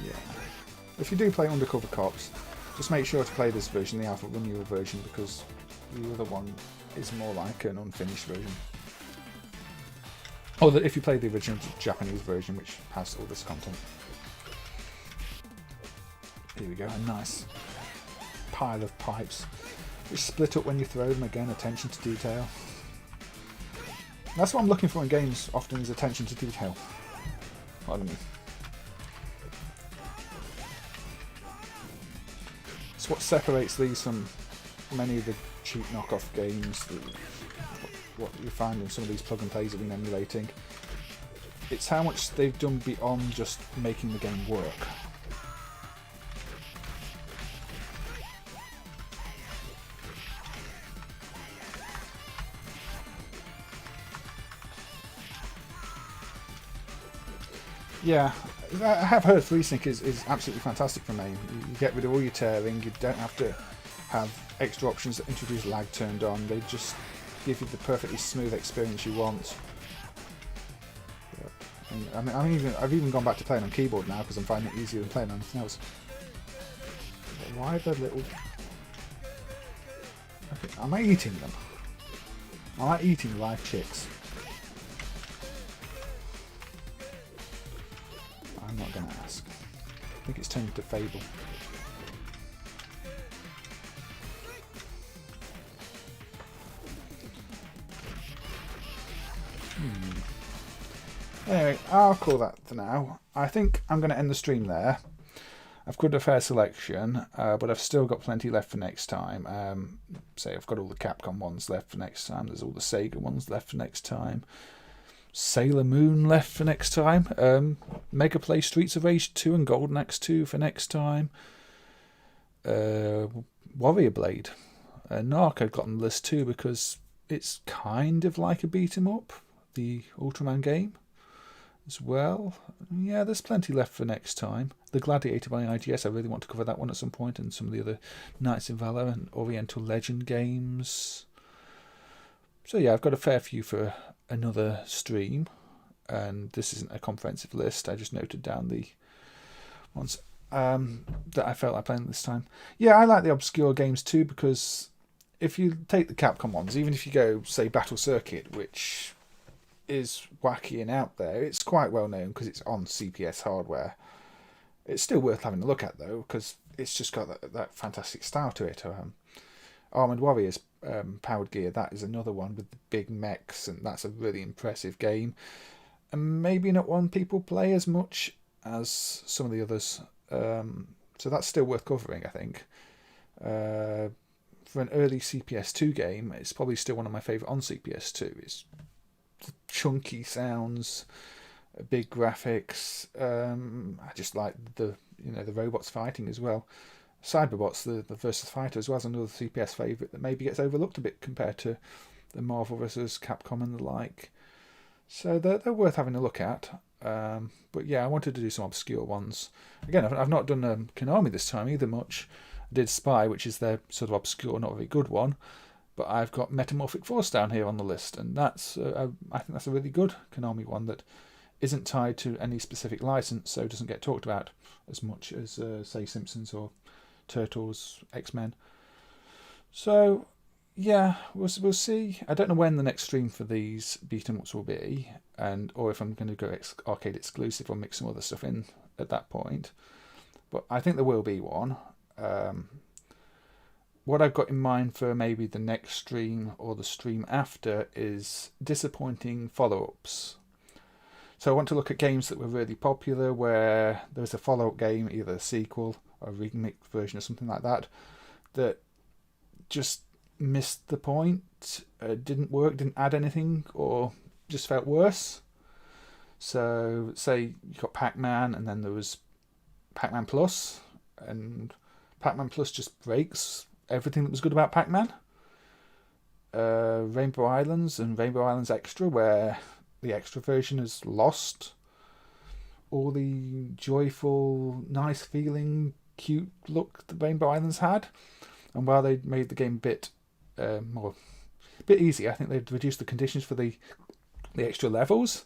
yeah, if you do play Undercover Cops, just make sure to play this version, the Alpha Renewal version, because the other one is more like an unfinished version. Or if you play the original Japanese version, which has all this content. Here we go, a nice pile of pipes, which split up when you throw them. Again, attention to detail. That's what I'm looking for in games often, is attention to detail. Pardon me. It's what separates these from many of the cheap knockoff games, what you find in some of these plug and plays that have been emulating. It's how much they've done beyond just making the game work. Yeah, I have heard FreeSync is absolutely fantastic for MAME. You get rid of all your tearing, you don't have to have extra options that introduce lag turned on, they just give you the perfectly smooth experience you want. And I mean, I've even gone back to playing on keyboard now because I'm finding it easier than playing on anything else. But why the little... Okay, am I eating them? Am I eating live chicks? I'm not going to ask. I think it's turned into Fable. Anyway, I'll call that for now. I think I'm going to end the stream there. I've got a fair selection, but I've still got plenty left for next time. Say I've got all the Capcom ones left for next time. There's all the Sega ones left for next time. Sailor Moon left for next time. Mega Play Streets of Rage 2 and Golden Axe 2 for next time. Warrior Blade. Narc I've got on the list too because it's kind of like a beat 'em up. The Ultraman game as well. Yeah, there's plenty left for next time. The Gladiator by IGS, I really want to cover that one at some point, and some of the other Knights in Valour and Oriental Legend games. So yeah, I've got a fair few for another stream, and this isn't a comprehensive list. I just noted down the ones that I felt like playing this time. Yeah, I like the obscure games too, because if you take the Capcom ones, even if you go, say, Battle Circuit, which is wacky and out there, it's quite well known because it's on CPS hardware. It's still worth having a look at though, because it's just got that fantastic style to it. Armored Warriors Powered Gear, that is another one with the big mechs, and that's a really impressive game, and maybe not one people play as much as some of the others, so that's still worth covering, I think. For an early CPS2 game, it's probably still one of my favourite on CPS2. It's chunky sounds, big graphics. I just like the robots fighting as well. Cyberbots, the versus fighter, as well as another CPS favourite that maybe gets overlooked a bit compared to the Marvel vs. Capcom and the like. So they're worth having a look at. But yeah, I wanted to do some obscure ones. Again, I've not done Konami this time either much. I did S.P.Y, which is their sort of obscure, not very good one. But I've got Metamorphic Force down here on the list, and that's I think that's a really good Konami one that isn't tied to any specific license, so doesn't get talked about as much as, say, Simpsons or Turtles, X-Men. So, yeah, we'll see. I don't know when the next stream for these beat 'em ups will be, or if I'm going to go arcade exclusive or mix some other stuff in at that point. But I think there will be one. What I've got in mind for maybe the next stream or the stream after is disappointing follow-ups. So I want to look at games that were really popular where there was a follow-up game, either a sequel or a remake version or something like that, that just missed the point, didn't work, didn't add anything, or just felt worse. So say you got Pac-Man and then there was Pac-Man Plus, and Pac-Man Plus just breaks everything that was good about Pac-Man. Rainbow Islands and Rainbow Islands Extra, where the extra version has lost all the joyful, nice feeling, cute look that Rainbow Islands had. And while they made the game a bit easier, I think they'd reduced the conditions for the extra levels.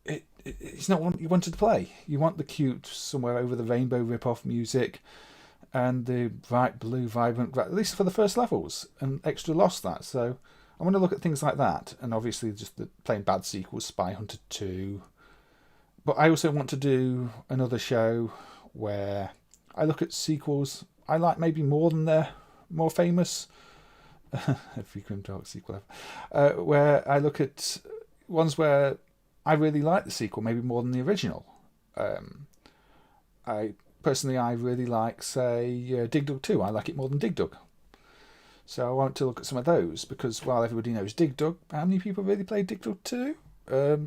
It's not what you wanted to play. You want the cute, somewhere over the rainbow rip-off music and the bright blue, vibrant, at least for the first levels, and Extra lost that. So I want to look at things like that, and obviously just playing bad sequels, Spy Hunter 2. But I also want to do another show where I look at sequels I like maybe more than their more famous every Grim Dark sequel ever, where I look at ones where I really like the sequel maybe more than the original. I really like, say, Dig Dug 2. I like it more than Dig Dug. So I want to look at some of those, because while everybody knows Dig Dug, how many people really played Dig Dug 2?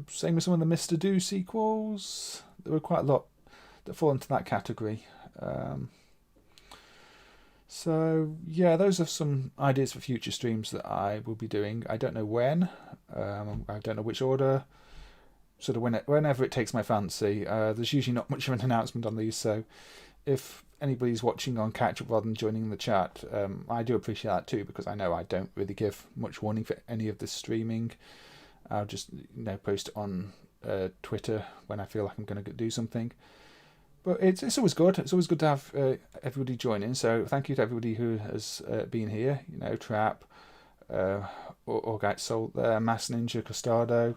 Same with some of the Mr. Do sequels. There were quite a lot that fall into that category. So yeah, those are some ideas for future streams that I will be doing. I don't know when. I don't know which order. Sort of whenever it takes my fancy. There's usually not much of an announcement on these, so if anybody's watching on catch up rather than joining the chat, I do appreciate that too, because I know I don't really give much warning for any of this streaming. I'll just post it on Twitter when I feel like I'm going to do something. But it's always good. It's always good to have everybody join in. So thank you to everybody who has been here. Trap, Orgite Salt there, Mass Ninja, Costado.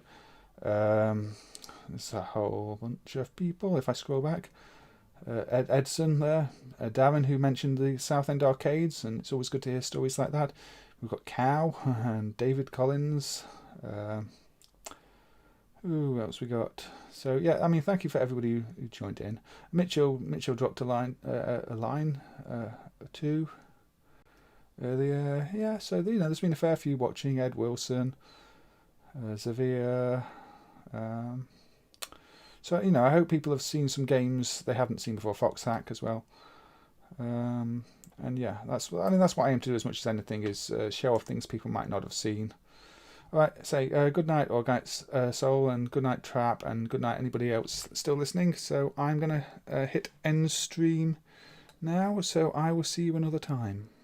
There's a whole bunch of people. If I scroll back, Edson there, Darren, who mentioned the Southend arcades, and it's always good to hear stories like that. We've got Cow and David Collins. Who else we got? So yeah, I mean, thank you for everybody who joined in. Mitchell dropped a line or two earlier. Yeah, so there's been a fair few watching. Ed Wilson, Xavier. So I hope people have seen some games they haven't seen before. Fox Hack as well. And yeah, that's what I aim to do as much as anything, is show off things people might not have seen. Alright, say good night, Orgite Soul, and good night, Trap, and good night, anybody else still listening. So I'm going to hit end stream now, so I will see you another time.